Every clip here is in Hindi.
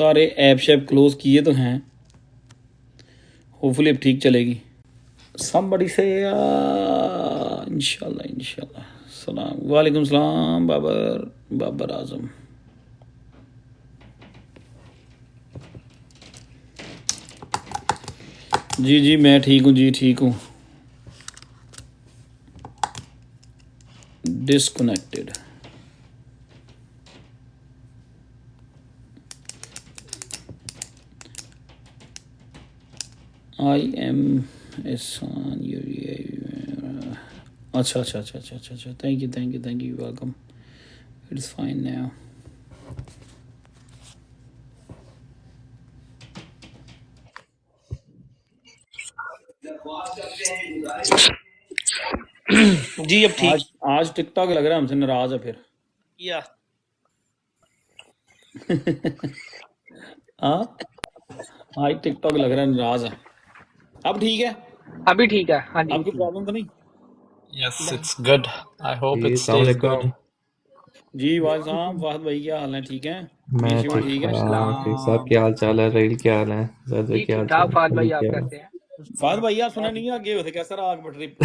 सारे ऐप शैप क्लोज किए तो हैं, होपफुली अब ठीक चलेगी। somebody say इंशाल्लाह इंशाल्लाह। सलाम वालेकुम सलाम बाबर आजम। जी जी मैं ठीक हूँ जी, ठीक हूँ। डिस्कनेक्टेड। आई एम एहसान अच्छा अच्छा अच्छा अच्छा अच्छा अच्छा, thank you thank you thank you, welcome. It's fine now. जी अब ठीक आज टिकटॉक लग रहा है हमसे नाराज है फिर। किया। आज टिकटॉक लग रहा है नाराज है। अब ठीक है, अभी ठीक है। हाँ जी आपकी प्रॉब्लम तो नहीं? Yes, it's good. I hope ji it अस्सलाम stays वालेकुम। good. जी वाले साहब, फाहद भाई क्या हाल है? ठीक है? मैं मीर शिवर ठीक ठीक है? ठाक। साहब क्या हाल चाल है? रहील क्या हाल है? ज़ैद जी क्या ठीक हाल ठाक। चाल है? फाद अली भाई आप क्या हाल कैसे हैं? फाहद भाई आप सुना नहीं है आगे होते कैसा रहा आग ट्रिप?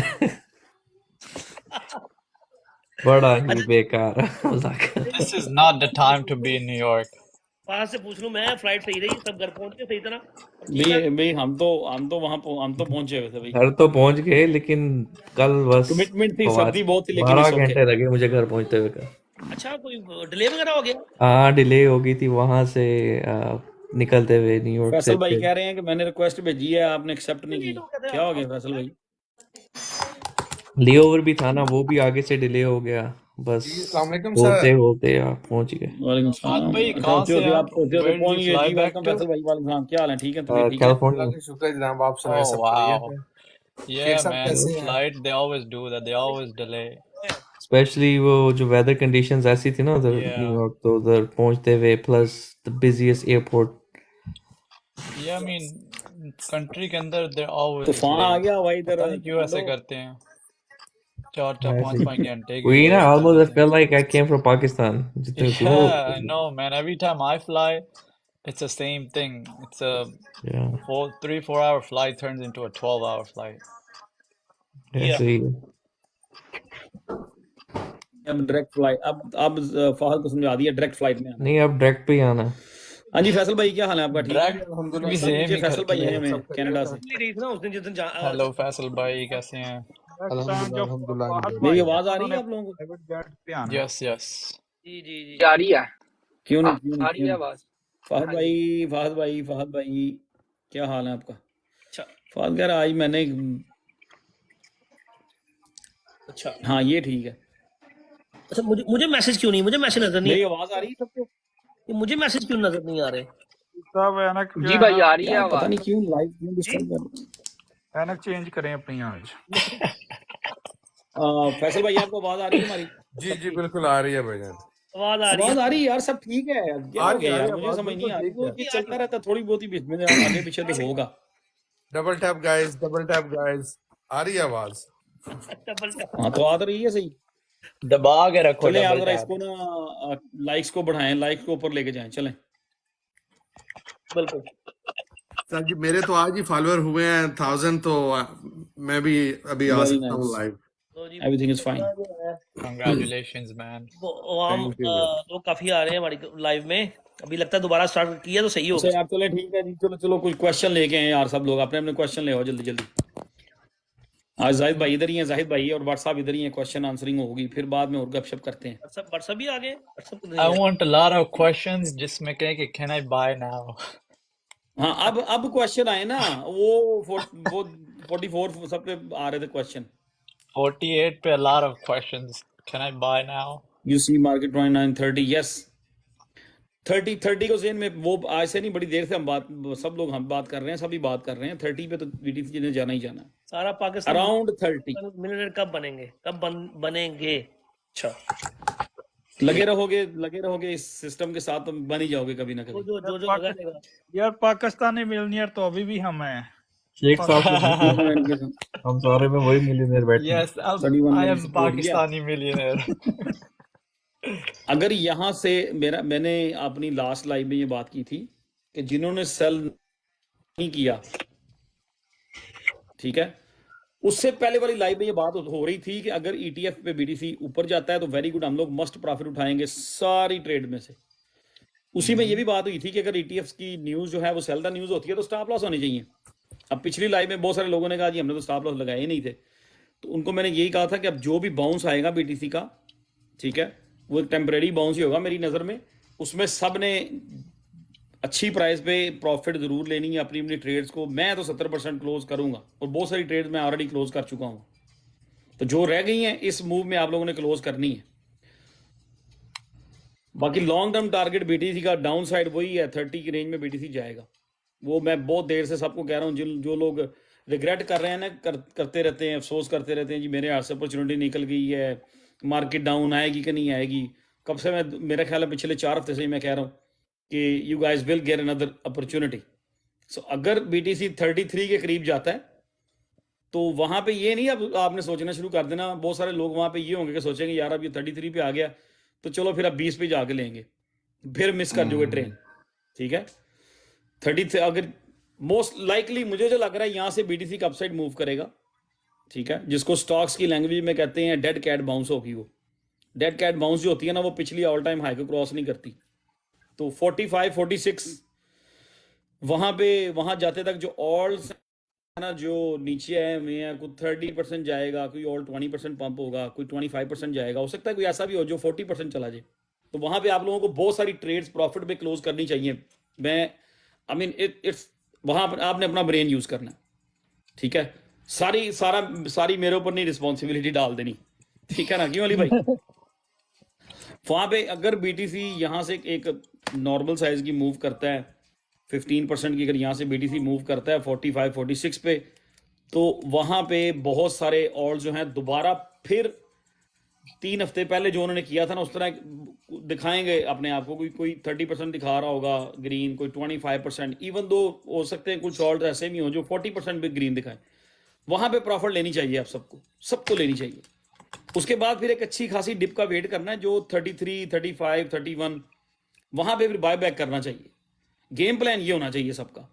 बड़ा ही बेकार मजाक। This is not the time to be in New York. वहां से पूछ लूं मैं, फ्लाइट सही रही? सब घर पहुंच गए सही तरह? ठीक है। भाई हम तो वहां पहुंचे हुए थे भाई। घर तो पहुंच गए लेकिन कल बस कमिटमेंट थी, सर्दी बहुत थी, लेकिन 12 इट्स ओके। घंटे लगे मुझे घर पहुंचते हुए का। अच्छा, कोई डिले वगैरह हो गया? हाँ डिले हो गई थी वहां से निकलते हुए न्यूयॉर्क से। फैसल भाई कह रहे हैं कि मैंने रिक्वेस्ट भेजी है, आपने एक्सेप्ट नहीं की। लेट हो गया था क्या हो आप? गया फैसल भाई? लेओवर भी था ना, वो भी आगे से डिले हो गया। बस होते होते आप पहुंच गए। वालेकुम Fahad सलाम। bhai, अच्छा कहाँ होते से होते आप? आप होते होते Where did पहुंच you गए fly जी। back welcome to? फैसल भाई, वालेकुम सलाम। क्या हाल है? ठीक है? तबीयत ठीक है? California. Oh wow. Yeah, man. Flight, they always do that. They always delay. Specially वो जो वेदर कंडीशंस ऐसी थी ना उधर Yeah. न्यूयॉर्क, तो उधर पहुंचते हुए plus the busiest airport. Yeah, I mean, country के अंदर they're always तूफान आ late. गया भाई इधर पता नहीं क्यों ऐसे ठंडो। करते हैं। 4-4 5-5 घंटे की We, flight कर almost I देते felt हैं. like I came from Pakistan जितने Yeah, I know, man. Every time I fly, it's the same thing. It's a yeah 3-4 hour flight turns into a 12-hour flight. या ऐसे ही। अब डायरेक्ट फ्लाइट, अब फहद को समझा दिया डायरेक्ट फ्लाइट में आना है। नहीं अब डायरेक्ट पे ही आना है। हाँ जी फैसल भाई क्या हाल है आपका? ठीक है? Direct भी सर सेम नीचे ही फैसल भाई करके। हैं हमें कनाडा से। ले रही थी ना उस दिन जिस दिन हेलो फैसल भाई, कैसे हैं? मेरी आवाज आ रही है आप लोगों को? Yes yes. जी जी जी आ रही है। क्यों नहीं आ क्यों रही नहीं? है आवाज। फहद हाँ जी। भाई, फहद भाई क्या हाल है आपका? अच्छा फहद यार आज मैंने अच्छा हाँ ये ठीक है। अच्छा, मुझे मैसेज क्यों नहीं? मुझे मैसेज नजर नहीं मेरी आवाज आ रही है सबको? मुझे मैसेज क्यों नजर नहीं आ रहे? सब एनक जो जी है भाई ना, आ रही है यार पता आवाज। नहीं क्यों लाइव क्यों डिस्टर्ब कर रहे हैं। एनक चेंज करें अपनी आज। फैसल भाई आपको आवाज आ रही है हमारी? जी जी बिल्कुल आ रही है भाईजान। आवाज आ रही आवाज है। आ रही है यार, सब ठीक है यार, क्या आ हो रही गया आ यार? रही है, मुझे आवाज समझ नहीं बिल्कुल आ रही। ठीक वो है। ये चलता रहता, थोड़ी बहुत ही बीच में आगे पीछे तो होगा। Double tap guys, double tap guys, आ रही है आवाज। Double tap. हाँ तो आ तो रही है सही। दबा के रखो चलें यार डबल जरा टैप। इसको ना लाइक्स को बढ़ाएं, लाइक्स को ऊपर लेके जाएं, चलें। बिल्कुल। सर जी मेरे तो आज ही फॉलोअर हुए हैं 1000, तो मैं भी अभी आ वेरी सकता हूँ नाइस, लाइव। तो जी everything is fine. Congratulations man. वो हम थैंक यू। लोग काफी आ रहे हैं हमारी लाइव में। अभी लगता है दोबारा स्टार्ट किया तो सही अच्छा होगा। यार चले ठीक है जी, चलो चलो कुछ क्वेश्चन लेके आए यार, सब लोग अपने अपने क्वेश्चन ले आओ जल्दी जल्दी। आज जाहिद भाई इधर ही हैं, जाहिद भाई और व्हाट्सएप इधर ही हैं, क्वेश्चन आंसरिंग होगी, फिर बाद में और गपशप करते हैं। व्हाट्सएप भी आ गए? व्हाट्सएप I नहीं है। want a lot of questions जिसमें कहें कि can I buy now? हाँ अब क्वेश्चन आए ना, वो 44 सब पे आ रहे थे क्वेश्चन। 48 पे a lot of questions. Can I buy now? You see market 2930, yes 30 को जेन में वो आज से नहीं, बड़ी देर से हम बात कर रहे हैं, सभी बात कर रहे हैं। 30 पे तो बीटीसी ने जाना ही जाना है, सारा पाकिस्तान अराउंड 30। मिलियनेयर कब बनेंगे? बनेंगे? अच्छा लगे रहोगे इस सिस्टम के साथ, तो बन ही जाओगे कभी ना कभी। जो लगा रहेगा। यार पाकिस्तानी मिलियनियर तो अभी भी हम हैं। शेख साहब हम सारे में वही मिलियनेयर बैठे हैं। Yes, I 31 am Pakistani millionaire. अगर यहाँ से मैंने अपनी लास्ट लाइव में ये बात की थी कि जिन्होंने सेल नहीं किया, ठीक है, उससे पहले वाली लाइव में ये बात हो रही थी कि अगर ETF पे BTC ऊपर जाता है तो वेरी गुड, हम लोग मस्ट प्रॉफिट उठाएंगे सारी ट्रेड में से। उसी में ये भी बात हुई थी कि अगर ETFs की न्यूज जो है वो सेल द न्यूज होती है तो स्टॉप लॉस होनी चाहिए। अब पिछली लाइव में बहुत सारे लोगों ने कहा जी हमने तो स्टॉप लॉस लगाए ही नहीं थे, तो उनको मैंने यही कहा था कि अब जो भी बाउंस आएगा BTC का, ठीक है, वो एक टेम्परेरी बाउंस ही होगा मेरी नज़र में। उसमें सब ने अच्छी प्राइस पे प्रॉफिट जरूर लेनी है अपनी अपनी ट्रेड्स को। मैं तो 70% क्लोज करूंगा और बहुत सारी ट्रेड्स मैं ऑलरेडी क्लोज कर चुका हूं, तो जो रह गई हैं इस मूव में आप लोगों ने क्लोज करनी है। बाकी लॉन्ग टर्म टारगेट BTC का डाउन साइड वही है, 30 की रेंज में BTC जाएगा। वो मैं बहुत देर से सबको कह रहा हूँ, जो लोग रिग्रेट कर रहे हैं ना, करते रहते हैं, अफसोस करते रहते हैं जी मेरे हाथ से अपॉर्चुनिटी निकल गई है, मार्केट डाउन आएगी कि नहीं आएगी। कब से मैं, मेरा ख्याल है पिछले 4 हफ्ते से ही मैं कह रहा हूँ कि you guys will get another opportunity. So अगर BTC 33 के करीब जाता है तो वहां पे ये नहीं, अब आपने सोचना शुरू कर देना। बहुत सारे लोग वहां पे ये होंगे कि सोचेंगे यार अब ये 33 पे आ गया तो चलो फिर अब 20 पे जाके लेंगे, फिर मिस कर दोगे ट्रेन, ठीक है। 33 अगर मोस्ट लाइकली मुझे जो लग रहा है यहाँ से BTC का अपसाइड मूव करेगा, ठीक है, जिसको स्टॉक्स की लैंग्वेज में कहते हैं डेड कैट बाउंस होगी। वो डेड कैट बाउंस जो होती है ना, वो पिछली ऑल टाइम हाई को क्रॉस नहीं करती। तो 45 46 वहां जाते तक जो ऑल्स है ना, जो नीचे आए हुए हैं, कोई 30% जाएगा, कोई ऑल 20% पंप होगा, कोई 25% जाएगा, हो सकता है कोई ऐसा भी हो जो 40% चला जाए। तो वहां पे आप लोगों को बहुत सारी ट्रेड्स प्रॉफिट पे क्लोज करनी चाहिए। मैं आई मीन इट्स वहां पर आपने अपना ब्रेन यूज करना है, ठीक है। सारी मेरे ऊपर नहीं रिस्पॉन्सिबिलिटी डाल देनी, ठीक है ना, क्यों अली भाई। वहां पे अगर BTC यहां से एक नॉर्मल साइज की मूव करता है 15% की, अगर यहाँ से BTC मूव करता है 45 46 पे, तो वहां पे बहुत सारे और जो हैं दोबारा फिर 3 हफ्ते पहले जो उन्होंने किया था ना, उस तरह दिखाएंगे अपने आप को। कोई 30% दिखा रहा होगा ग्रीन, कोई 25%, इवन दो हो सकते हैं कुछ ऑल्ट ऐसे भी हो जो 40% पे ग्रीन दिखाए। वहां पे प्रॉफिट लेनी चाहिए आप सबको लेनी चाहिए। उसके बाद फिर एक अच्छी खासी डिप का वेट करना है, जो 33 35 31, वहां पे फिर बाय बैक करना चाहिए। गेम प्लान ये होना चाहिए सबका।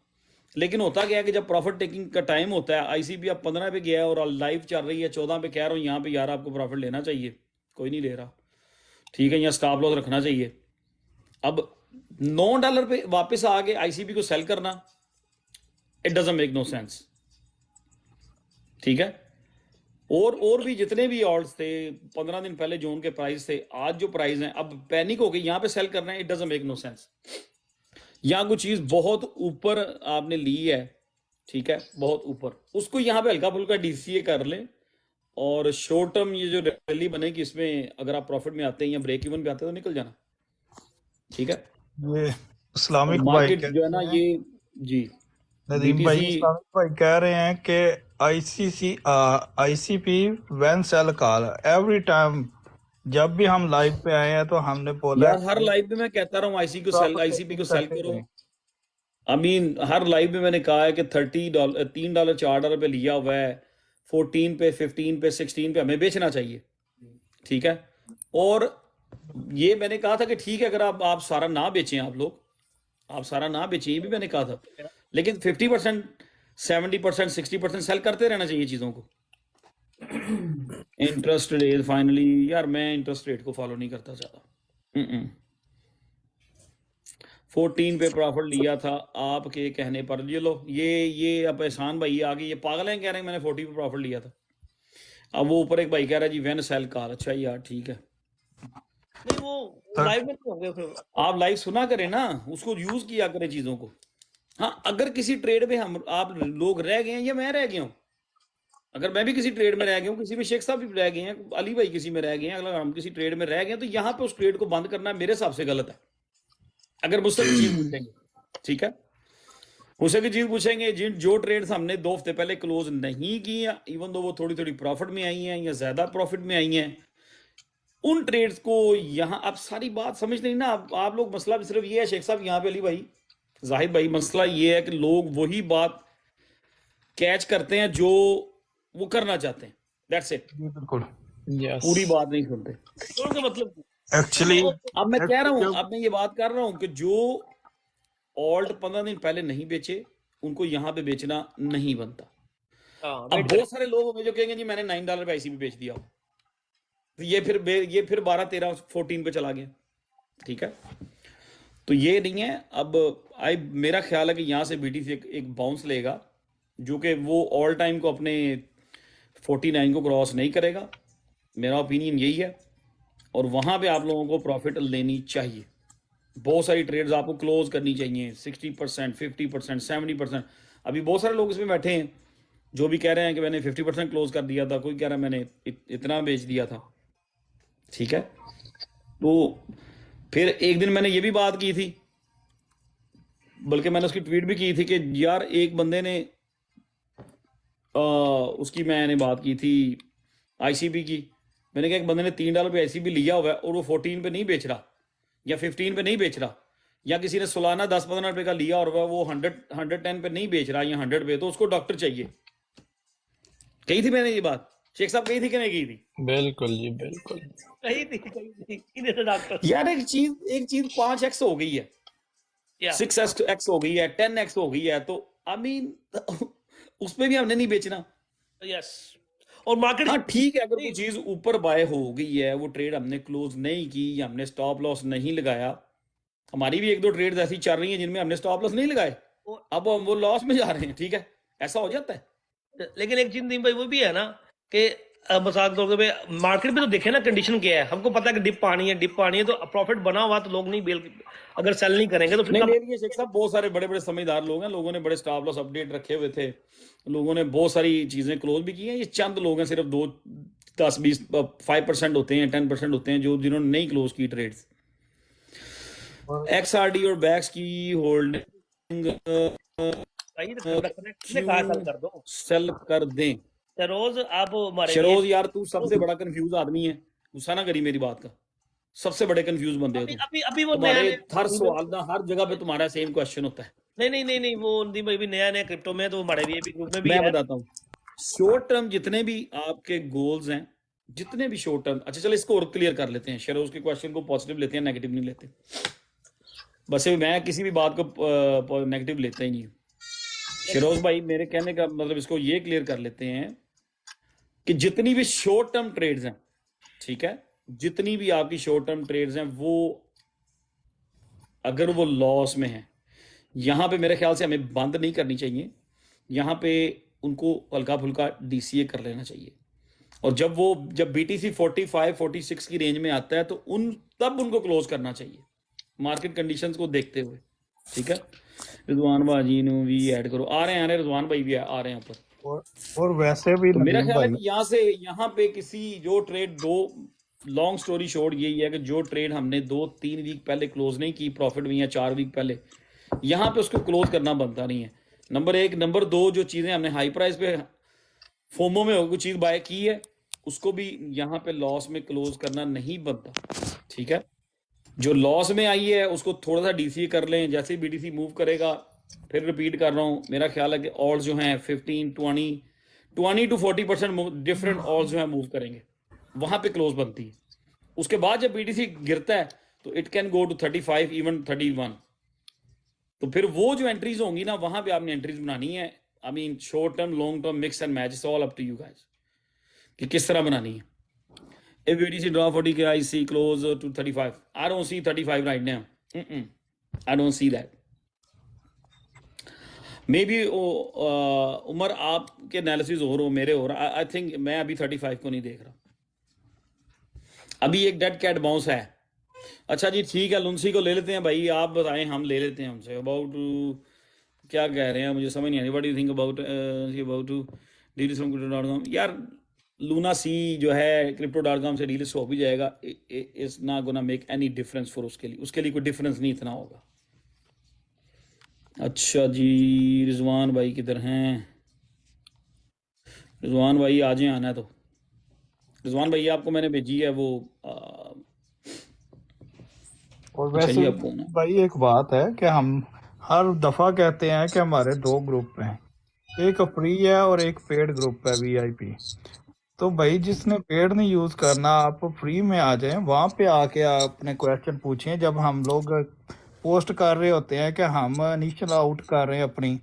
लेकिन होता क्या है कि जब प्रॉफिट टेकिंग का टाइम होता है, ICP अब 15 पे गया है और लाइव चल रही है 14 पे, कह रहा हूँ यहाँ पे यार आपको प्रॉफिट लेना चाहिए, कोई नहीं ले रहा, ठीक है, यहाँ स्टॉप लॉस रखना चाहिए। अब $9 पे वापस आके ICP को सेल करना, it doesn't make no sense, ठीक है। और भी जितने भी ऑल्ट्स थे 15 दिन पहले जो उनके प्राइस थे, आज जो प्राइस हैं, अब पैनिक हो गई, यहाँ पे सेल करना है, it doesn't make no sense. यहाँ कुछ चीज बहुत ऊपर आपने ली है, ठीक है, बहुत ऊपर, उसको यहाँ पे हल्का फुल्का DCA कर ले, और शॉर्ट टर्म ये जो रैली बनेगी इसमें अगर आप प्रॉफिट में आते हैं या ब्रेक इवन पे आते हैं तो निकल जाना, ठीक है। ये इस्लामिक भाई मार्केट जो है ना ये जी नदीम भाई, BTC इस्लामिक भाई कह रहे हैं कि ICP when sell call every time, जब भी हम लाइव पे आए हैं तो हमने बोला यार हर लाइव में मैं कहता रहा हूँ ICP को सेल करो। आई मीन हर लाइव में मैंने कहा है कि $30 $3 $4 पे लिया हुआ है, 14 पे 15 पे 16 पे हमें बेचना चाहिए, ठीक है। और ये मैंने कहा था कि ठीक है अगर आप सारा ना बेचें, आप सारा ना बेचें, ये भी मैंने कहा था, लेकिन 50% 70% 60% सेल करते रहना चाहिए चीजों को। इंटरेस्ट रेट फाइनली, यार मैं इंटरेस्ट रेट को फॉलो नहीं करता ज्यादा। 14 पे प्रॉफिट लिया था आपके कहने पर, ये लो ये अब एहसान भाई आगे ये पागल हैं, कह रहे हैं मैंने 40 पे प्रॉफिट लिया था। अब वो ऊपर एक भाई कह रहा है जी व्हेन सेल कॉल, अच्छा यार ठीक है, नहीं वो लाइव में तो हो गया फिर। आप लाइव सुना करें ना, उसको यूज किया करें चीजों को। हाँ अगर किसी ट्रेड में आप लोग रह गए हैं या मैं रह गया हूँ, अगर मैं भी किसी ट्रेड में रह गया हूँ, किसी में शेख साहब भी रह गए हैं, अली भाई किसी में रह गए हैं, अगर हम किसी ट्रेड में रह गए हैं, तो यहाँ पे उस ट्रेड को बंद करना मेरे हिसाब से गलत है। अगर मुझसे कोई चीज पूछेंगे, ठीक है, मुझसे कोई चीज पूछेंगे, जो ट्रेड्स हमने 2 हफ्ते पहले क्लोज नहीं की, इवन दो वो थोड़ी थोड़ी प्रॉफिट में आई हैं या ज्यादा प्रॉफिट में आई हैं, उन ट्रेड्स को यहाँ आप सारी बात समझ नहीं ना। आप लोग मसला भी सिर्फ ये है शेख साहब, यहाँ पे अली भाई जाहिद भाई, मसला ये है कि लोग वही बात कैच करते हैं जो वो करना चाहते हैं, दैट्स इट, बिल्कुल Yes. पूरी बात नहीं सुनते। तो उनका मतलब एक्चुअली अब मैं कह रहा हूं, अब मैं ये बात कर रहा हूं कि जो ऑल्ट 15 दिन पहले नहीं बेचे, उनको यहाँ पे बेचना नहीं बनता। हाँ अब बहुत सारे लोग होंगे जो कहेंगे जी मैंने $9 पे ICB बेच दिया, तो ये फिर 12, 13, 14 पे चला गया। ठीक है, तो ये नहीं है। अब मेरा ख्याल है कि यहाँ से BTC एक बाउंस लेगा, जो कि वो ऑल टाइम को अपने 49 को क्रॉस नहीं करेगा, मेरा ओपिनियन यही है। और वहाँ पे आप लोगों को प्रॉफिट लेनी चाहिए, बहुत सारी ट्रेड्स आपको क्लोज करनी चाहिए, 60%, 50%, 70%। अभी बहुत सारे लोग इसमें बैठे हैं जो भी कह रहे हैं कि मैंने 50% क्लोज कर दिया था, कोई कह रहा है मैंने इतना बेच दिया था। ठीक है, तो फिर एक दिन मैंने ये भी बात की थी, बल्कि मैंने उसकी ट्वीट भी की थी कि यार एक बंदे ने उसकी मैंने बात की थी ICB की। मैंने कहा एक बंदे ने $3 पे ICB लिया हुआ है और वो 14 पे नहीं बेच रहा या 15 पे नहीं बेच रहा, या किसी ने सालाना 10-15 रुपए का लिया और वो 110 पे नहीं बेच रहा या 100 पे, तो उसको डॉक्टर चाहिए। कही थी मैंने ये बात, शेख साहब कही थी कि नहीं कही थी? बिल्कुल जी, बिल्कुल। कहीं थी किधर से डॉक्टर यार एक चीज 5x हो गई है, या 6x हो गई है, 10x हो गई है, तो आई मीन उस पे भी हमने नहीं बेचना। यस। और मार्केट हाँ ठीक है, अगर कोई चीज ऊपर बाय हो गई है, वो ट्रेड हमने क्लोज नहीं की या हमने स्टॉप लॉस नहीं लगाया, हमारी भी 1-2 ट्रेड्स ऐसी चल रही हैं जिनमें हमने स्टॉप लॉस नहीं लगाए, अब हम वो लॉस में जा रहे हैं। ठीक है, ऐसा हो जाता है। लेकिन एक चीज नहीं भाई वो भी है ना कि मजाक तौर पे मार्केट में तो देखे ना कंडीशन क्या है, हमको पता है कि डिप आनी है, तो प्रॉफिट बना हुआ तो लोग नहीं अगर सेल नहीं करेंगे तो फिर नहीं ले लिए शेख साहब। बहुत सारे बड़े बड़े समझदार लोग हैं, लोगों ने बड़े स्टॉप लॉस अपडेट रखे हुए थे, लोगों ने बहुत सारी चीजें क्लोज भी की हैं। ये चंद लोग हैं, सिर्फ 2, 10, 20, 5% होते हैं, 10% होते हैं जिन्होंने नहीं क्लोज की ट्रेड्स। XRD और बैक्स की होल्डिंग कर दो, सेल कर दें। रोज आप हमारे शरोज यार तू सबसे बड़ा कंफ्यूज आदमी है, गुस्सा ना करी मेरी बात का, सबसे बड़े कंफ्यूज बंदे हो तुम। अभी वो तुम्हारे नया हर सवाल ना हर जगह पे तुम्हारा सेम क्वेश्चन होता है। नहीं वो नदीम भाई भी नया क्रिप्टो में, तो हमारे भी ग्रुप में भी मैं है। बताता हूँ, शॉर्ट टर्म जितने भी आपके गोल्स हैं, जितने भी शॉर्ट टर्म, अच्छा चलो इसको और क्लियर कर लेते हैं। शरोज के क्वेश्चन को पॉजिटिव लेते हैं, नेगेटिव नहीं लेते। बस मैं किसी भी बात को नेगेटिव लेता ही नहीं हूँ। शरोज भाई मेरे कहने का मतलब इसको ये क्लियर कर लेते हैं कि जितनी भी शॉर्ट टर्म ट्रेड्स हैं, ठीक है, जितनी भी आपकी शॉर्ट टर्म ट्रेड्स हैं, वो अगर वो लॉस में है, यहां पे मेरे ख्याल से हमें बंद नहीं करनी चाहिए, यहां पे उनको हल्का फुल्का DCA कर लेना चाहिए। और जब BTC 45, 46 की रेंज में आता है तो तब उनको क्लोज करना चाहिए, मार्केट कंडीशंस को देखते हुए। ठीक है, रिजवान भाजी ने भी ऐड करो, आ रहे हैं रिजवान भाई भी आ रहे हैं ऊपर। और वैसे भी तो मेरा नदीम ख्याल है भाई कि यहाँ पे किसी जो ट्रेड लॉन्ग स्टोरी शॉर्ट यही है कि जो ट्रेड हमने 2-3 वीक पहले क्लोज नहीं की प्रॉफिट में या 4 वीक पहले, यहाँ पे उसको क्लोज करना बनता नहीं है। नंबर 1, नंबर 2, जो चीजें हमने हाई प्राइस पे फोमो में कोई चीज बाय की है, उसको भी यहाँ पे लॉस में क्लोज करना नहीं बनता। ठीक है, जो लॉस में आई है उसको थोड़ा सा DCA कर लें, जैसे ही BTC मूव करेगा। फिर रिपीट कर रहा हूँ, मेरा ख्याल है कि ऑल्स जो हैं 15, 20 to 40% डिफरेंट ऑल्स जो है मूव करेंगे, वहां पे क्लोज बनती है। उसके बाद जब BTC गिरता है तो it can go to 35, even 31। तो फिर वो जो एंट्रीज होंगी ना, वहां पे आपने एंट्रीज बनानी है। I mean short term, long term, mix and match, it's all up to you guys कि किस तरह बनानी है। If BTC drop 40K, I see close to 35. I don't see 35 right now. I don't see that. Maybe Umar आपके एनालिसिस और मेरे और आई थिंक मैं अभी 35 को नहीं देख रहा। अभी एक डेड कैट बाउंस है। अच्छा जी ठीक है, लुंसी को ले लेते हैं भाई, आप बताएं, हम ले लेते हैं हमसे। अबाउट क्या कह रहे हैं मुझे समझ नहीं आ रही। What do you think about crypto.com? यार लूना सी जो है crypto.com से डीलिस्ट हो भी जाएगा, it's not gonna make any difference for उसके लिए कोई डिफरेंस नहीं इतना होगा। अच्छा जी, रिजवान भाई किधर हैं? रिजवान भाई आ जाए, आना है तो। रिजवान भाई आपको मैंने भेजी है वो और वैसे भाई एक बात है कि हम हर दफा कहते हैं कि हमारे 2 ग्रुप हैं, एक फ्री है और एक पेड ग्रुप है VIP। तो भाई जिसने पेड नहीं यूज करना, आप फ्री में आ जाएं, वहां पे आके आप अपने क्वेश्चन पूछें। जब हम लोग पोस्ट कर रहे होते हैं कि हम इनिशियल आउट कर रहे हैं अपनी,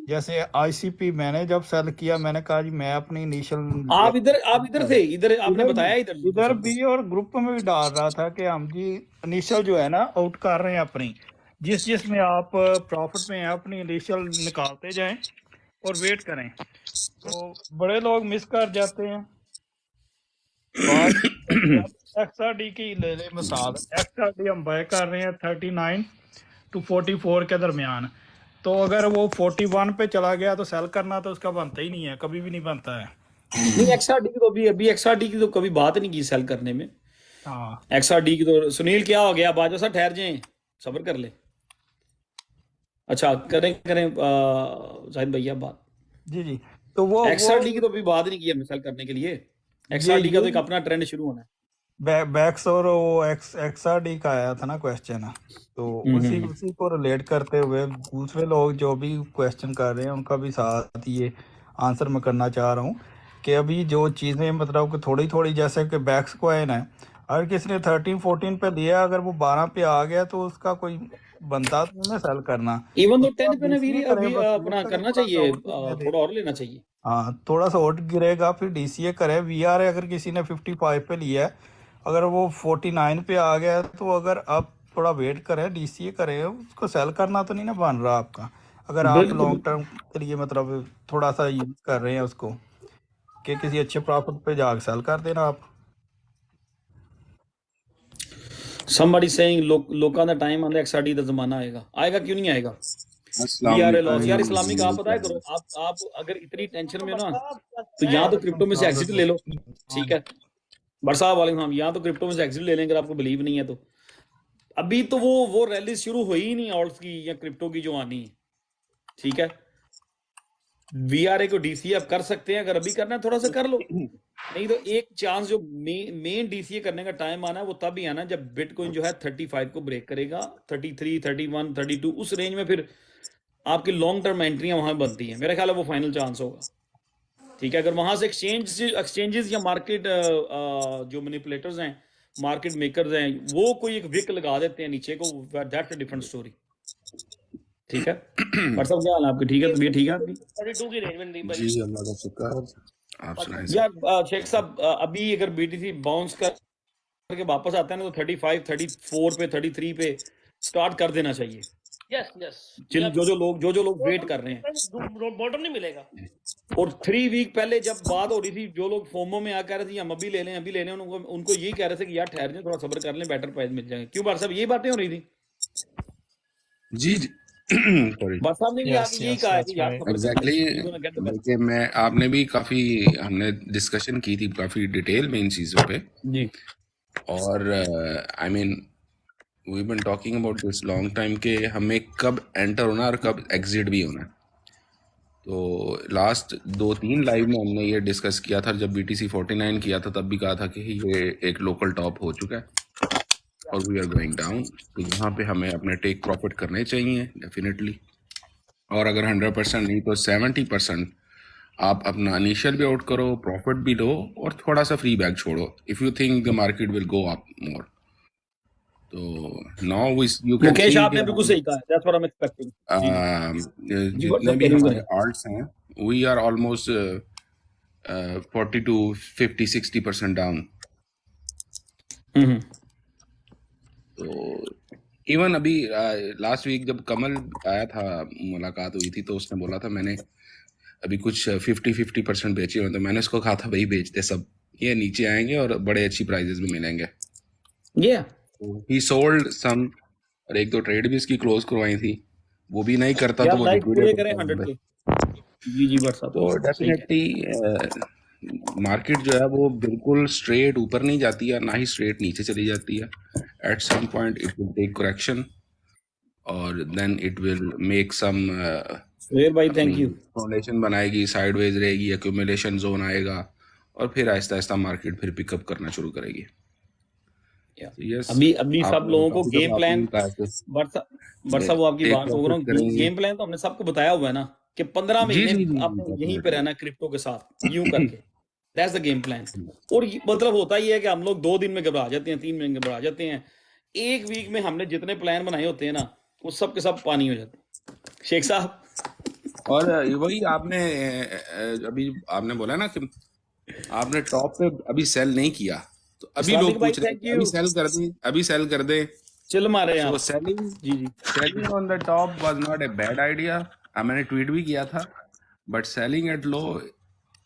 जैसे आईसीपी मैंने जब सेल किया मैंने कहा जी मैं अपनी इनिशियल आप इधर थे, इधर आपने बताया इधर भी और ग्रुप में भी डाल रहा था कि हम जी इनिशियल जो है ना आउट कर रहे हैं अपनी, जिसमें आप प्रॉफिट में हैं अपनी इनिशियल निकालते जाएं और वेट करें। तो बड़े लोग मिस कर जाते हैं। एक्सआरडी की ले ले मिसाल, एक्सआरडी हम बाय कर रहे हैं 39 to 44 के दरमियान, तो अगर वो 41 पे चला गया तो सेल करना तो उसका बनता ही नहीं है, कभी भी नहीं बनता है। नहीं, एक्सआरडी की तो अभी एक्सआरडी की तो कभी बात नहीं की सेल करने में। हाँ एक्सआरडी की तो सुनील क्या हो गया, बाजवा साहब ठहर जाएं, सब्र कर ले। अच्छा करें जाहिद भैया बात। जी जी, तो वो एक्सआरडी की तो अभी बात नहीं की हमने सेल करने के लिए। एक्सआरडी का तो एक अपना ट्रेंड शुरू होना है। बैक्स और वो एक्सआरडी का आया था ना क्वेश्चन, तो उसी को रिलेट करते हुए दूसरे लोग जो भी क्वेश्चन कर रहे हैं उनका भी साथ ये आंसर मैं करना चाह रहा हूँ कि अभी जो चीज़ें मतलब कि थोड़ी थोड़ी जैसे कि बैक्स कॉइन है, अगर किसी ने 13-14 पे लिया, अगर वो 12 पे आ गया तो उसका कोई बनता तो नहीं सेल करना। इवन तो 10 पे अभी अपना करना चाहिए, थोड़ा और लेना चाहिए। हाँ, थोड़ा सा और गिरेगा फिर डीसीए करे। वीआर अगर किसी ने 55 पे लिया है, अगर वो 49 पे आ गया तो अगर आप थोड़ा वेट करें, डीसीए करें, उसको सेल करना तो नहीं ना बन रहा आपका। अगर आप लॉन्ग टर्म के लिए मतलब थोड़ा सा यूज कर रहे हैं उसको कि किसी अच्छे प्रॉफिट पे जाके सेल कर देना आप। somebody saying लोका दा टाइम आंदा एक्सआरडी दा जमाना आएगा क्यों नहीं आएगा। वीआर लॉस यार, इस्लामिक आप पता है करो, आप अगर इतनी टेंशन में हो ना तो यहाँ तो क्रिप्टो में से एग्जिट ले लो, ठीक है। बरसा वाले हम यहाँ तो क्रिप्टो में से एग्जिट ले लेंगे अगर आपको बिलीव नहीं है तो। अभी तो वो रैली शुरू हुई ही नहीं ऑल्ट्स की या क्रिप्टो की जो आनी है, ठीक है। वीआरए को डीसीए आप कर सकते हैं, अगर अभी करना है थोड़ा सा कर लो, नहीं तो एक चांस जो मेन डीसीए करने का टाइम आना है वो तब ही आना जब बिटकॉइन जो है 35 को ब्रेक करेगा, 33, 31, 32 उस रेंज में फिर आपकी लॉन्ग टर्म एंट्रियां वहां बनती हैं। मेरा ख्याल है वो फाइनल चांस होगा, ठीक है। अगर वहां से एक्सचेंजेस या मार्केट जो मैनिपुलेटर्स हैं, मार्केट मेकर्स हैं, वो कोई एक विक लगा देते हैं नीचे को, दैट्स अ डिफरेंट स्टोरी, ठीक है। व्हाट्सएप क्या हाल है आपके, ठीक है, तबीयत ठीक है आपकी? 32 की रेंज में नहीं बनी। जी अल्लाह का शुक्र, आप सुनाएं यार शेख साहब, अभी अगर बीटीसी बाउंस करके वापस आता है ना तो 35, 34 पे, 33 पे स्टार्ट कर देना चाहिए। यस जो लोग वेट कर रहे हैं, बॉटम नहीं मिलेगा। और 3 वीक पहले जब बात हो रही थी, जो लोग फोमो में आ कह रहे थे हम अभी ले लें, उनको यही कह रहे थे कि यार ठहर जाए, थोड़ा सब्र कर लें, बेटर प्राइस मिल जाएंगे। क्यों बात साहब यही बातें हो रही थी? जी सॉरी बात साहब ने भी आगे यही कहा है कि यार एग्जैक्टली। देखिए मैं आपने भी काफी हमने डिस्कशन की थी काफी डिटेल में इन चीजों पे जी, और I mean we been talking about this long time के हमें कब एंटर होना और कब एग्जिट भी होना है। तो लास्ट 2-3 लाइव में हमने ये डिस्कस किया था, जब BTC 49 किया था तब भी कहा था कि ये एक लोकल टॉप हो चुका है और वी आर गोइंग डाउन, तो यहाँ पे हमें अपने टेक प्रॉफिट करने चाहिए डेफिनेटली। और अगर 100% नहीं तो 70% आप अपना इनिशियल भी आउट करो, प्रॉफिट भी लो और थोड़ा सा फ्री बैग छोड़ो if you think the market will go up more. तो नाउ यू कैन मुकेश आपने बिल्कुल सही कहा, that's what I am expecting. जितने भी हमारे आर्ट्स हैं we are almost 40 to 50-60% down. तो इवन अभी लास्ट वीक जब कमल आया था, मुलाकात हुई थी, तो उसने बोला था मैंने अभी कुछ 50% बेचे हुए, तो मैंने उसको कहा था भाई बेचते सब, ये नीचे आएंगे और बड़े अच्छी प्राइजेस भी मिलेंगे। ही सोल्ड सम, और 1-2 ट्रेड भी इसकी क्लोज करवाई थी, वो भी नहीं करता तो वो पूरे करें 100 के। जी बरसा, तो डेफिनेटली मार्केट जो है वो बिल्कुल स्ट्रेट ऊपर नहीं जाती है, ना ही स्ट्रेट नीचे चली जाती है। At some point it will take correction और then it will make some भाई थैंक यू फाउंडेशन बनाएगी, साइडवेज रहेगी, एक्यूमुलेशन जोन आएगा और फिर आहिस्ता आहिस्ता मार्केट फिर पिकअप करना शुरू करेगी। yes, अभी सब लोगों को गेम प्लान, बरसा वो आपकी बात हो रहा हूँ, गेम प्लान तो हमने सबको बताया हुआ है ना कि 15 महीने आपने यहीं पे रहना क्रिप्टो के साथ यूं करके, दैट्स द गेम प्लान। और मतलब होता ही है कि हम लोग 2 दिन में घबरा जाते हैं, 3 दिन में घबरा जाते हैं। 1 वीक में हमने जितने प्लान बनाए होते हैं ना, वो सब के सब पानी हो जाते हैं। शेख साहब, और वही आपने अभी आपने बोला ना कि आपने टॉप पे अभी सेल नहीं किया, तो अभी इस्लामिक लोग भाई पूछ रहे हैं थैंक कि अभी यू, सेल कर दें, अभी सेल कर दें। चिल मारे हैं सो आप। सेलिंग जी जी, selling on the top was not a bad idea. मैंने ट्वीट भी किया था, but selling at low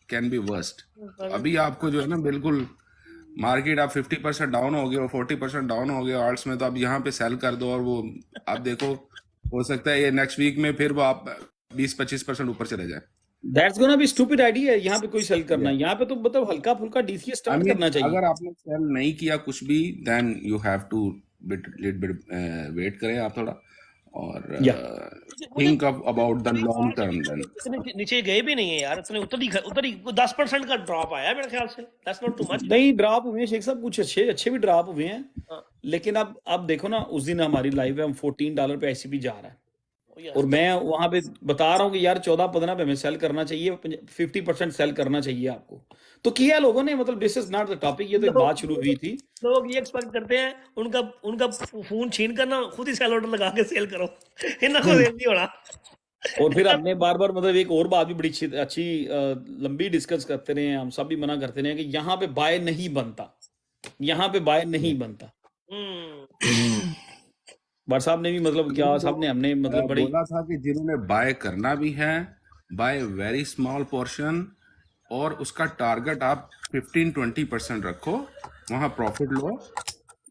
can be worst. अभी आपको जो है ना बिल्कुल मार्केट आप 50% डाउन हो गए और 40% डाउन हो गए आर्ट्स में, तो आप यहाँ पे सेल कर दो और वो आप देखो, हो सकता है ये नेक्स्ट वीक में फिर वो आप 20-25% ऊपर चले जाए। That's gonna be stupid idea यहाँ पे कोई सेल करना। यहाँ पे तो मतलब हल्का फुल्का डीसीए आई स्टार्ट मीन करना चाहिए। अगर आपने सेल नहीं किया कुछ भी, then you have to bit wait करें आप थोड़ा और या think about the long term then. इतने नीचे गए भी नहीं है यार, इतने उतर ही 10% का ड्रॉप आया मेरे ख्याल से, दैट्स नॉट टू मच। नहीं, ड्रॉप हुए हैं शेख साहब, कुछ अच्छे भी ड्रॉप हुए हैं, हाँ। लेकिन अब देखो ना, उस दिन हमारी लाइव है, हम $14 पे आईसीपी जा रहा है, yes. और मैं वहां पे बता रहा हूँ कि यार 14-15 पे हमें सेल करना चाहिए, 50% सेल करना चाहिए आपको। तो किया लोगों ने, मतलब this is not the topic, ये तो एक बात शुरू हुई थी। लोग ये एक्सपेक्ट करते हैं उनका फोन छीन कर ना खुद ही सेल ऑर्डर लगा के सेल करो, इतना को सेल नहीं होना। और फिर आपने बार बार मतलब एक और बात भी बड़ी अच्छी लंबी डिस्कस करते रहे हैं, हम सब भी मना करते रहे हैं कि यहाँ पे बाय नहीं बनता, यहाँ पे बाय नहीं बनता। बार साहब ने भी मतलब क्या साहब ने हमने मतलब बड़ी बोला था कि जिन्होंने बाय करना भी है, बाय वेरी स्मॉल पोर्शन, और उसका टारगेट आप 15-20% रखो, वहां प्रॉफिट लो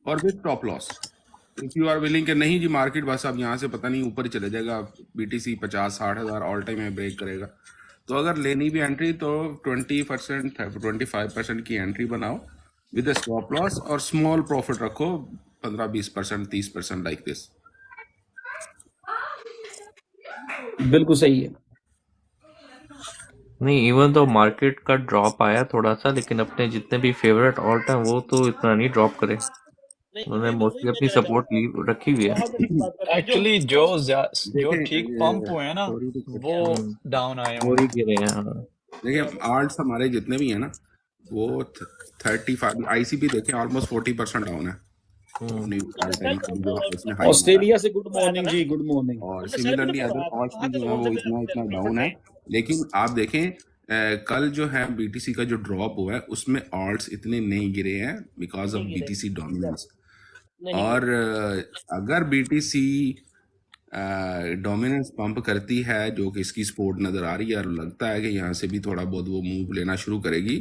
और with top loss. If you are willing कि नहीं जी मार्केट बस अब यहाँ से पता नहीं ऊपर ही चले जाएगा, बीटीसी 50-60 हज़ार ऑल टाइम में ब्रेक करेगा, तो अगर लेनी भी एंट्री तो 20% 25% की एंट्री बनाओ विद स्टॉप लॉस और स्मॉल प्रॉफिट रखो 15-20% 30% लाइक दिस। बिल्कुल सही है। नहीं, इवन तो मार्केट का ड्रॉप आया थोड़ा सा, लेकिन अपने जितने भी फेवरेट ऑल टाइम वो तो इतना नहीं ड्रॉप करे, उन्होंने मोस्टली अपनी सपोर्ट रखी हुई है। एक्चुअली जो ठीक पंप हुए हैं ना वो डाउन आए वो ही गिरे हैं। हाँ, देखिए आर्ट्स हमारे जितने भी हैं ना वो 35 आईसीपी देखें ऑलमोस्ट 40% डाउन है अपनी all time कम जो है उसमें high ऑस्ट्रेलिया से गुड मॉर्निंग जी, गुड मॉर्निंग। और सिमिलरली अदर ऑल्ट्स भी जो है वो इतना डाउन है, लेकिन आप देखें कल जो है बीटीसी का जो ड्रॉप हुआ है उसमें ऑल्ट्स इतने नहीं गिरे हैं बिकॉज ऑफ बीटीसी डोमिनेंस। और अगर बीटीसी डोमिनेंस पंप करती है जो कि इसकी सपोर्ट नजर आ रही है और लगता है कि यहाँ से भी थोड़ा बहुत वो मूव लेना शुरू करेगी,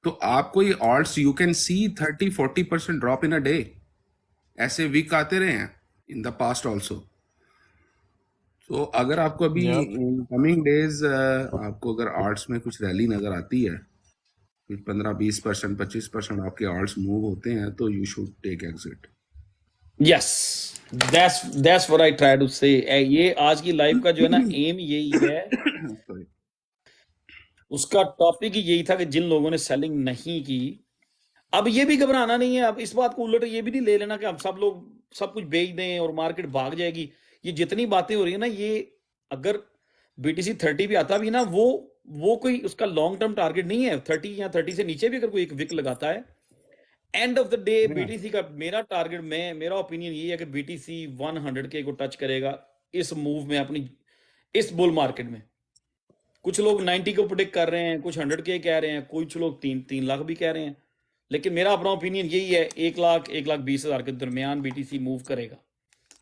तो आपको ये ult's you can see 30-40% drop in a day. ऐसे वीक आते रहे हैं इन द पास्ट ऑल्सो। तो अगर आपको अभी कमिंग डेज आपको अगर आर्ट्स में कुछ रैली नजर आती है, कुछ 15-20% 25% आपके आर्ट्स मूव होते हैं, तो you should take exit. Yes, that's what I try to say. ये आज की लाइव का जो है ना एम यही है, उसका टॉपिक ही यही था कि जिन लोगों ने सेलिंग नहीं की, अब ये भी घबराना नहीं है। अब इस बात को उलट ये भी नहीं ले लेना कि हम सब लोग सब कुछ बेच दें और मार्केट भाग जाएगी। ये जितनी बातें हो रही है ना, ये अगर बीटीसी 30 भी आता भी ना, वो कोई उसका लॉन्ग टर्म टारगेट नहीं है। 30 या 30 से नीचे भी अगर कोई एक विक लगाता है, end of the day BTC का मेरा टारगेट, मेरा ओपिनियन ये है कि बीटीसी 100K को टच करेगा इस मूव में, अपनी इस बुल मार्केट में। कुछ लोग 90 को प्रेडिक्ट कर रहे हैं, कुछ 100K कह रहे हैं, कुछ लोग 3 लाख भी कह रहे हैं, लेकिन मेरा अपना ओपिनियन यही है 1,20,000 के दरमियान बीटीसी मूव करेगा।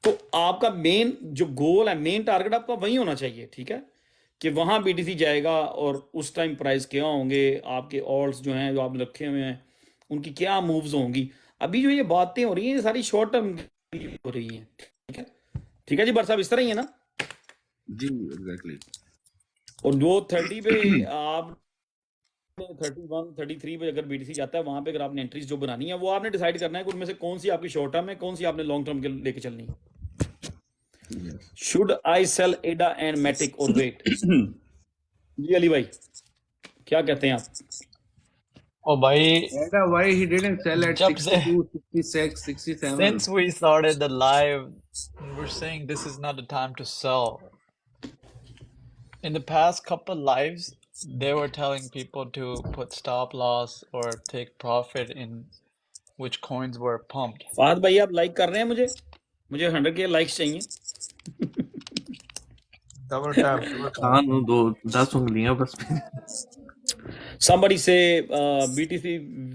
तो आपका मेन जो गोल है, मेन टारगेट आपका वही होना चाहिए, ठीक है, कि वहां बीटीसी जाएगा और उस टाइम प्राइस क्या होंगे, आपके ऑल्ट्स जो हैं जो आपने रखे हुए हैं उनकी क्या मूव्स होंगी। अभी जो ये बातें हो रही हैं सारी शॉर्ट टर्म हो रही हैं, ठीक है जी। बट साहब इस तरह ही है ना जी, एग्जैक्टली। और जो 30 पे आप 31 33 पे अगर बीटीसी जाता है, वहां पे अगर आपने एंट्रीज जो बनानी है वो आपने डिसाइड करना है कि उनमें से कौन सी आपकी शॉर्ट टर्म है, कौन सी आपने लॉन्ग टर्म के लेके चलनी है। शुड आई सेल एडा एंड मैटिक और वेट? जी अली भाई क्या कहते हैं आप? Oh, bhai, why he didn't sell at jab se 62, 66, 67? since we started the live, we're saying this is not the time to sell. In the past couple lives, they were telling people to put stop loss or take profit in which coins were pumped. Fahad भाई आप लाइक कर रहे हैं? मुझे 100K लाइक्स चाहिए। डबल टैप हाँ नो 10 उंगलियां बस Somebody say BTC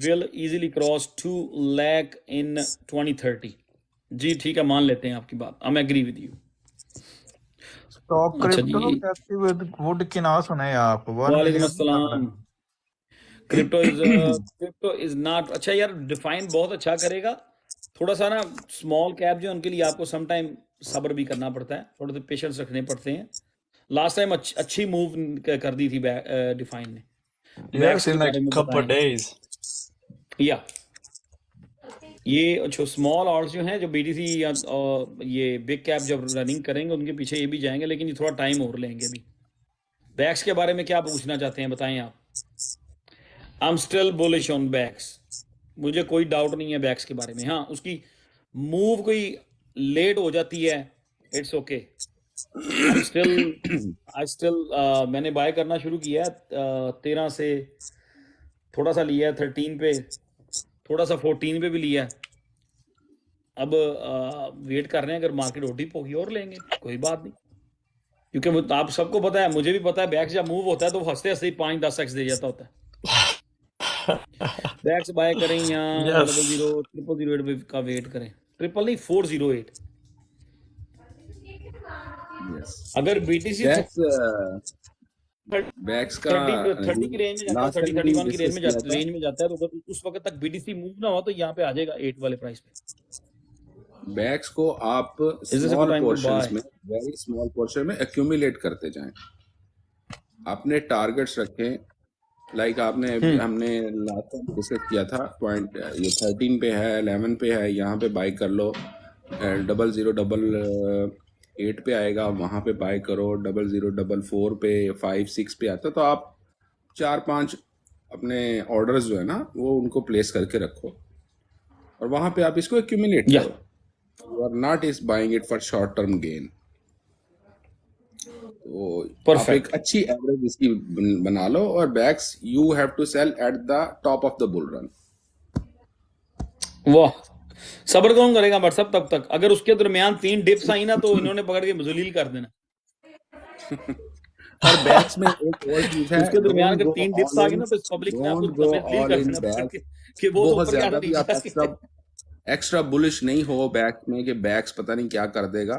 will easily cross 2 lakh in 2030. जी ठीक है, मान लेते हैं आपकी बात, I'm agree with you. Stock अच्छा जी, क्रिप्टो कहती विद वुड की ना सुने आप 1 वालेकुम मिलियन अस्सलाम। क्रिप्टो इज नॉट, अच्छा यार डिफाइन बहुत अच्छा करेगा, थोड़ा सा ना स्मॉल कैप जो है उनके लिए आपको सम टाइम सब्र भी करना पड़ता है, थोड़े से पेशेंस रखने पड़ते हैं। लास्ट टाइम अच्छी मूव कर दी थी डिफाइन ने। Yes, in like a couple of days. या ये जो स्मॉल ऑर्ड्स जो हैं, जो बीटीसी या ये बिग कैप जब रनिंग करेंगे उनके पीछे ये भी जाएंगे, लेकिन ये थोड़ा टाइम और लेंगे भी। बैक्स के बारे में क्या पूछना चाहते हैं, बताएं आप। I am still bullish on Bax, मुझे कोई डाउट नहीं है बैक्स के बारे में। हाँ, उसकी मूव कोई लेट हो जाती है, इट्स ओके। आई स्टिल मैंने बाय करना शुरू किया 13 से, थोड़ा सा लिया है 13 पे, थोड़ा सा 14 पे भी लिया है। अब वेट कर रहे हैं, अगर मार्केट और डिप होगी और लेंगे, कोई बात नहीं। क्योंकि आप सबको पता है, मुझे भी पता है, बैक्स जब मूव होता है तो हंसते हंसते 5-10x दे जाता होता है। बैक्स बाय करें या 0008 का वेट करें, 408। अगर बीटीसी बैक्स का 30 की रेंज में जाता है, 30-31 की रेंज में जाता है, तो अगर उस वक्त तक बीटीसी मूव ना हो तो यहाँ पे आ जाएगा 8 वाले प्राइस पे। बैक्स को आप स्मॉल पोर्शंस में, वेरी स्मॉल पोर्शन में एक्यूमुलेट करते जाएं। आपने टारगेट्स रखें, लाइक आपने हमने लास्ट टाइम डिस्कस किया था, पॉइंट ये 13 पे है, 11 पे है, यहाँ पे बाय कर लो। 0088 पे आएगा, वहाँ पे बाय करो। 0044 पे, 5-6 पे आता, तो आप 4-5 अपने ऑर्डर्स जो है ना वो उनको प्लेस करके रखो और वहाँ पे आप इसको एक्यूमुलेट करो। You are not is buying it for short term gain. तो आप एक अच्छी एवरेज इसकी बना लो, और Bax you have to sell at the top of the bull run. वाह, सब्र कौन करेगा व्हाट्सएप तब तक? अगर उसके दरमियान 3 डिप्स आई ना तो इन्होंने पकड़ के जलील कर देना। और बैक्स में एक और चीज है, उसके दरमियान अगर 3 डिप्स आ गई ना तो पब्लिक ने आपको जलील कर देना कि वो बहुत ऊपर ज्यादा जा भी आप एक्स्ट्रा बुलिश नहीं हो बैक्स में कि बैक्स पता नहीं क्या कर देगा।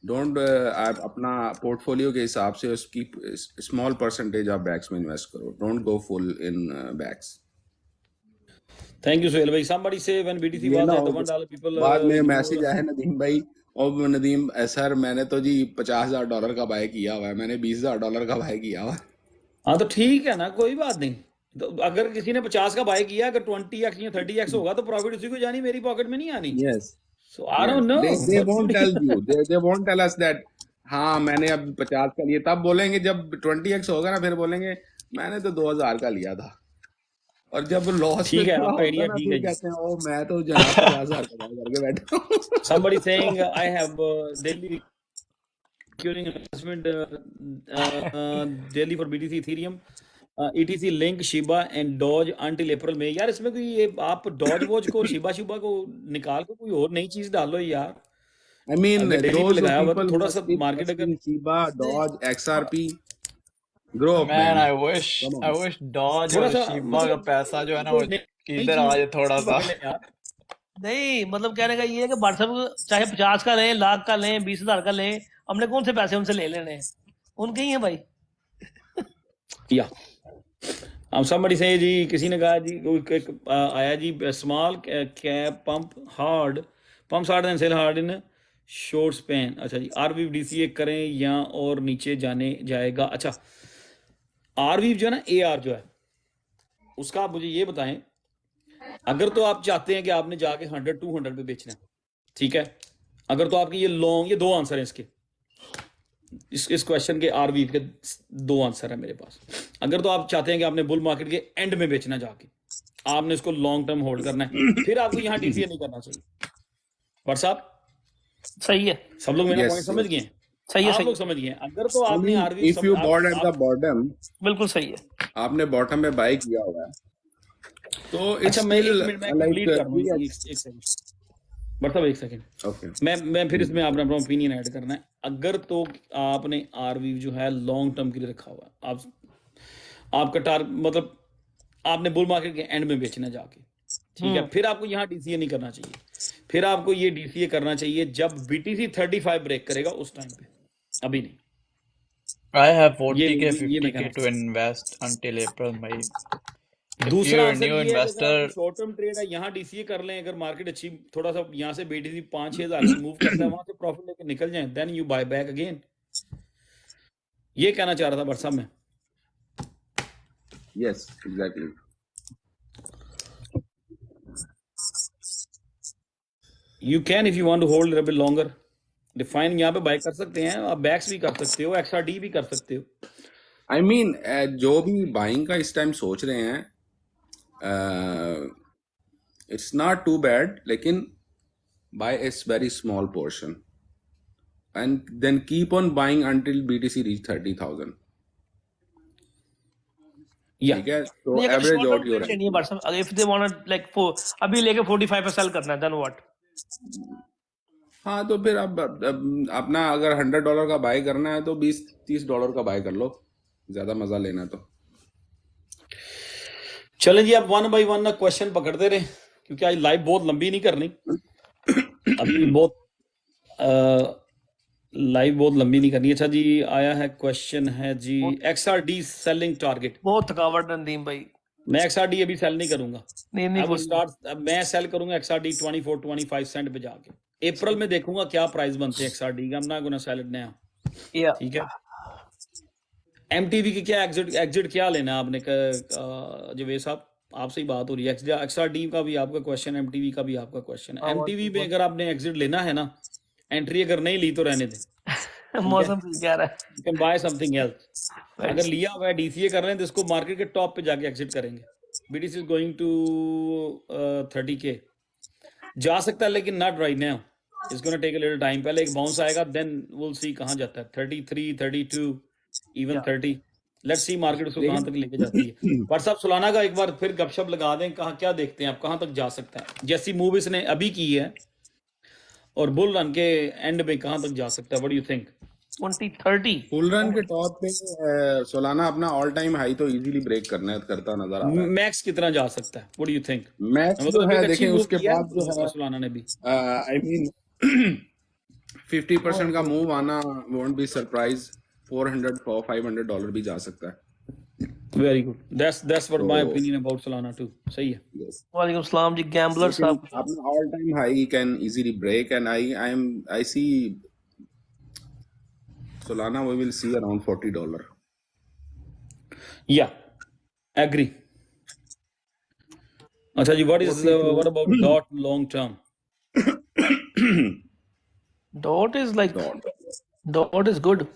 डोंट आप अपना पोर्टफोलियो के हिसाब से उसकी स्मॉल परसेंटेज आप बैक्स में इन्वेस्ट करो। Don't go full in Bax. Thank you Sohail भाई। somebody say when BTC was at the $1 people बाद में मैसेज आया नदीम भाई, और नदीम सर मैंने तो जी $50,000 का बाय किया हुआ है, मैंने $20,000 का बाय किया हुआ है। हाँ तो ठीक है ना, कोई बात नहीं। तो अगर किसी ने 50 का बाय किया, अगर 20x या 30x होगा तो प्रॉफिट उसी को जानी, मेरी पॉकेट में नहीं आनी। Yes, So I don't know. they won't tell you, they won't tell us that हाँ मैंने अब 50 का लिया। तब बोलेंगे जब 20x होगा ना, फिर बोलेंगे मैंने तो 2,000 का लिया था। और जब लॉस ठीक है, आपका आइडिया ठीक है। कहते हैं ओ मैं तो जनाब 50,000 का बाय करके बैठा हूँ। Somebody saying I have daily recurring investment daily for BTC, Ethereum, ETC, Link, Shiba and Doge until April में। यार इसमें कोई ये आप Doge वॉच को शिबा को निकाल के कोई और नई चीज डालो यार। I mean those लगाया हुआ people थोड़ा who सा keep मार्केट अगर investing Shiba, Doge, XRP, grow up Man, man। I wish Dodge थोड़ा और सा Shiba का पैसा जो है ना वो इधर आ जाए थोड़ा सा। नहीं मतलब कहने का ये है कि व्हाट्सएप चाहे 50 का लें, लाख का लें, 20,000 का लें, हमने कौन से पैसे उनसे ले लेने हैं, उनके ही हैं भाई। या हम somebody say जी, किसी ने कहा जी आया जी small cap pump hard and sell hard in short span. अच्छा जी, आरवीव डीसीए करें या और नीचे जाने जाएगा? अच्छा, आरवीव जो है ना, एआर जो है उसका आप मुझे ये बताएं। अगर तो आप चाहते हैं कि आपने जाके 100-200 पे बेचना है, ठीक है, अगर तो आपके ये 2 आंसर हैं इसके, इस क्वेश्चन के आरवीव के 2 आंसर है मेरे पास। अगर तो आप चाहते हैं कि आपने बुल मार्केट के एंड में बेचना, जाके आपने इसको लॉन्ग टर्म होल्ड करना है, फिर आपको यहाँ डीसीए नहीं करना चाहिए। पर साहब सही है, सब लोग मेरा पॉइंट समझ गए हैं? सही है, आप सही लोग समझ गए हैं? अगर तो आपने आरवीव if you bought at the bottom, बिल्कुल सही है। आपने बॉटम में बाय किया हुआ है तो अच्छा मैं 1 मिनट में कंप्लीट कर दूं, एक सेकंड बट साहब एक सेकंड, ओके मैं फिर इसमें आपने अपना ओपिनियन ऐड करना है। अगर तो आपने आरवी जो है लॉन्ग टर्म के लिए रखा हुआ है, आपका मतलब आपने बुल मार्केट के एंड में बेचना जाके, ठीक है, फिर आपको यहाँ डीसीए नहीं करना चाहिए। फिर आपको ये डीसीए करना चाहिए जब बीटीसी 35 ब्रेक करेगा उस टाइम पे, अभी नहीं। I have ये 40k, ये मैं 50k कहना to invest until April, May. If दूसरा you're a आंसर new ये है कि अगर investor, आपकी शॉर्ट टर्म ट्रेड है, यहाँ डीसीए कर लें। अगर मार्केट अच्छी थोड़ा सा यहाँ से बीटीसी 5-6 हज़ार की मूव करता है, वहां से प्रॉफिट लेके निकल जाए, then you buy back again. ये कहना चाह रहा था बट साहब मैं। Yes exactly. You can if you want to hold a bit longer, define यहाँ पे बाय कर सकते हैं आप, बैक्स भी कर सकते हो, एक्सआरडी भी कर सकते हो। आई मीन जो भी बाइंग का इस टाइम सोच रहे हैं, इट्स नॉट टू बैड, लेकिन buy a very small portion and then keep on buying until BTC reach 30,000। या ठीक है, तो नहीं, अगर average short out term your trade चाहिए बट साहब, if they want to like अभी लेके 45 पे सेल करना है, then what? हाँ, तो फिर अब अपना अगर $100 का बाय करना है तो $20-30 का बाय कर लो, ज्यादा मजा लेना तो। चलें जी, अब वन बाय वन क्वेश्चन पकड़ते रहे, क्योंकि आज लाइव बहुत लंबी नहीं करनी, अभी बहुत लाइव बहुत लंबी नहीं करनी। अच्छा जी, आया है क्वेश्चन है जी, एक्सआरडी सेलिंग टारगेट। बहुत थकावट है नदीम भाई। मैं एक्सआरडी अभी सेल नहीं करूंगा, नहीं I will start, मैं सेल करूंगा एक्सआरडी 24-25 सेंट पे जाके। अप्रैल में देखूंगा क्या प्राइस बनते हैं एक्सआरडी का, I'm not gonna sell it now, या ठीक है। एमटीवी की क्या एग्जिट क्या लेना है आपने जवेद साहब, आपसे ही बात हो रही है। एक्सआरडी का भी आपका क्वेश्चन, एमटीवी का भी आपका क्वेश्चन है। एमटीवी में अगर आपने एग्जिट लेना है ना, एंट्री अगर नहीं ली तो रहने दें, मौसम क्या रहा है? You can bye something else. अगर लिया हुआ है डीसीए कर रहे हैं तो इसको मार्केट के टॉप पे जाके एग्जिट करेंगे। BTC is going to 30K, जा सकता है लेकिन not right now, it's gonna take a little time. पहले एक बाउंस आएगा, देन विल सी कहां जाता है, 33, 32, इवन 30। लेट्स सी मार्केट उसको कहां तक लेके जाती है। पर साहब सुलाना का एक बार फिर गपशप लगा दें, कहां क्या देखते हैं आप, कहां तक जा सकता है? जैसी मूव इसने अभी की है और बुल रन के एंड में कहां तक जा सकता है? What do you think? 2030 full run के टॉप पे सोलाना अपना ऑल टाइम हाई तो इजीली ब्रेक करता नजर आ रहा है। मैक्स कितना जा सकता है? What do you think? Max जो है देखें, उसके बाद जो है सुलाना ने भी आई मीन 50% का मूव आना वोंट बी सरप्राइज। $400-500 भी जा सकता है। Very good, that's what my opinion about Solana too. सही है। वालेकुम सलाम जी, गैम्बलर साहब। अपना all time high can easily break and I see Solana we will see around $40. Yeah, agree. अच्छा जी, what about DOT long term? Dot is like dot is good.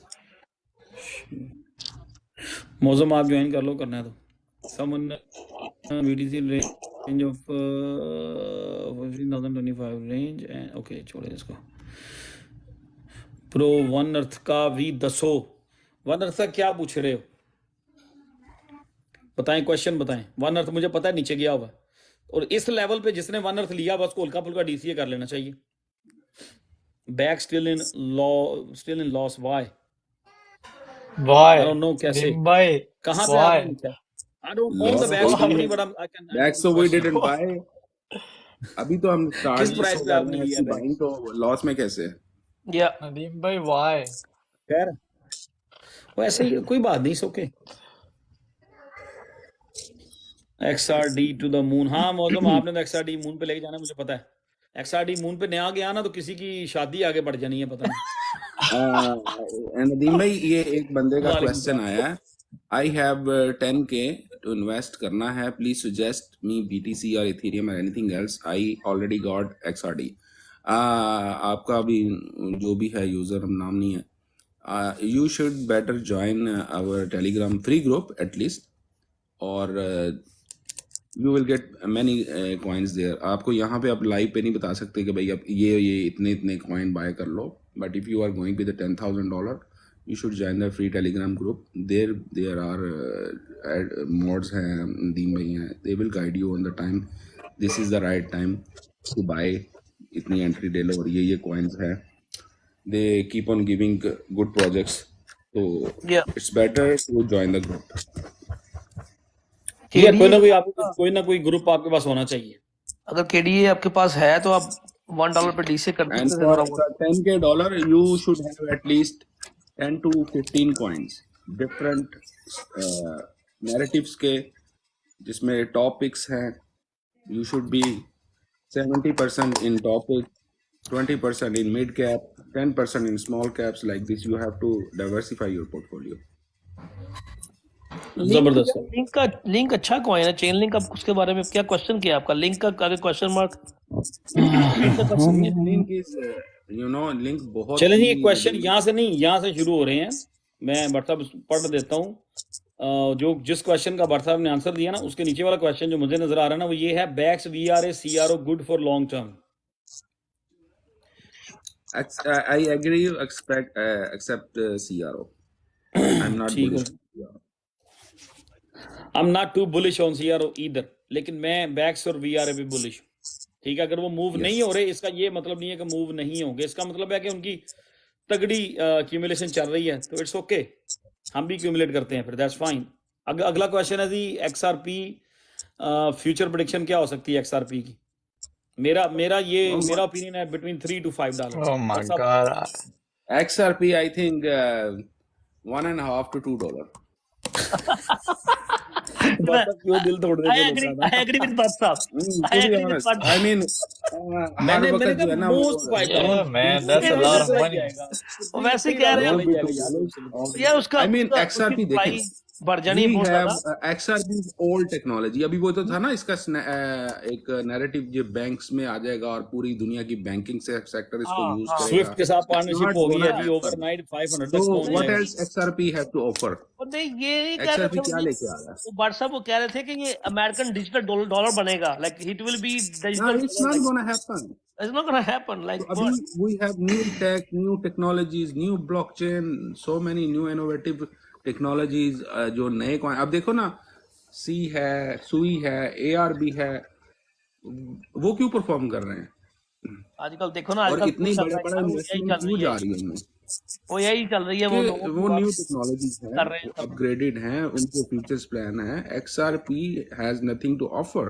मौसम आप ज्वाइन कर लो, करना है तो। Someone BTC range of 15,025 range and okay, छोड़े इसको। प्रो वन अर्थ का भी दसो, वन अर्थ का क्या पूछ रहे हो? बताएं, क्वेश्चन बताएं। वन अर्थ मुझे पता है नीचे गया हुआ, और इस लेवल पे जिसने वन अर्थ लिया बस को हल्का फुल्का डीसीए कर लेना चाहिए। Back still in loss, why? I don't no कैसे, कहां पे आपने लिखा? I don't own the back company but I can Back so we didn't buy। अभी तो हम स्टार्ट किस प्राइस पे आपने लिया है? बाइंग तो लॉस में कैसे? या Nadeem bhai, why? खैर वो ऐसे ही, कोई बात नहीं, सोके। एक्सआरडी टू द मून, हाँ मौसम आपने तो एक्सआरडी मून पे लेके जाना, मुझे पता है। एक्सआरडी मून पे नया गया ना तो किसी की शादी आगे बढ़ जानी है, पता नहीं। नदीम भाई, ये एक बंदे का क्वेश्चन आया है, I have 10K to invest करना है, प्लीज सजेस्ट मी BTC और इथेरियम और anything else, I already got XRD। आपका अभी जो भी है यूजर, हम नाम नहीं है, you should better join our Telegram free group at least, और you will get many coins there। आपको यहाँ पे आप लाइव पे नहीं बता सकते कि भाई आप ये इतने कॉइन बाय कर लो, but if you are going with the $10,000 you should join the free Telegram group। there are mods हैं, दीन भाई हैं, they will guide you on the time, this is the right time to buy इतनी एंट्री ले लो और ये कॉइन्स है, they keep on giving good projects, तो it's better to join the group. ठीक है, कोई ना कोई ग्रुप आपके पास होना चाहिए। अगर केडीए आपके पास है तो आप $1 पे डीसी कर And सकते हैं। for $10K, you should have at least 10 to 15 coins, different narratives के, जिसमें topics हैं। You should be 70% in topic, 20% in mid cap, 10% in small caps. Like this, you have to diversify your portfolio. जबरदस्त। लिंक अच्छा कॉइन है, चेन लिंक। अब उसके बारे में क्या क्वेश्चन किया आपका? लिंक का अगर question mark Link is, link बहुत चलें जी, ही क्वेश्चन यहाँ से नहीं, यहाँ से शुरू हो रहे हैं। मैं भट्ट साहब पढ़ देता हूँ। जो जिस क्वेश्चन का भट्ट साहब ने आंसर दिया ना, उसके नीचे वाला क्वेश्चन जो मुझे नजर आ रहा है ना, वो ये है, Bax VRA CRO good for long term? I agree. Accept CRO. I'm not ठीक है, bullish on CRO. I'm not too bullish on CRO either, लेकिन मैं बैक्स और VRA पे बुलिश हूँ। ठीक है, अगर वो मूव नहीं हो रहे, इसका ये मतलब नहीं है कि मूव नहीं होंगे, इसका मतलब है कि उनकी तगड़ी क्यूमुलेशन चल रही है, तो इट्स ओके, हम भी क्यूमुलेट करते हैं फिर, दैट्स फाइन। अगला क्वेश्चन है जी, XRP फ्यूचर प्रेडिक्शन क्या हो सकती है XRP की? मेरा ओपिनियन है between $3 to $5। Oh my God. XRP, I think $1.5 to $2. क्यों दिल तोड़ देते हैं लोग सादा? I agree with Bhatt साहब। To be honest, I mean, मैंने हर वक्त जो है ना वो most fight Yeah, man, that's a lot of money. वैसे कह रहे हैं यार, उसका I mean, XRP देखें, बढ़ जानी we बहुत have ज्यादा। XRP is old technology। अभी वो तो था ना, इसका एक नैरेटिव जो बैंक्स में आ जाएगा और पूरी दुनिया की बैंकिंग सेक्टर इसको यूज करेगा। स्विफ्ट के साथ पार्टनरशिप Not हो गई है gonna जी, happen. ओवरनाइट 500 So तक पहुंच what जाएगी। else XRP have to offer? और नहीं, ये नहीं कह रहे XRP क्या थे लेके आ रहा है? वो भट्ट साहब, वो कह रहे थे कि ये अमेरिकन डिजिटल डॉलर बनेगा, like it will be No, digital. it's not gonna happen. It's not gonna happen. Like तो अभी we have new tech, new technologies, new blockchain, so many new innovative technologies, जो नए कॉइन, अब देखो ना, C है, सुई है, ARB है, वो क्यों परफॉर्म कर रहे हैं? आजकल देखो ना, और आजकल इतनी बड़ा इन्वेस्टमेंट क्यों जा रही है उनमें? वो यही चल रही है, वो कि वो न्यू टेक्नोलॉजीज कर हैं, रहे हैं वो सब। अपग्रेडेड हैं, उनके फीचर्स प्लान है। XRP has nothing to offer.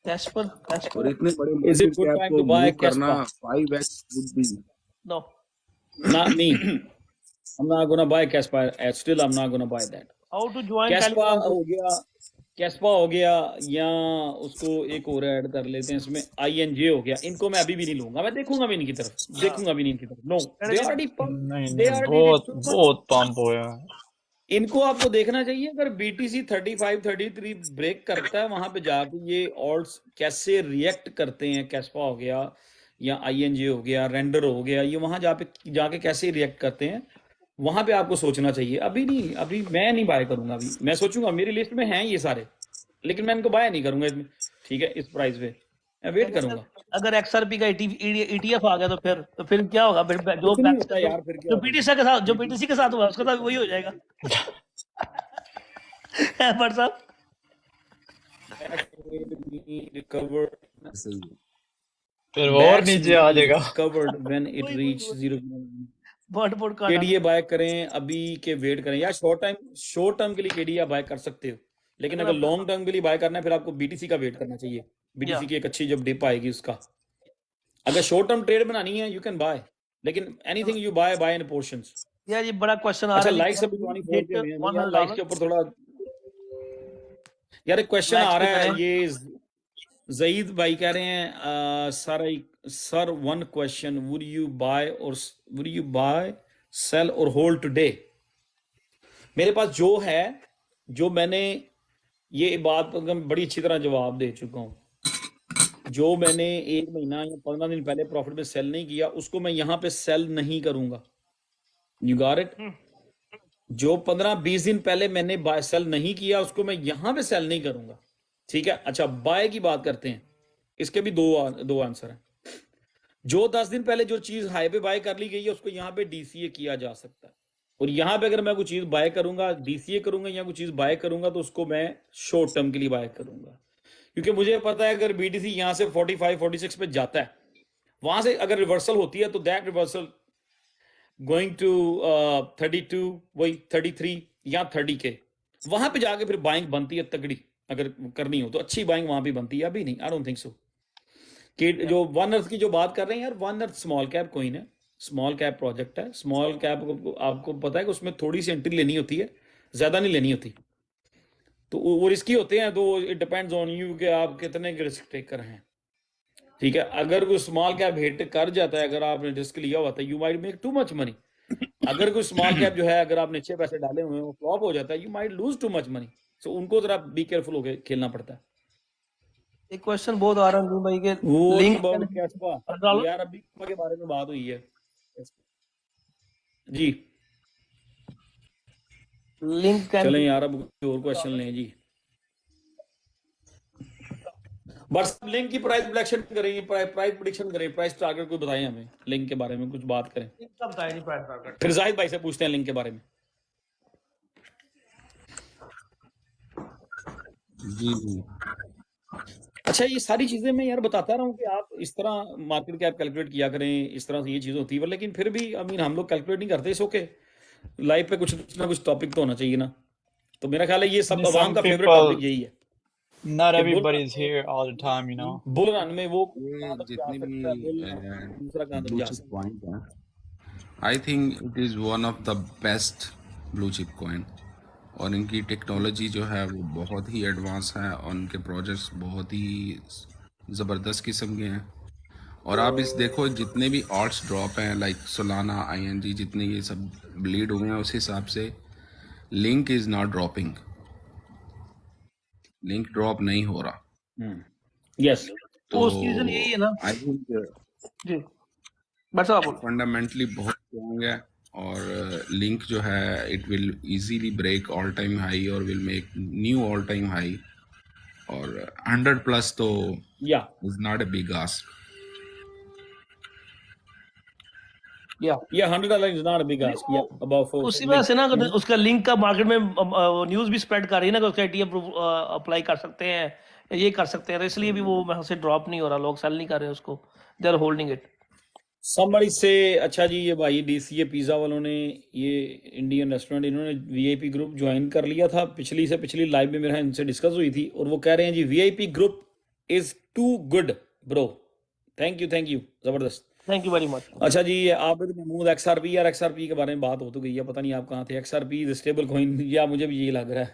और इतने बड़े Is it market good cap time को to buy मूव करना Caspa? 5x would be No. Not me. I'm not gonna buy Caspa. Still, I'm not gonna buy that. How to join Caspa Telegram हो group? गया, कैस्पा हो गया, या उसको एक और ऐड कर लेते हैं इसमें, INJ हो गया। इनको मैं अभी भी नहीं लूंगा, मैं देखूंगा भी नहीं इनकी तरफ, देखूंगा भी नहीं इनकी तरफ। नो, दे ऑलरेडी नहीं, बहुत पंप हुआ है। इनको आपको देखना चाहिए, अगर BTC 35 33 ब्रेक करता है, वहां पे जाके ये ऑल्ट्स कैसे रिएक्ट करते हैं, कैस्पा हो गया या INJ हो गया, रेंडर हो गया, ये वहां जाके कैसे रिएक्ट करते हैं, वहां पे आपको सोचना चाहिए। अभी नहीं, अभी मैं नहीं बाय करूंगा। अभी मैं सोचूंगा, मेरी लिस्ट में हैं ये सारे, लेकिन मैं इनको बाय नहीं करूंगा इसमें। ठीक है, इस प्राइस पे मैं वेट करूंगा। अगर XRP का ETF आ गया तो फिर क्या होगा? फिर जो कुछ नहीं होता यार, फिर क्या जो BTC के साथ हुआ, उसका साथ वही हो जाएगा। भट्ट साहब, रिकवर्ड फिर वो और नीचे आ जाएगा। Recovered when it reach 0। Board का KDA बाय करें अभी के वेट करें, या शॉर्ट टर्म के लिए KDA बाय कर सकते हो, लेकिन अगर लॉन्ग टर्म के लिए बाय करना है, फिर आपको BTC का वेट करना चाहिए। BTC की एक अच्छी जब डिप आएगी उसका, अगर शॉर्ट टर्म ट्रेड बनानी है यू कैन बाय, लेकिन anything you buy in portions. यार, ये बड़ा क्वेश्चन आ रहा अच्छा, है। लाइक्स अभी 24 के हैं यार, लाइक्स के ऊपर थोड़ा यार एक क्वेश्चन आ रहा है। ये जईद भाई कह रहे हैं, sir one question, would you buy sell और होल्ड टुडे? मेरे पास जो मैंने ये बात बड़ी अच्छी तरह जवाब दे चुका हूं। जो मैंने 1 महीना या 15 दिन पहले प्रॉफिट में सेल नहीं किया, उसको मैं यहां पे सेल नहीं करूंगा। You got it? जो 15-20 दिन पहले मैंने सेल नहीं किया, उसको मैं यहां पे सेल नहीं करूंगा। ठीक है, अच्छा, बाय की बात करते हैं, इसके भी दो आंसर हैं। जो 10 दिन पहले जो चीज हाई पे बाय कर ली गई है, उसको यहाँ पे DCA किया जा सकता है। और यहाँ पे अगर मैं कोई चीज बाय करूंगा, DCA करूंगा या कोई चीज बाय करूंगा, तो उसको मैं शॉर्ट टर्म के लिए बाय करूंगा, क्योंकि मुझे पता है अगर BTC यहाँ से 45-46 पे जाता है, वहां से अगर रिवर्सल होती है तो दैट रिवर्सल गोइंग टू 32, वही 33 या 30 के, वहां पे जाके फिर बाइंग बनती है तगड़ी। अगर करनी हो तो अच्छी बाइंग वहां भी बनती है, अभी नहीं, आई डोंट थिंक सो। कि जो वन अर्थ की जो बात कर रहे हैं यार, one earth small cap coin है, स्मॉल कैप प्रोजेक्ट है। स्मॉल कैप आपको पता है कि उसमें थोड़ी सी एंट्री लेनी होती है, ज्यादा नहीं लेनी होती, तो वो रिस्की होते हैं। तो इट डिपेंड्स ऑन यू कि आप कितने के रिस्क टेकर हैं, ठीक है। अगर कोई स्मॉल कैप हिट कर जाता है, अगर आपने रिस्क लिया हुआ था, you might make to much money. अगर कोई स्मॉल कैप जो है, अगर आपने 6 पैसे डाले हुए हैं, वो फ्लॉप हो जाता है, you might lose too much money. So उनको जरा बी केयरफुल होकर खेलना पड़ता है। एक क्वेश्चन बहुत आ रहा है भाई के वो लिंक अबाउट कैस्पा, यार अभी के बारे में बात हुई है जी। लिंक चलें यार, अब और क्वेश्चन लें जी। बस लिंक की प्राइस प्रेडिक्शन करेंगे, प्राइस प्रेडिक्शन करें, प्राइस टारगेट कोई बताएं हमें, लिंक के बारे में कुछ बात करें। फिर जाहिद भाई से पूछते हैं लिंक के बारे में। जी जी। अच्छा, ये सारी चीजें मैं यार बताता रहा हूँ कि आप इस तरह मार्केट कैप कैलकुलेट किया करें, इस तरह से ये चीज होती है, लेकिन फिर भी आई मीन हम लोग कैलकुलेट नहीं करते। इस ओके, लाइफ पे कुछ ना कुछ टॉपिक तो होना चाहिए ना। तो मेरा ख्याल है ये सब Some अवाम का फेवरेट people, टॉपिक यही है not कि bull everybody's here all the time, you know. Bull run में वो ये कहाँ तक जा जितने भी सकता है, बुल रन दूसरा कहाँ तक ब्लू जा चिप सकता है। कॉइन है, I think it is one of the best blue chip coin. और इनकी टेक्नोलॉजी जो है वो बहुत ही एडवांस है, और इनके प्रोजेक्ट्स बहुत ही ज़बरदस्त किस्म के हैं। और आप इस देखो, जितने भी ऑल्ट्स ड्रॉप हैं लाइक सोलाना, ING, जितने ये सब ब्लीड हुए हैं, उस हिसाब से link is not dropping, link drop नहीं हो रहा। यस, तो उसकी रीजन यही है ना आई थिंक जी। बट साहब बोलो। फंडामेंटली बहुत स्ट्रॉन्ग है, और लिंक जो है it will easily break all time high और will make new all time high, और 100 प्लस तो या is not a big ask. या $100 is not a big ask, या अबाउट उसी वजह से ना अगर उसका लिंक का मार्केट में न्यूज भी स्प्रेड कर रही है ना कि उसका ETF अप्लाई कर सकते हैं, ये कर सकते हैं, तो इसलिए भी वो वहां से ड्रॉप नहीं हो रहा, लोग सेल नहीं कर रहे उसको, they are holding it. somebody से अच्छा जी, ये भाई DCA पिज्जा वालों ने, ये इंडियन रेस्टोरेंट, इन्होंने VIP ग्रुप ज्वाइन कर लिया था। पिछली से पिछली लाइव में मेरा इनसे डिस्कस हुई थी, और वो कह रहे हैं जी VIP group is too good bro. Thank you, जबरदस्त, थैंक यू वेरी मच। अच्छा जी, आबिद महमूद XRP, यार XRP के बारे में बात हो तो गई है, पता नहीं आप कहाँ थे। XRP स्टेबल कॉइन, या मुझे भी यही लग रहा है।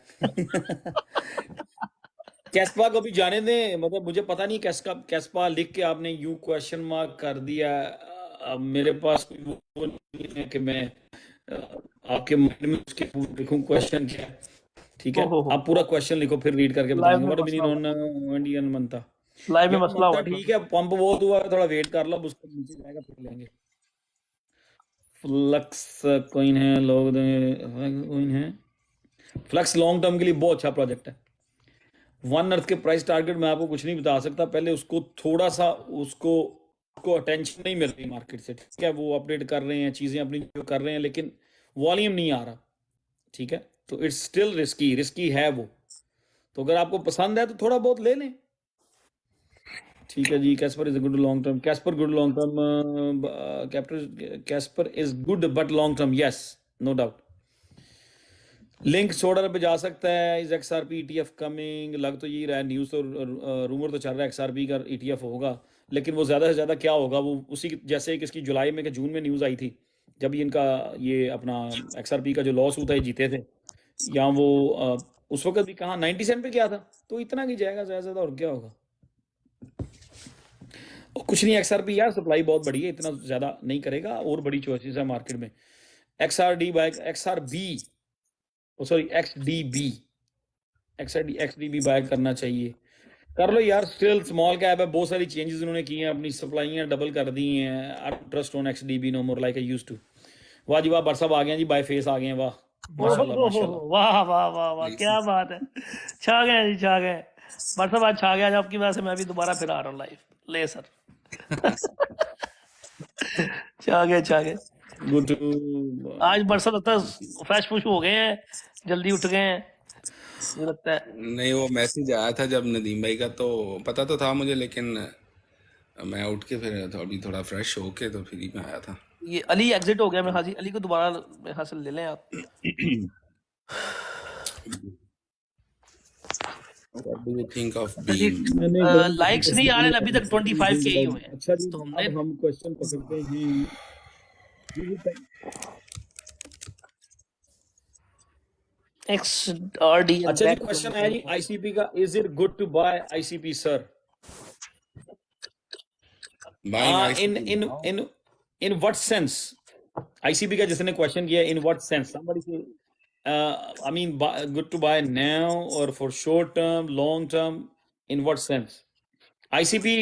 कैस्पा को भी जाने दें, मतलब मुझे पता नहीं कैस्पा लिख के आपने यू क्वेश्चन मार्क कर दिया। अब मेरे पास वो नहीं है कि मैं आपके माइंड में उसके लिखूं क्वेश्चन क्या, ठीक है। आप पूरा क्वेश्चन लिखो, फिर रीड करके बताएंगे। व्हाट मीन ऑन इंडियन मनता लाइव में मसला हुआ, ठीक है। पंप बहुत हुआ, थोड़ा वेट कर लो, उसको नीचे जाएगा फिर लेंगे। फ्लक्स कॉइन है, लोग कॉइन है। फ्लक्स लॉन्ग टर्म के लिए बहुत अच्छा प्रोजेक्ट है। वन अर्थ के प्राइस टारगेट मैं आपको कुछ नहीं बता सकता, पहले उसको थोड़ा सा उसको अटेंशन नहीं मिल रही मार्केट से, ठीक है। वो अपडेट कर रहे हैं, चीजें अपनी जो कर रहे हैं, लेकिन वॉल्यूम नहीं आ रहा, ठीक है। तो इट्स स्टिल रिस्की है वो। तो अगर आपको पसंद है तो थोड़ा बहुत ले लें, ठीक है जी। Casper is good long term, Casper good long term, Casper is good but long term, yes, no doubt. Link $100 पे जा सकता है। इज XRP ETF कमिंग, लग तो यही रहा है, न्यूज़ तो रूमर तो चल रहा है XRP का ETF होगा, लेकिन वो ज़्यादा से ज़्यादा क्या होगा, वो उसी जैसे कि इसकी जुलाई में कि जून में न्यूज़ आई थी, जब इनका ये अपना XRP का जो लॉस हुआ था, ये जीते थे, या वो उस वक्त भी कहाँ 90 सेंट पे क्या था, तो इतना की जाएगा ज़्यादा से ज़्यादा, और क्या होगा। और कुछ नहीं, XRP यार सप्लाई बहुत बड़ी है, इतना ज़्यादा नहीं करेगा, और बड़ी चॉइसेस है मार्केट में। XDB बाय करना चाहिए, कर लो यार, स्टिल स्मॉल कैप है, बहुत सारी चेंजेस उन्होंने की हैं, अपनी सप्लाइयाँ डबल कर दी हैं। I trust on XDB no more like I used to. वाह जी वाह, बर साहब आ गए जी, बाय फेस आ गए हैं, वाह माशाल्लाह माशाल्लाह, वाह वाह वाह वाह, क्या बात है, छा गए जी, छा गए बट साहब, आज छा गया, आज आपकी वजह से मैं भी दोबारा फिर आ रहा हूँ लाइव, ले सर। छा गए गुड टू आज बरसा लगता है फ्रेश फुश हो गए हैं, जल्दी उठ गए हैं। मुझे लगता है नहीं, वो मैसेज आया था जब नदीम भाई का, तो पता तो था मुझे, लेकिन मैं उठ के फिर तो अभी थोड़ा फ्रेश होके तो फिर ही मैं आया था। ये अली एग्जिट हो गया मेरे ख्याल से, अली को दोबारा मेरे ख्याल से ले लें आप। What do you think of अच्छा जी, Beam? लाइक्स नहीं आ रहे हैं, अभी तक 25K ही हुए हैं। अच्छा जी, तो हमने अब हम क्वेश्चन पकड़ते हैं। XRD and अच्छा जी, back क्वेश्चन है जी आईसीपी का, is it good to buy ICP sir? Buying in ICP? In in in what sense? ICP का जिसने क्वेश्चन किया, in what sense? somebody say I mean good to buy now or for short term, long term, in what sense? ICP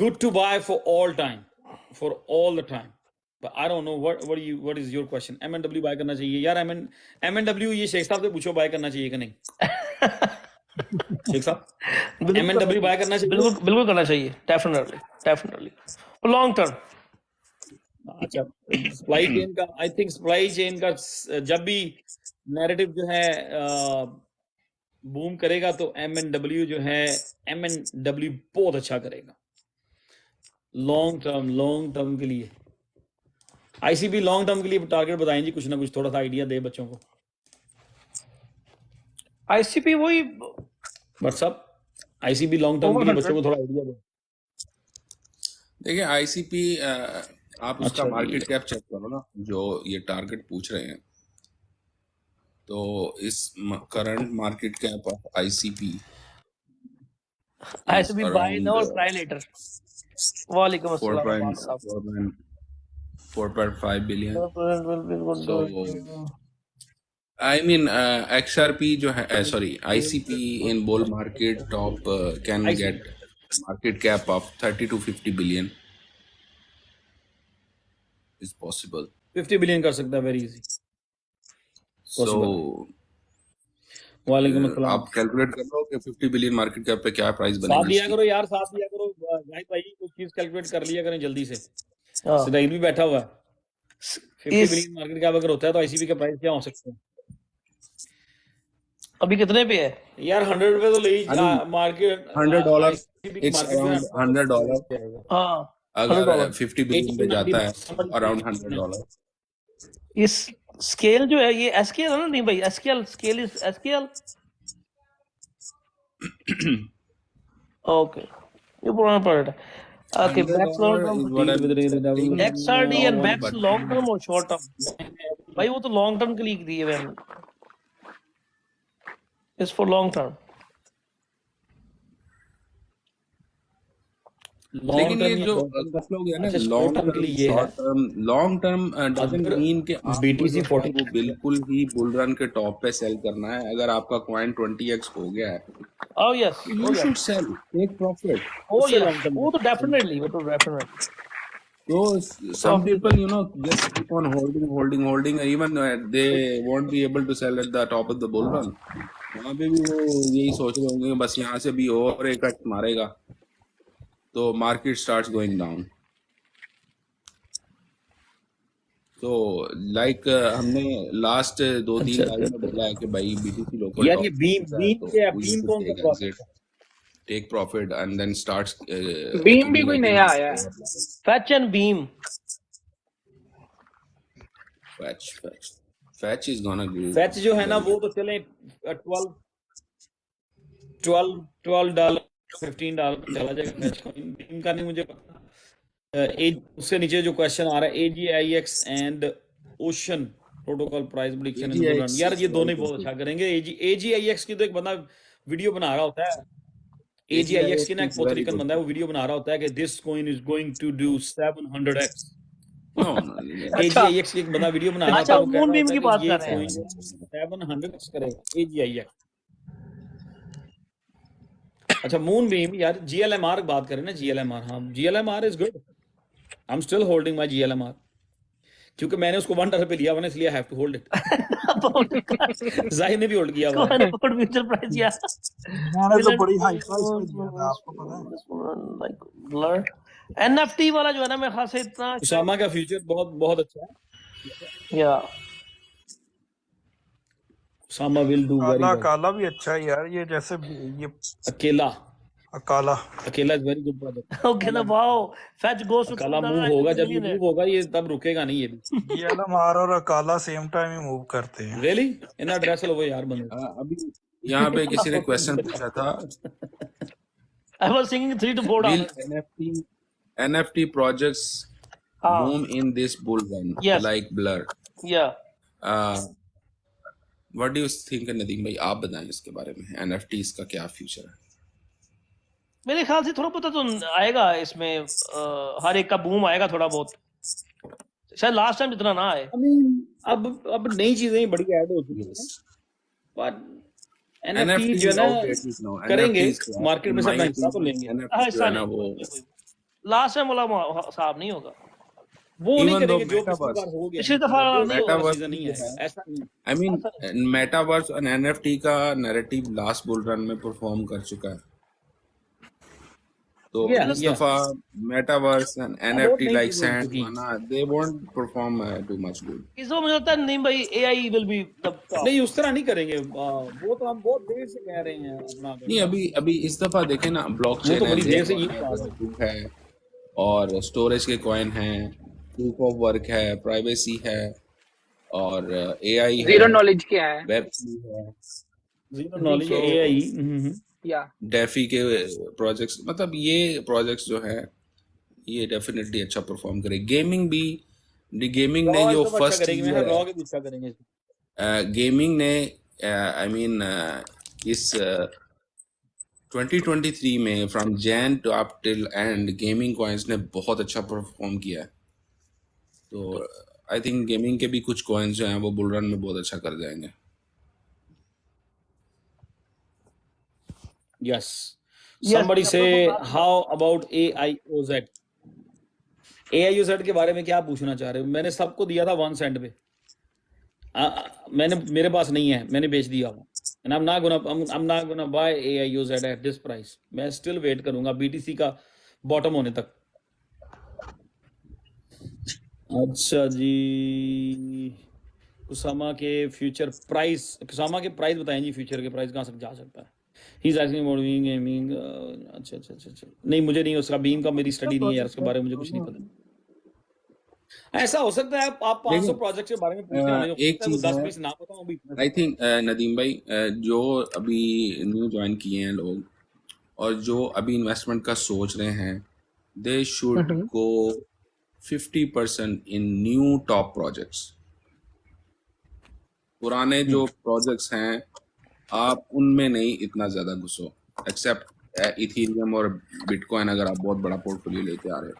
good to buy for all time, for all the time, but I don't know what is your question? MNW buy करना चाहिए यार? MNW ये शेख साहब से पूछो buy करना चाहिए कि नहीं? शेख साहब, MNW buy करना चाहिए? बिल्कुल बिल्कुल करना चाहिए, डेफिनेटली लॉन्ग टर्म। अच्छा, सप्लाई चेन का, आई थिंक सप्लाई चेन का जब भी नैरेटिव जो है बूम करेगा तो MNW जो है, MNW बहुत अच्छा करेगा लॉन्ग टर्म के लिए। आईसीपी लॉन्ग टर्म के लिए टारगेट बताएं जी, कुछ ना कुछ थोड़ा सा आइडिया दे बच्चों को। आईसीपी वही व्हाट्सअप, आईसीपी लॉन्ग टर्म के लिए बच्चों को थोड़ा आइडिया दो। देखिए आईसीपी, आप उसका अच्छा, मार्केट कैप चेक करो ना, जो ये टारगेट पूछ रहे हैं, तो इस current market cap of ICP ICP buy now और ट्राई लेटर। वालेकुम अस्सलाम। 4.5 billion. So I mean XRP जो है, sorry, ICP in bull market top can get market cap of 30 to 50 billion is possible. 50 billion कर सकता है, वेरी इजी। So वालेकुम अस्सलाम। आप कैलकुलेट कर लो कि 50 बिलियन मार्केट कैप पे क्या प्राइस साथ बनेगी दिया इसकी। करो यार, साथ दिया करो भाई, कुछ चीज कैलकुलेट कर लिया करें जल्दी से। हाँ। सिदाइल भी बैठा हुआ है। 50 इस बिलियन मार्केट कैप अगर होता है तो आईसीपी का प्राइस क्या हो सकता है अभी कितने पे है यार? 100 रुपए तो ले ही मार्केट, $100, ICP की it's मार्केट around $100. हाँ अगर $100 50 बिलियन पे जाता है अराउंड $100. इस स्केल जो है ये एसकेएल है ना? नहीं भाई, SKL scale is SKL. Okay, ये पुराना प्रोडक्ट है। Okay, Bax long term, XRD and Bax long term और शॉर्ट टर्म। भाई वो तो लॉन्ग टर्म के लिए दिए हुए हैं, इज फॉर लॉन्ग टर्म। लेकिन ये जो कुछ लोग है ना, लॉन्ग टर्म के लिए short term, long term doesn't mean कि BTC 40 वो बिल्कुल ही बुल रन के टॉप पे सेल करना है। अगर आपका कॉइन 20x हो गया है, oh yes, you should sell, take profit. Oh yes, वो तो definitely, So some people, you know, just keep on holding, even they won't be able to sell at the top of the bull run. वहाँ पे भी वो यही सोच रहे होंगे बस यहाँ से भी और एक कट मारेगा तो मार्केट स्टार्ट्स गोइंग डाउन। तो लाइक हमने लास्ट 2-3 लाइव में बोला है कि भाई बीटीसी लोकल यार ये बीम कौन सा प्रोजेक्ट है? Take profit and then starts. Beam भी कोई नया आया है? Fetch and Beam, Fetch is gonna grow. Fetch जो है ना वो तो चले $12 $15 चला जाएगा फैच का। बीम का नहीं मुझे पता। उससे नीचे जो क्वेश्चन आ रहा है, AGIX and ocean protocol price prediction, यार ये दोनों ही बहुत अच्छा करेंगे। AGIX की तो एक बंदा वीडियो बना रहा होता है, AGIX की ना एक पोर्टरिकन बंदा है, वो वीडियो बना रहा होता है कि this coin is going to do 700x। AGIX की एक बंदा वीडियो बना रहा अच्छा, था, वो कह मून रहा बीम होता की है बात कि ये कर रहे हैं। कॉइन 700x करेगा AGIX। अच्छा मून बीम, यार GLMR बात करें ना, GLMR, हाँ GLMR is good. I am still holding my GLMR, क्योंकि मैंने उसको $1 पे लिया हुआ, इसलिए I have to hold it. Zahir ने भी होल्ड किया हुआ है। फ्यूचर प्राइस या मैंने तो बड़ी हाई प्राइस पे दिया था, आपको पता है। लाइक NFT वाला जो है ना, मेरे ख्याल से इतना उसामा का फ्यूचर बहुत बहुत अच्छा है। या Osama will do very काला well. काला भी अच्छा है यार, ये जैसे ये अकेला काला अकेला is very good project. Okay, now wow, Fetch goes to अकेला 2 मूव million होगा, जब ये millionaire. मूव होगा ये तब रुकेगा नहीं ये भी. ये LMR और काला सेम टाइम ही मूव करते हैं। रियली इन एड्रेस लो यार बंदे. अभी यहाँ पे किसी ने क्वेश्चन पूछा था, I was thinking $3 to $4. will NFT projects हाँ, boom in this bull run yes, like Blur? yeah. What do you think, Nadeem भाई, आप बताएं इसके बारे में, NFTs का क्या फ्यूचर है? मेरे ख्याल से थोड़ा बहुत तो आएगा इसमें, हर एक का बूम आएगा थोड़ा बहुत, शायद लास्ट टाइम इतना ना आए. I mean, अब नई चीजें ही बड़ी ऐड हो चुकी हैं. Yes. पर NFT NFTs जो है ना outdated now. करेंगे, NFTs क्या है? मार्केट में In से my अपना हिस्सा तो opinion, लेंगे. NFTs हाँ, जो ऐसा है ना नहीं, वो लास्ट टाइम वाला हिसाब नहीं होगा. वो नहीं even though करेंगे जो पिछली metaverse बार हो गया. पिछली दफा वो नहीं वाला होगा. सीजन नहीं है, ऐसा नहीं. I mean ऐसा नहीं. मेटावर्स और NFT का नैरेटिव लास्ट बुल रन में परफॉर्म कर चुका है, तो Yeah, इस yeah. दफा मेटावर्स एंड बहुत NFT नई लाइक चीजें हो सैंड चुकी. ना, they won't perform too much good. इस बार मुझे लगता है नहीं भाई, AI will be the top. नहीं उस तरह नहीं करेंगे. वो तो हम बहुत देर से कह रहे हैं अपना. नहीं, अभी इस दफा देखें ना, वो ब्लॉकचेन तो है, बड़ी देर से ये है और स्टोरेज के कॉइन हैं, प्रूफ ऑफ वर्क है, प्राइवेसी है और AI है, जीरो नॉलेज क्या है? वेब3 है, जीरो नॉलेज So- AI. या डेफी के प्रोजेक्ट्स, मतलब ये प्रोजेक्ट्स जो है ये डेफिनेटली अच्छा परफॉर्म करे. गेमिंग ने जो फर्स्ट रॉ के गुस्सा करेंगे. गेमिंग ने आई मीन इस 2023 में from Jan to up till end gaming coins ने बहुत अच्छा परफॉर्म किया है. तो आई थिंक गेमिंग के भी कुछ कॉइन्स जो हैं वो बुल रन में बहुत अच्छा कर जाएंगे. Yes. Yes, Somebody सब say लोगों को how about AIOZ? AIOZ के बारे में क्या पूछना चाह रहे हो? मैंने सबको दिया था 1 सेंट पे. मेरे पास नहीं है, मैंने बेच दिया हुआ. And I'm not gonna buy AIOZ at this price. मैं still wait करूंगा BTC का बॉटम होने तक. अच्छा जी, कुसामा के प्राइस बताएं जी. फ्यूचर के प्राइस कहाँ तक जा सकता है? He's asking about being gaming. अच्छा. नहीं, मुझे नहीं, उसका बीम का मेरी स्टडी नहीं है यार, उसके बारे में मुझे कुछ नहीं पता. ऐसा हो सकता है आप 500 प्रोजेक्ट के बारे में पूछ रहे हैं, एक चीज 10-20 ना बताऊं अभी. आई थिंक नदीम भाई, जो अभी न्यू ज्वाइन किए हैं लोग और जो अभी इन्वेस्टमेंट का सोच रहे हैं, they should go 50% in new top projects. पुराने जो प्रोजेक्ट्स हैं आप उनमें नहीं इतना ज्यादा घुसो, एक्सेप्ट इथीरियम और बिटकॉइन अगर आप बहुत बड़ा पोर्टफोलियो लेके आ रहे हो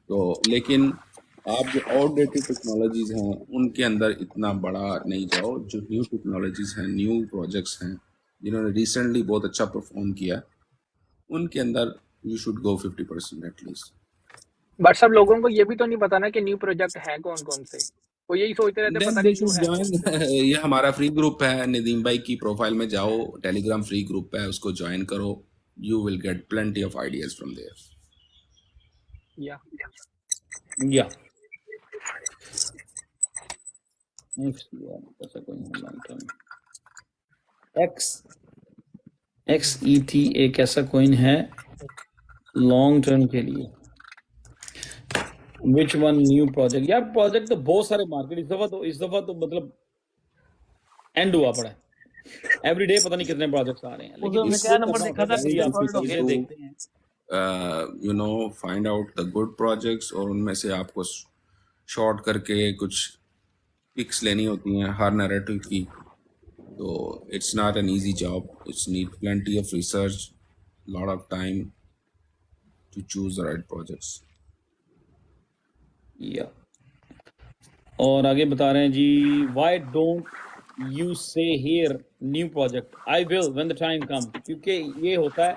तो. लेकिन आप जो आउटडेटेड टेक्नोलॉजीज हैं उनके अंदर इतना बड़ा नहीं जाओ. जो न्यू टेक्नोलॉजीज हैं, न्यू प्रोजेक्ट्स हैं जिन्होंने रिसेंटली बहुत अच्छा परफॉर्म किया, उनके अंदर you should go 50% at least. But सब लोगों को ये भी तो नहीं पता ना कि न्यू प्रोजेक्ट है कौन कौन से. वो यही सोचते रहते पता Then they नहीं क्यों should है. join. ये हमारा फ्री ग्रुप है, नदीम भाई की प्रोफाइल में जाओ, टेलीग्राम फ्री ग्रुप है, उसको ज्वाइन करो. You will get plenty of ideas from there. या या ऐसा कोई लॉन्ग टर्म. XET एक ऐसा कॉइन है लॉन्ग टर्म के लिए. Which one new project? यार प्रोजेक्ट तो बहुत सारे मार्केट इस दफा तो मतलब एंड हुआ पड़ा है. एवरी डे पता नहीं कितने प्रोजेक्ट्स आ रहे हैं. उधर मैं क्या नंबर देखा था, लेकिन देखते हैं. You know, find out the good projects और उनमें से आपको शॉर्ट करके कुछ पिक्स लेनी होती हैं हर नैरेटिव की. तो it's not an easy job. It's need plenty of research, lot of time to choose the right projects. या और आगे बता रहे हैं जी, why don't you say here new project? I will when the time come. क्योंकि ये होता है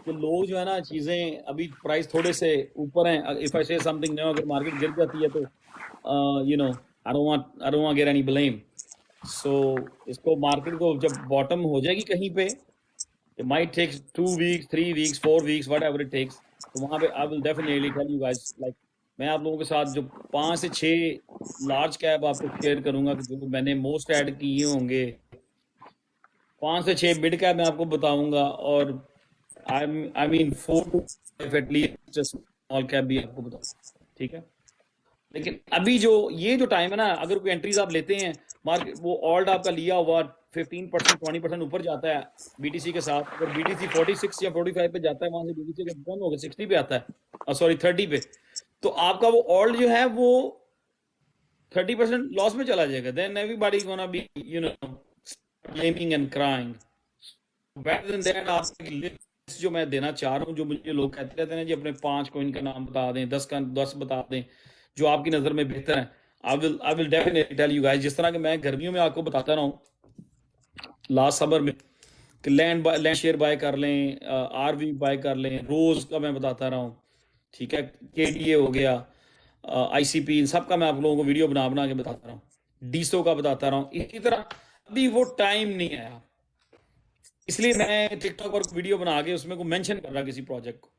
कि लोग जो है ना, चीज़ें अभी प्राइस थोड़े से ऊपर हैं. इफ आई से समथिंग न्यू, अगर मार्केट गिर जाती है तो you know I don't want get any blame. So इसको मार्केट को जब बॉटम हो जाएगी कहीं पे, it might takes 2 weeks 3 weeks 4 weeks what ever it takes, तो वहाँ पे I will definitely tell you guys. Like मैं आप लोगों के साथ जो 5 से 6 लार्ज कैप आपको शेयर करूंगा कि जो मैंने मोस्ट ऐड किए होंगे 5 से 6 मिड कैप मैं आपको बताऊंगा, और I mean 4 to 5 at least small cap भी आपको बताऊंगा, ठीक है। लेकिन अभी जो ये जो टाइम है ना, अगर कोई एंट्रीज आप लेते हैं, मार्केट वो ऑल्ट आपका लिया हुआ 15% 20% ऊपर जाता है बीटीसी के साथ, अगर बीटीसी 46 या 45 पे जाता है, वहां से बीटीसी का कम होगा 60 पे आता है, सॉरी 30 पे, तो आपका वो ऑल्ट जो है वो 30% लॉस में चला जाएगा। Then everybody gonna be you know blaming and crying. Better than that आप लिस्ट जो मैं देना चाह रहा हूँ, जो मुझे लोग कहते रहते हैं जी अपने 5 कॉइन का नाम बता दें, 10 बता दें जो आपकी नजर में बेहतर है। I will definitely tell you guys, जिस तरह के मैं गर्मियों में आपको बताता रहा हूँ लास्ट समर में कि लैंड शेयर बाय कर लें, आरवी बाय कर लें, रोज का मैं बताता रहा हूँ, ठीक है, केडीए हो गया, आईसीपी, इन सब का मैं आप लोगों को वीडियो बना बना के बताता रहा हूँ, डीसो का बताता रहा हूँ। इसी तरह अभी वो टाइम नहीं आया, इसलिए मैं टिकटॉक पर वीडियो बना के उसमें को मेंशन कर रहा किसी प्रोजेक्ट को,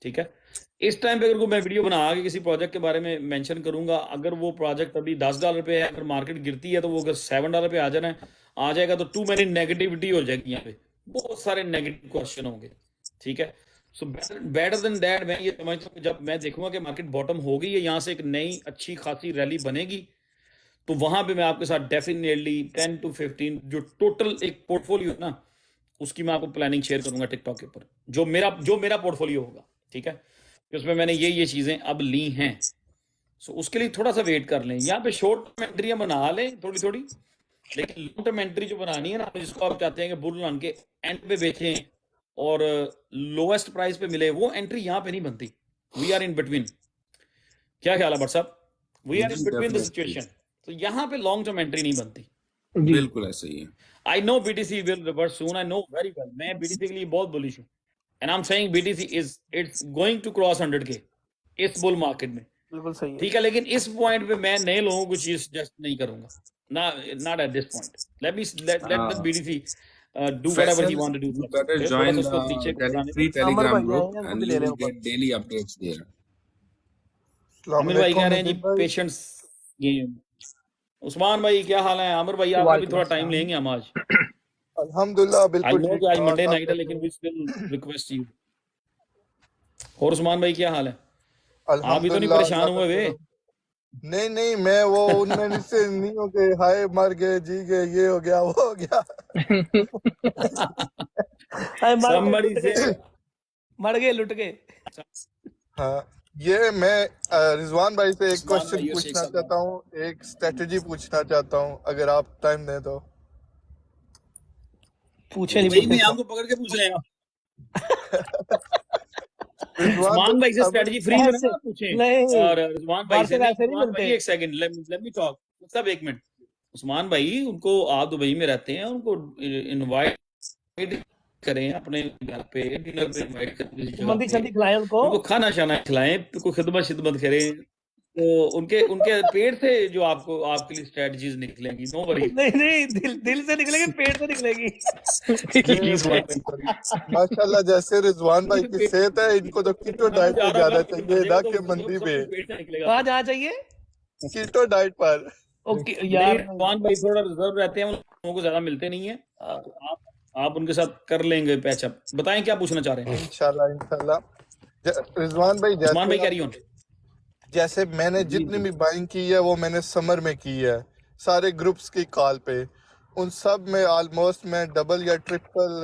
ठीक है। इस टाइम पे अगर मैं वीडियो बना के किसी प्रोजेक्ट के बारे में मेंशन करूंगा, अगर वो प्रोजेक्ट अभी $10 पे है, अगर मार्केट गिरती है तो वो अगर $7 पे आ जाएगा तो टू मैनी नेगेटिविटी हो जाएगी, यहाँ पे बहुत सारे नेगेटिव क्वेश्चन होंगे, ठीक है। सो बेटर देन दैट मैं ये समझता हूँ जब मैं देखूंगा कि मार्केट बॉटम हो गई है, यहाँ से एक नई अच्छी खासी रैली बनेगी, तो वहां पे मैं आपके साथ डेफिनेटली 10 to 15 जो टोटल एक पोर्टफोलियो है ना, उसकी मैं आपको प्लानिंग शेयर करूंगा टिकटॉक के ऊपर, जो मेरा पोर्टफोलियो होगा, ठीक है, उसमें मैंने ये चीजें अब ली हैं। सो उसके लिए थोड़ा सा वेट कर लें, यहाँ पे शॉर्ट टर्म एंट्रियां बना लें थोड़ी थोड़ी, लेकिन लॉन्ग टर्म एंट्री जो बनानी है ना, जिसको आप चाहते हैं कि बुल रन के एंड पे बेचें और लोएस्ट प्राइस पे मिले, वो एंट्री यहाँ पे नहीं बनती। वी आर इन बिटवीन, क्या ख्याल है भट्ट साहब? We are in between the situation, तो यहाँ पे लॉन्ग टर्म एंट्री नहीं बनती। बिल्कुल ऐसा ही है। I know BTC will reverse soon, I know very well, मैं बीटीसी के लिए बहुत बुलिश हूँ, and I am saying BTC it's going to cross 100K इस बुल मार्केट में, बिल्कुल सही है। ठीक है। लेकिन इस पॉइंट पे मैं नए लोगों को चीज सजेस्ट नहीं करूंगा, not at this point. Let the BTC do whatever he Faisal, want to do you first, better okay? join थोड़ा सा उसको the पीछे कराने free दो। अमर Telegram भाई group आए हैं, उनको and भी you ले will रहे get daily updates there. Aamir भाई कह रहे हैं जी नदीम भाई पेशेंस गेम। उस्मान भाई क्या हाल है? आमिर भाई आपका भी थोड़ा टाइम लेंगे हम आज, अल्हम्दुलिल्लाह आई बिल्कुल नो ठीक कि आज ठाक मंडे आप नाइट है, कैसे लेकिन हो? We still request you. और उस्मान भाई क्या हाल है? आप भी तो नहीं अल्हम्दुलिल्लाह परेशान अल्लाह का हुए वे? करम। नहीं नहीं, मैं वो उनमें से नहीं हो के हाय मर गए जी गए, ये हो गया वो हो गया। अरे Somebody say मर गए लुट गए। हाँ, ये मैं रिजवान भाई से एक उस्मान क्वेश्चन भाई शेख पूछना साहब चाहता हूँ, एक स्ट्रेटजी पूछना चाहता हूँ, अगर आप टाइम दें तो। पूछे नहीं वही पूछे मैं आपको पकड़ के पूछ रहे हैं। रिजवान उस्मान भाई से अब स्ट्रेटजी फ्री में ऐसे ना पूछें, नहीं, और रिजवान भाई बाहर से से नहीं। वैसे नहीं उस्मान भाई मिलते। एक सेकंड, लेट मी टॉक सब, एक मिनट। उस्मान भाई, उनको आप दुबई में रहते हैं, उनको इनवाइट करें अपने घर पे, डिनर पे इनवाइट करें किसी जगह मंदी पे, शंदी खिलाए उनको। उनको खाना शाना खिलाएं, कोई खिदमत करें, तो उनके पेट से जो आपके लिए स्ट्रेटजीज निकलेंगी, नो वरी। नहीं नहीं, दिल से निकलेगी, पेट से निकलेगी। प्लीज माशाल्लाह, जैसे रिजवान भाई की सेहत है, इनको तो कीटो डाइट पे जाना चाहिए ना कि मंदी पे। कहाँ जाना चाहिए? कीटो डाइट पर। ओके यार, रिजवान भाई थोड़ा रिजर्व रहते हैं, उन लोगों को ज्यादा मिलते नहीं है, तो आप उनके साथ कर लेंगे पैचअप। बताएं क्या पूछना चाह रहे हैं? इंशाल्लाह। रिजवान भाई, उस्मान भाई कैरी ऑन। जैसे मैंने जितनी भी बाइंग की है वो मैंने समर में की है, सारे ग्रुप्स की कॉल पे, उन सब में ऑलमोस्ट मैं डबल या ट्रिपल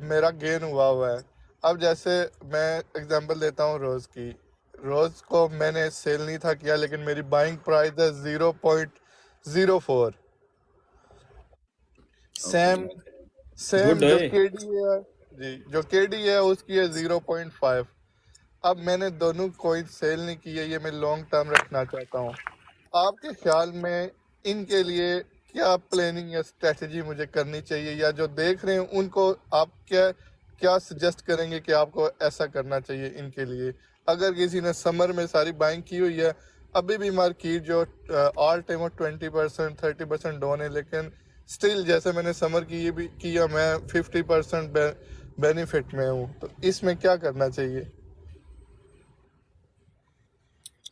मेरा गेन हुआ है। अब जैसे मैं एग्जांपल देता हूँ रोज को मैंने सेल नहीं था किया, लेकिन मेरी बाइंग प्राइस है 0.04। सेम जो केडी है जी, जो केडी है उसकी है 0.5। अब मैंने दोनों कॉइन सेल नहीं किए, ये मैं लॉन्ग टर्म रखना चाहता हूँ। आपके ख्याल में इनके लिए क्या प्लानिंग या स्ट्रेटजी मुझे करनी चाहिए, या जो देख रहे हैं उनको आप क्या सजेस्ट करेंगे कि आपको ऐसा करना चाहिए इनके लिए? अगर किसी ने समर में सारी बाइंग की हुई है, अभी भी मार्केट जो ऑल टाइम 20% 30% डाउन है, लेकिन स्टिल जैसे मैंने समर की ये भी किया, मैं 50% बेनिफिट में हूँ, तो इसमें क्या करना चाहिए?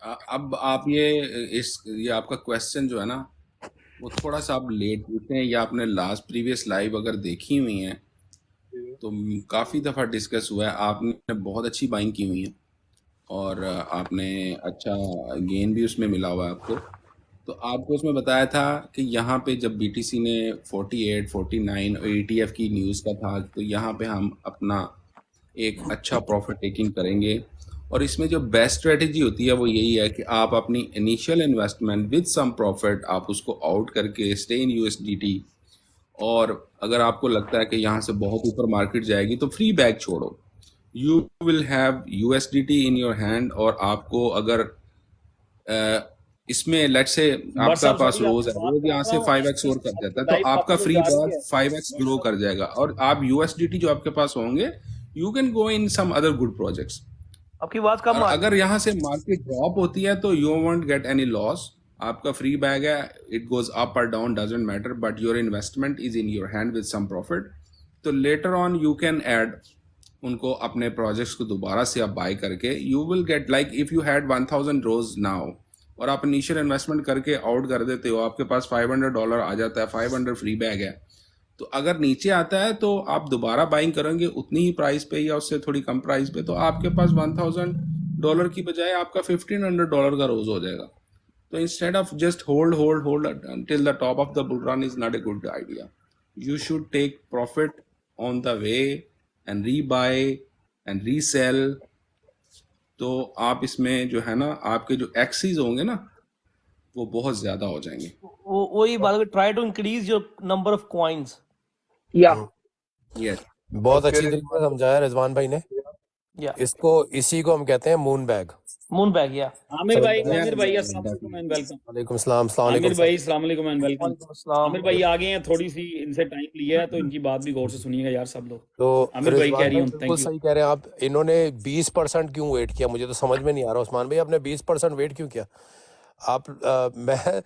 अब आप ये आपका क्वेश्चन जो है ना, वो थोड़ा सा आप लेट पूछते हैं, या आपने लास्ट प्रीवियस लाइव अगर देखी हुई हैं तो काफ़ी दफ़ा डिस्कस हुआ है, आपने बहुत अच्छी बाइंग की हुई है और आपने अच्छा गेन भी उसमें मिला हुआ है आपको। तो आपको उसमें बताया था कि यहाँ पे जब बीटीसी ने 48, 49 और ETF की न्यूज़ का था, तो यहाँ पे हम अपना एक अच्छा प्रॉफिट टेकिंग करेंगे। और इसमें जो बेस्ट स्ट्रेटेजी होती है वो यही है कि आप अपनी initial investment with some profit आप उसको आउट करके स्टे इन USDT, और अगर आपको लगता है कि यहाँ से बहुत ऊपर मार्केट जाएगी तो फ्री बैग छोड़ो, you will have USDT in your hand. और आपको अगर इसमें लेट से बट आपका साहब पास सॉरी रोज आपकी है, बात रोज कर यहाँ रहा से हूँ 5x और इस कर वक्त देता है, तो लाइव आपका आपकी फ्री लोग जा बैग रही है 5x ग्रो कर जाएगा, और आप USDT जो आपके पास होंगे you can go in some other good projects. आपकी आवाज कम और आ रही अगर यहाँ से मार्केट ड्रॉप होती है तो you won't get any loss, आपका फ्री बैग है, इट गोज अप और down doesn't matter, but your investment is in your hand with some profit. तो later on you can add उनको अपने प्रोजेक्ट्स को दोबारा से आप बाय करके, you will get like if you had 1000 rose now और आप इनिशियल इन्वेस्टमेंट करके आउट कर देते हो, आपके पास $500 आ जाता है, 500 फ्री बैग है। तो अगर नीचे आता है तो आप दोबारा बाइंग करेंगे उतनी ही प्राइस पे या उससे थोड़ी कम प्राइस पे, तो आपके पास $1000 की बजाय आपका $1500 का रोज हो जाएगा। तो instead of just hold until the top of the bull run is not a good idea. You should take profit on the way and rebuy and resell. तो आप इसमें जो है ना, आपके जो एक्सीज होंगे ना वो बहुत ज्यादा हो जाएंगे। वही बात, try to increase your number of coins. Yeah yes, बहुत अच्छी तरीके से समझाया रिजवान भाई ने। या इसी को हम कहते हैं मून बैग। Moon bag. या आमिर भाई yes, अस्सलाम वालेकुम एंड वेलकम। वालेकुम सलाम, अस्सलाम आमिर वालेकुम भाई अस्सलाम वालेकुम एंड वेलकम। वालेकुम अस्सलाम। आमिर भाई आ गए हैं, थोड़ी सी इनसे टाइम लिया है तो इनकी बात भी गौर से सुनिएगा यार सब लोग। तो आमिर भाई रिजवान कैरी भाई ऑन, बिल्कुल थैंक यू। सही कह रहे हैं आप। इन्होंने 20% क्यों वेट किया, मुझे तो समझ में नहीं आ रहा। उस्मान भाई आपने 20% वेट क्यों किया? आप मैं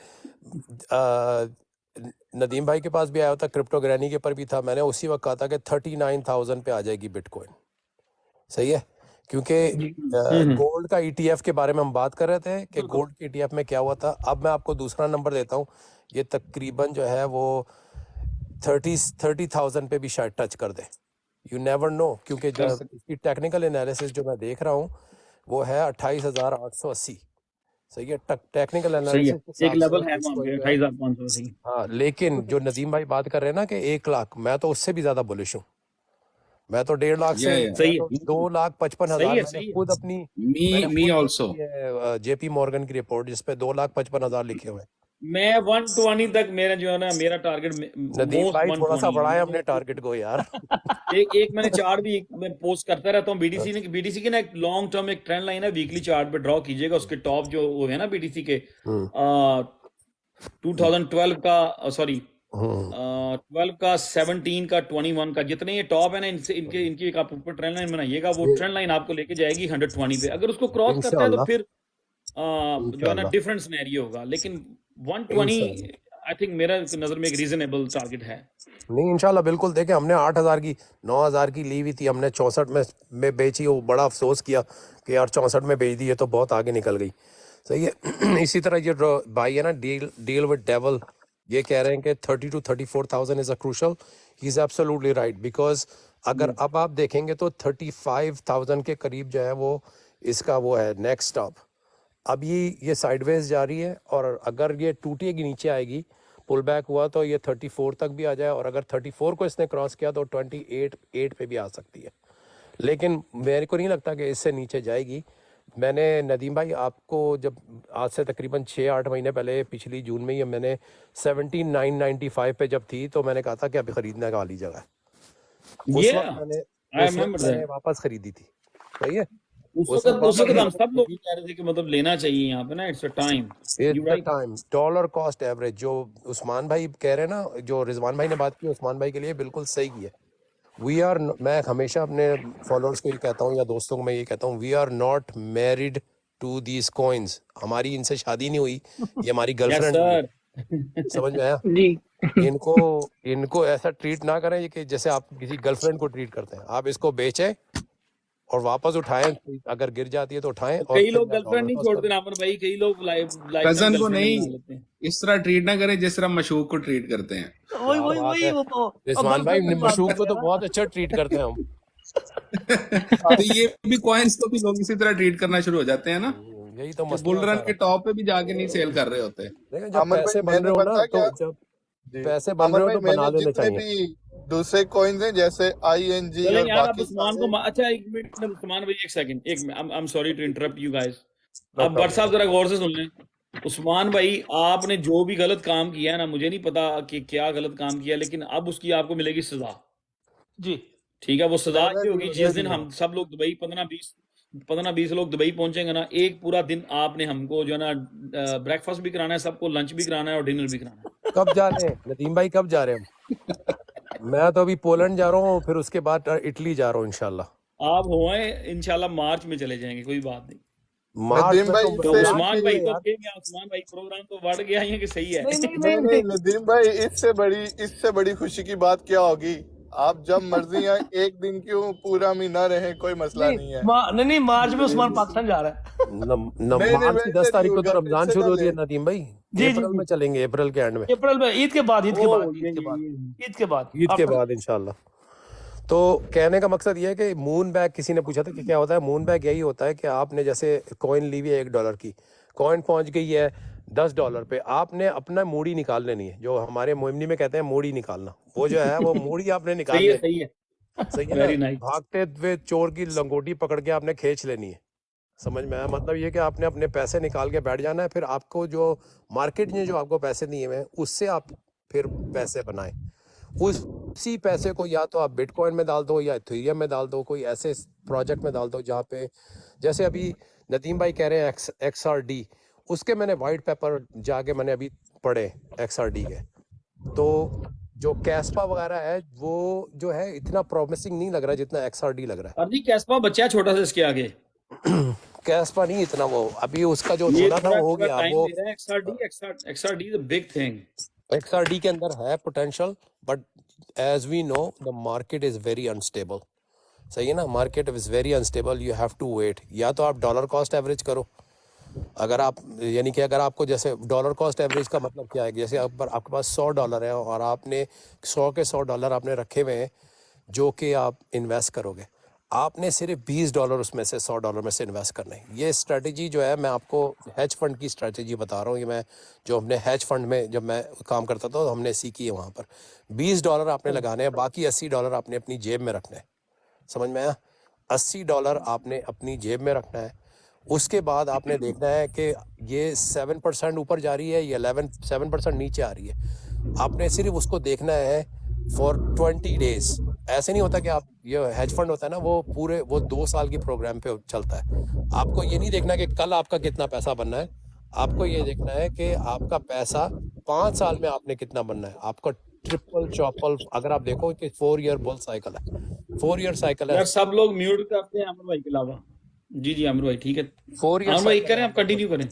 नदीम भाई के पास भी आया था, क्रिप्टो ग्रैनी के पर भी था, मैंने उसी वक्त कहा था कि 39,000 पे आ जाएगी बिटकॉइन। सही है, क्योंकि गोल्ड का ETF के बारे में हम बात कर रहे थे कि गोल्ड के ETF में क्या हुआ था। अब मैं आपको दूसरा नंबर देता हूँ, ये तकरीबन जो है वो 30,000 पे भी शायद टच कर दे। यू नेवर नो, क्योंकि कर जब सकते इसकी टेक्निकल एनालिसिस जो मैं देख रहा हूँ वो है 28,880। सही है, टेक्निकल सही है, एनालिसिस के एक साथ लेवल से है वहाँ पे Bitcoin जो है। 28,500 सही। हाँ, लेकिन जो नदीम भाई बात कर रहे हैं ना कि 1 लाख, मैं तो उससे भी ज्यादा बुलिश हूँ। मैं तो 1.5 लाख से सही है, 2,55,000 सही है, मैंने सही है। खुद अपनी मी ऑल्सो JP मॉर्गन की रिपोर्ट जिस पे 2,55,000 लिखे हुए हैं। मैं 120 तक मेरा जो है ना, मेरा टारगेट नदीम मोस्ट भाई थोड़ा सा 120 बढ़ाए है। अपने टारगेट को यार। एक मैंने चार्ट भी मैं पोस्ट करता रहता हूँ बीटीसी की ना, एक लॉन्ग टर्म एक ट्रेंड लाइन है, वीकली चार्ट पे ड्रॉ कीजिएगा। उसके टॉप जो वो है ना बीटीसी के 2012 का, सॉरी 12 का, 17 का, 21 का, जितने ये टॉप है ना, इनसे इनकी एक आप ऊपर ट्रेंड लाइन बनाइएगा। वो ट्रेंड लाइन आपको लेके जाएगी 120 पे। अगर उसको क्रॉस करता है तो इंशाल्लाह फिर जो है ना इंशाल्लाह डिफरेंट सिनेरियो होगा, लेकिन 120 आई थिंक मेरा नजर में एक रीजनेबल टारगेट है। नहीं, इंशाल्लाह बिल्कुल। देखें, हमने 8,000 की 9,000 की ली हुई थी, हमने 64 में बेची। वो बड़ा अफसोस किया कि यार 64 में बेच दी, ये तो बहुत आगे निकल गई। सही है। इसी तरह ये भाई है ना, डील विद डेवल, ये कह रहे हैं कि 30 to 34,000 is a crucial. He is absolutely right, because अगर अब आप देखेंगे तो 35,000 के करीब जो है वो इसका वो है नेक्स्ट स्टॉप। अब ये साइडवेज जा रही है, और अगर ये टूटेगी, नीचे आएगी, पुल बैक हुआ तो ये 34 तक भी आ जाए, और अगर 34 को इसने क्रॉस किया तो 28 पे भी आ सकती है। लेकिन मेरे को नहीं लगता कि इससे नीचे जाएगी। मैंने नदीम भाई आपको जब आज से तकरीबन 6-8 महीने पहले, पिछली जून में ही मैंने 17,995 पे जब थी, तो मैंने कहा था कि अभी खरीदने का वाली जगह है। उस वक्त मैंने वापस खरीदी थी। सही है, उस वक्त हम सब लोग कह रहे थे कि मतलब लेना चाहिए यहाँ पे ना, it's a time dollar cost average जो उस्मान भाई कह रहे हैं ना, जो रिजवान भाई ने बात की, उस्मान भाई के लिए बिल्कुल सही की है। मैं हमेशा अपने फॉलोअर्स को ये कहता हूँ या दोस्तों को मैं ये कहता हूँ, we are not married to these coins. हमारी इनसे शादी नहीं हुई, ये हमारी गर्लफ्रेंड। समझ में आया जी। इनको ऐसा ट्रीट ना करें कि जैसे आप किसी गर्लफ्रेंड को ट्रीट करते हैं। आप इसको बेचें और वापस उठाएं, अगर गिर जाती है तो उठाएं और कई फिर लोग नया गर्लफ्रेंड डॉलर नहीं कॉस्ट छोड़ते करें। नामर भाई, कई लोग लाइफ टाइम कजन को गर्लफ्रेंड नहीं बना लेते हैं। इस तरह ट्रीट ना करें जिस तरह मशूक को ट्रीट करते हैं। वही क्या वही बात वही है वो तो रिजवान भाई, गर्लफ्रेंड की बात मशूक कर को रहे तो हैं ना। बहुत अच्छा ट्रीट करते हैं हम। तो ये भी कॉइन्स को भी लोग इसी तरह ट्रीट करना शुरू हो जाते हैं ना, यही तो कि मसला बुल है रन सारा। के टॉप पे भी जाके नहीं सेल कर रहे होते। देखिए जब अमर भाई पैसे बन मैंने रहे हो ना, पता तो क्या जब जी पैसे बन अमर रहे हो भाई तो बना मैंने लेने जितने चाहिए। भी दूसरे कॉइन्स हैं जैसे ING चलें और यार, अब बाकी उस्मान को सारे अच्छा एक मिनट, उस्मान भाई एक सेकंड, एक I am sorry to interrupt you guys. No अब भट्ट साहब प्रॉब्लम। जरा गौर से सुन लें। उस्मान भाई, आपने जो भी गलत काम किया है ना, मुझे नहीं पता कि क्या गलत काम किया, लेकिन अब उसकी आपको मिलेगी सजा। जी ठीक है, वो सजा ये रेडी होगी हो जिस रेडी दिन हो हम सब लोग दुबई 15-20 लोग दुबई पहुंचेंगे ना, एक पूरा दिन आपने हमको जो है ना ब्रेकफास्ट भी कराना है, सबको लंच भी कराना है और डिनर भी कराना है। कब जा रहे हैं नदीम भाई, कब जा रहे हैं हम? मैं तो अभी पोलैंड जा रहा हूँ, फिर उसके बाद इटली जा रहा हूँ इंशाल्लाह। आप होए इंशाल्लाह मार्च में चले जाएंगे, कोई बात नहीं। मार्च नदीम में भाई तो तो इससे यार उस्मान भाई चाहिए तो यार। क्या क्या, उस्मान भाई प्रोग्राम तो बढ़ गया है कि सही है? नहीं नहीं नहीं नहीं नहीं नहीं नदीम भाई इससे बड़ी खुशी की बात क्या होगी। आप जब मर्जी आए, एक दिन क्यों पूरा महीना रहे, कोई मसला नहीं नहीं है। नहीं मार्च में जी उस्मान जी पाकिस्तान जा रहा है। नहीं नहीं मार्च की 10 वैसे नहीं तारीख को तो होगा, रमजान टेंशन शुरू ना होती ले। है नदीम भाई। जी जी अप्रैल जी में चलेंगे, अप्रैल के एंड में, अप्रैल में, ईद के बाद, ईद के ओ बाद, ईद के बाद, ईद के बाद ईद के आफ्टर। बाद इंशाल्लाह। तो कहने का मकसद ये है कि मून बैग, किसी ने पूछा था कि क्या होता है मून बैग। यही होता है कि आपने जैसे कॉइन ली हुई है $1 की, कॉइन पहुंच गई है $10 पे, आपने अपना मूड़ी निकाल लेनी है, जो हमारे मोमिनी में कहते हैं मूड़ी निकालना। वो जो है वो मूड़ी आपने निकाल सही है, लेनी, सही है, सही है ना। Very nice. भागते हुए चोर की लंगोटी पकड़ के आपने खींच लेनी है। समझ में आया? मतलब ये कि आपने अपने पैसे निकाल के बैठ जाना है, फिर आपको जो मार्केट ने जो आपको पैसे दिए हुए हैं उससे आप फिर पैसे बनाएं। उसी पैसे को या तो आप बिटकॉइन में डाल दो या इथेरियम में डाल दो, कोई ऐसे प्रोजेक्ट में डाल दो जहाँ पे, जैसे अभी नदीम भाई कह रहे हैं XRD, उसके मैंने वाइट पेपर जाके मैंने अभी पढ़े XRD के। तो जो कैस्पा वगैरह है वो जो है इतना प्रॉमिसिंग नहीं लग रहा जितना XRD लग रहा अभी कैस्पा बच्चा है छोटा सा इसके आगे, है। कैस्पा नहीं इतना, वो अभी उसका जो ये थोड़ा था थोड़ा वो हो थोड़ा गया। टाइम वो ले रहा है। XRD is a big thing. XRD के अंदर है potential, but as we know the market is very unstable. सही है ना, market is very unstable, you have to wait. या तो आप डॉलर कॉस्ट एवरेज करो, अगर आप, यानी कि अगर आपको, जैसे डॉलर कॉस्ट एवरेज का मतलब क्या है, जैसे आपके पास $100 है और आपने 100 के $100 आपने रखे हुए हैं जो कि आप इन्वेस्ट करोगे, आपने सिर्फ $20 उसमें से $100 में से इन्वेस्ट करना है। ये स्ट्रेटजी जो है, मैं आपको हेज फंड की स्ट्रेटजी बता रहा हूँ। ये मैं जो अपने हेज फंड में जब मैं काम करता था तो हमने सीखी है। वहाँ पर $20 आपने लगाने हैं, बाकी $80 आपने अपनी जेब में रखना है। समझ में आया? $80 आपने अपनी जेब में रखना है। उसके बाद आपने देखना है कि ये 7% ऊपर जा रही है या 7% नीचे आ रही है। आपने सिर्फ उसको देखना है फॉर 20 डेज। ऐसे नहीं होता कि आप, ये हेज फंड होता है ना, वो पूरे 2 साल की प्रोग्राम पे चलता है। आपको ये नहीं देखना कि कल आपका कितना पैसा बनना है, आपको ये देखना है कि आपका पैसा 5 साल में आपने कितना बनना है। आपका ट्रिपल चौपल, अगर आप देखो कि 4 ईयर बुल साइकिल है, 4 ईयर साइकिल है। यार सब लोग म्यूट करते हैं अमर भाई के अलावा। जी जी अमर भाई ठीक है, 4 ईयर अमर भाई साइकिल करें, आप कंटिन्यू करें।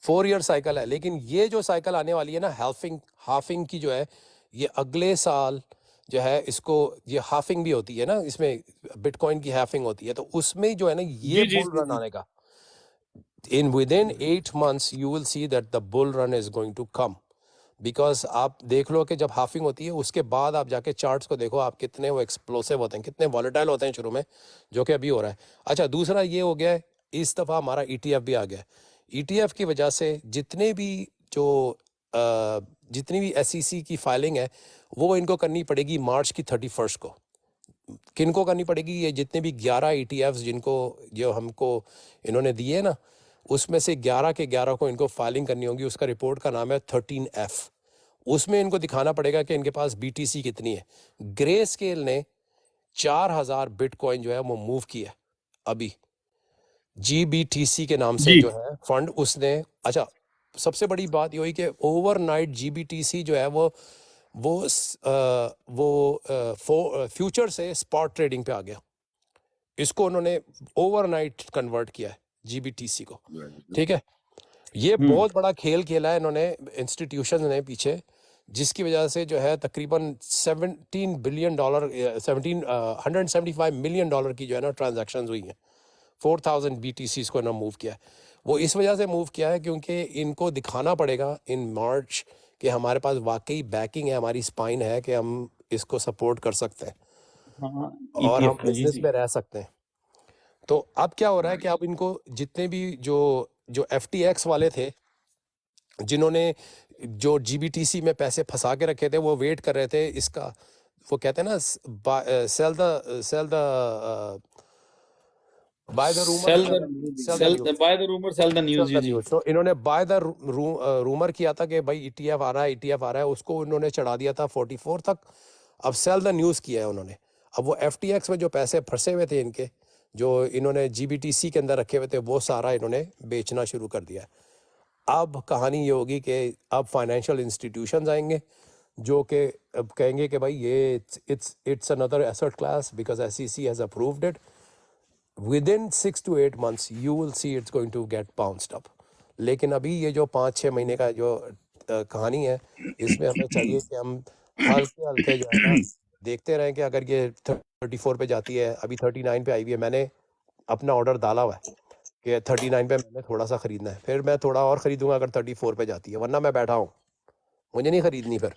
4 ईयर साइकिल है। लेकिन ये जो साइकिल आने वाली है ना, हाफिंग की जो है, ये अगले साल जो है, इसको ये हाफिंग भी होती है ना, इसमें बिटकॉइन की हाफिंग होती है, तो उसमें जो है ना ये जी जी बुल जी रन जी। आने का। इन within 8 months you will see that the bull run is going to come, because आप देख लो कि जब हाफिंग होती है उसके बाद आप जाके चार्ट्स को देखो, आप कितने वो एक्सप्लोसिव होते हैं, कितने वॉलेटाइल होते हैं शुरू में, जो कि अभी हो रहा है। अच्छा, दूसरा ये हो गया है, इस दफ़ा हमारा ETF भी आ गया है। ETF की वजह से जितने भी जितनी भी SEC की फाइलिंग है वो इनको करनी पड़ेगी मार्च की 31 को। किनको करनी पड़ेगी? ये जितने भी 11 ETFs जिनको जो हमको इन्होंने दिए ना, उसमें से 11 के 11 को इनको फाइलिंग करनी होगी। उसका रिपोर्ट का नाम है 13F। उसमें इनको दिखाना पड़ेगा कि इनके पास BTC कितनी है। ग्रे स्केल ने 4000 बिटकॉइन जो है वो मूव किया अभी, GBTC के नाम से जी जो है फंड उसने। अच्छा, सबसे बड़ी बात ये हुई कि ओवरनाइट GBTC जो है वो फ्यूचर से स्पॉट ट्रेडिंग पे आ गया। इसको उन्होंने ओवरनाइट कन्वर्ट किया है GBTC को। ठीक है, ये बहुत बड़ा खेल खेला है इन्होंने, इंस्टीट्यूशन ने पीछे, जिसकी वजह से जो है तकरीबन $17 बिलियन 175 मिलियन डॉलर की जो है ना ट्रांजैक्शंस हुई हैं। 4000 BTCs को ना मूव किया है। वो इस वजह से मूव किया है क्योंकि इनको दिखाना पड़ेगा इन मार्च कि हमारे पास वाकई बैकिंग है, हमारी स्पाइन है कि हम इसको सपोर्ट कर सकते हैं हाँ और हम ETF का जी बिजनेस जी में रह सकते हैं। तो अब क्या हो रहा है कि अब इनको जितने भी जो FTX वाले थे जिन्होंने जो GBTC में पैसे फंसा के रखे थे, वो वेट कर रहे थे इसका, वो कहते हैं ना sell the buy the rumour sell sell the news buy the rumour sell the news जी जी। तो इन्होंने बाय द रूमर किया था कि भाई ETF आ रहा है, ETF आ रहा है, उसको इन्होंने चढ़ा दिया था 44 तक। अब सेल द न्यूज़ किया है उन्होंने। अब वो FTX में जो पैसे फंसे हुए थे इनके, जो इन्होंने GBTC के अंदर रखे हुए थे, वो सारा इन्होंने बेचना शुरू कर दिया है। अब कहानी ये होगी कि अब फाइनेंशियल इंस्टीट्यूशंस आएंगे जो कि अब कहेंगे कि भाई ये it's another asset class because SEC has approved it. Within 6 to 8 months you will see it's going to get bounced up। लेकिन अभी ये जो 5-6 महीने का जो कहानी है, इसमें हमें चाहिए कि हम हल्के हल्के जो है ना देखते रहें कि अगर ये 34 पे जाती है, अभी 39 पे आई हुई है, मैंने अपना ऑर्डर डाला हुआ है कि 39 पे मैंने थोड़ा सा ख़रीदना है, फिर मैं थोड़ा और ख़रीदूंगा अगर 34 पे जाती है, वरना मैं बैठा हूँ, मुझे नहीं ख़रीदनी फिर,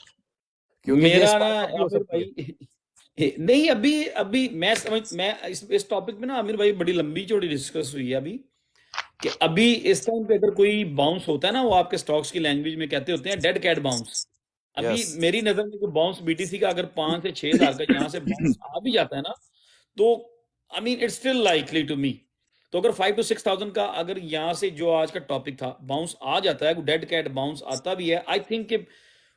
क्योंकि ये मेरा ना spike up भी हो आमिर सकती है। भाई नहीं अभी मैं इस टॉपिक में ना आमिर भाई बड़ी लंबी चौड़ी डिस्कस हुई है अभी कि अभी इस टाइम पे अगर कोई बाउंस होता है ना, वो आपके स्टॉक्स की लैंग्वेज में कहते होते हैं डेड कैट बाउंस। अभी Yes, मेरी नजर में जो बाउंस BTC का अगर 5 से 6 हज़ार का यहाँ से बाउंस आ भी जाता है ना, तो I mean it's still likely to me. तो अगर 5 to 6,000 का अगर यहाँ से जो आज का टॉपिक था बाउंस आ जाता है, डेड कैट बाउंस आता भी है, आई थिंक कि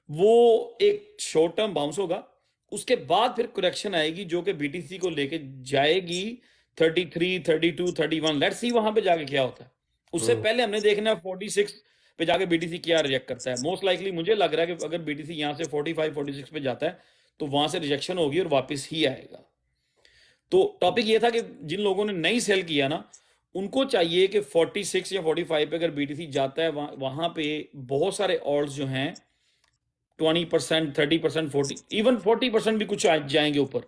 वो एक शॉर्ट टर्म बाउंस होगा। उसके बाद फिर करेक्शन आएगी जो कि BTC को लेके जाएगी 33, 32, 31। लेट्स सी वहां पे जाके क्या होता है। उससे पहले हमने देखना है 46 पे जाके BTC क्या रिजेक्ट करता है। मोस्ट लाइकली मुझे लग रहा है कि अगर BTC यहाँ से 45, 46 पे जाता है तो वहां से रिजेक्शन होगी और वापस ही आएगा। तो टॉपिक ये था कि जिन लोगों ने नहीं सेल किया ना, उनको चाहिए कि 46 या 45 पे अगर BTC जाता है, वहां पे बहुत सारे ऑल्ट्स जो हैं 20%, 30%, 40, इवन 40% भी कुछ जाएंगे ऊपर,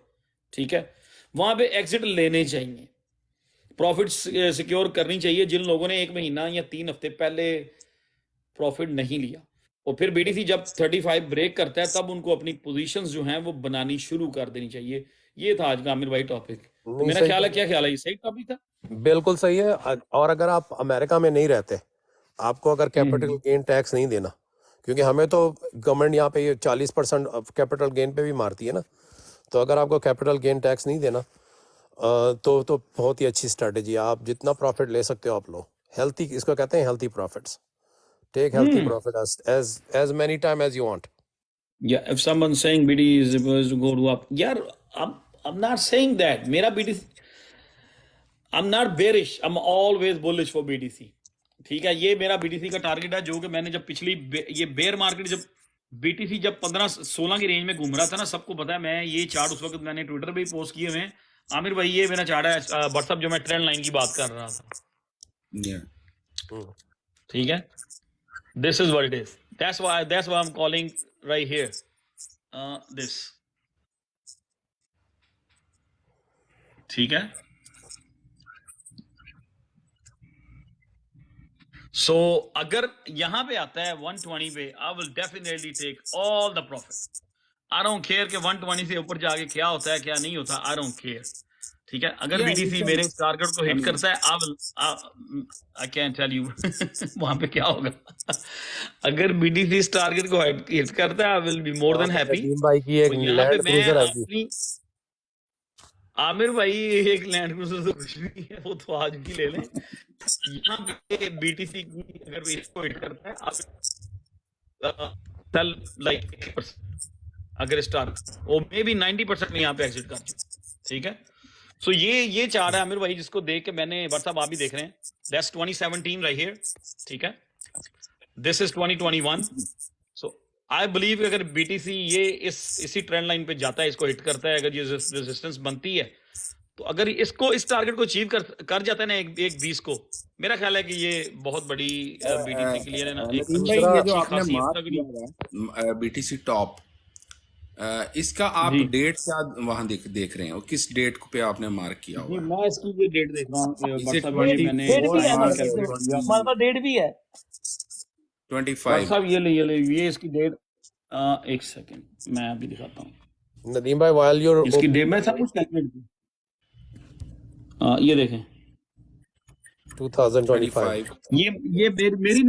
ठीक है, वहां पे एग्जिट लेने चाहिए, प्रॉफिट सिक्योर करनी चाहिए जिन लोगों ने 1 महीना या 3 हफ्ते पहले प्रॉफिट नहीं लिया। और फिर BTC जब 35 ब्रेक करता है तब उनको अपनी पोजीशंस जो हैं वो बनानी शुरू कर देनी चाहिए। ये था आज का आमिर भाई टॉपिक। तो नहीं मेरा सही ख्याल है, है, क्या ख्याल है, ये सही टॉपिक था? बिल्कुल सही है। और अगर आप अमेरिका में नहीं रहते, आपको अगर कैपिटल गेन टैक्स नहीं देना, क्योंकि हमें तो गवर्नमेंट यहाँ पे ये 40% कैपिटल गेन पे भी मारती है ना, तो अगर आपको कैपिटल गेन टैक्स नहीं देना तो बहुत ही अच्छी स्ट्रेटजी है। आप जितना प्रॉफिट ले सकते हो आप लो, हेल्थी, इसको कहते हैं healthy profits. Take healthy profit as many time as you want। Yeah, if someone's saying BTC is supposed to go to up, यार I'm not saying that. मेरा BTC, I'm not bearish, I'm always bullish for BTC। ठीक है, ये मेरा BTC का टारगेट है, जो कि मैंने जब पिछली ये बेयर मार्केट जब BTC जब 15-16 की रेंज में घूम रहा था ना, सबको पता है, मैं ये चार्ट उस वक्त मैंने ट्विटर पे भी पोस्ट किए हुए हैं। आमिर भाई ये मेरा चार्ट है व्हाट्सएप, जो मैं ट्रेंड लाइन की बात कर रहा था, Yeah. ठीक है, this is what it is, that's why I'm calling right here this, ठीक है। सो अगर यहां पे आता है 120 पे, I will definitely take all the profit. I don't care कि 120 से ऊपर जाके क्या होता है क्या नहीं होता, आई डोंट केयर, ठीक है। अगर Yeah, BTC listen, मेरे टारगेट को I हिट mean, करता है, आई कैन टेल यू वहां पे क्या होगा। अगर BTC इस टारगेट को हिट करता है, I will be more than happy. Nadeem भाई की एक और यहाँ पे लैंड मैं क्रूजर आएगी। अपनी आमिर भाई एक लैंड क्रूजर तो कुछ नहीं है, वो तो आज भी ले लें। यहाँ पे BTC की अगर इसको हिट करता है, आप सेल लाइक 80%, अगर स्टार वो मे बी 90% में यहाँ पे एग्जिट कर चुका, ठीक है। सो ये चार्ट है आमिर भाई, जिसको देख के मैंने, व्हाट्सएप आप भी देख रहे हैं, दैट्स 2017 राइट हियर, ठीक है, this is 2021। So I believe अगर BTC ये इसी ट्रेंड लाइन पे जाता है, इसको हिट करता है, अगर ये रेजिस्टेंस बनती है, तो अगर इसको इस टारगेट को अचीव कर जाता है ना एक 20 को, मेरा ख्याल है कि ये बहुत बड़ी बीटीसी के लिए है ना एक नदीम भाई, ये जो अच्छी आपने खासी मार्क तगड़ी। किया है बीटीसी टॉप, इसका आप जी डेट क्या वहां देख रहे हैं, और किस डेट पे आपने मार्क किया जी, हुआ है? मैं इसकी ये डेट देख रहा हूँ इसे बट साहब, ये मैंने डेट भी है हमारे कैलकुलेट पास, हमारे पास डेट भी है। बट 25। साहब ये इसकी डेट, एक सेकंड मैं अभी दिखाता हूँ नदीम भाई while you're इसकी डेट, मैं सब कुछ कैलकुलेट की। ये देखें, 2025 ये मेरी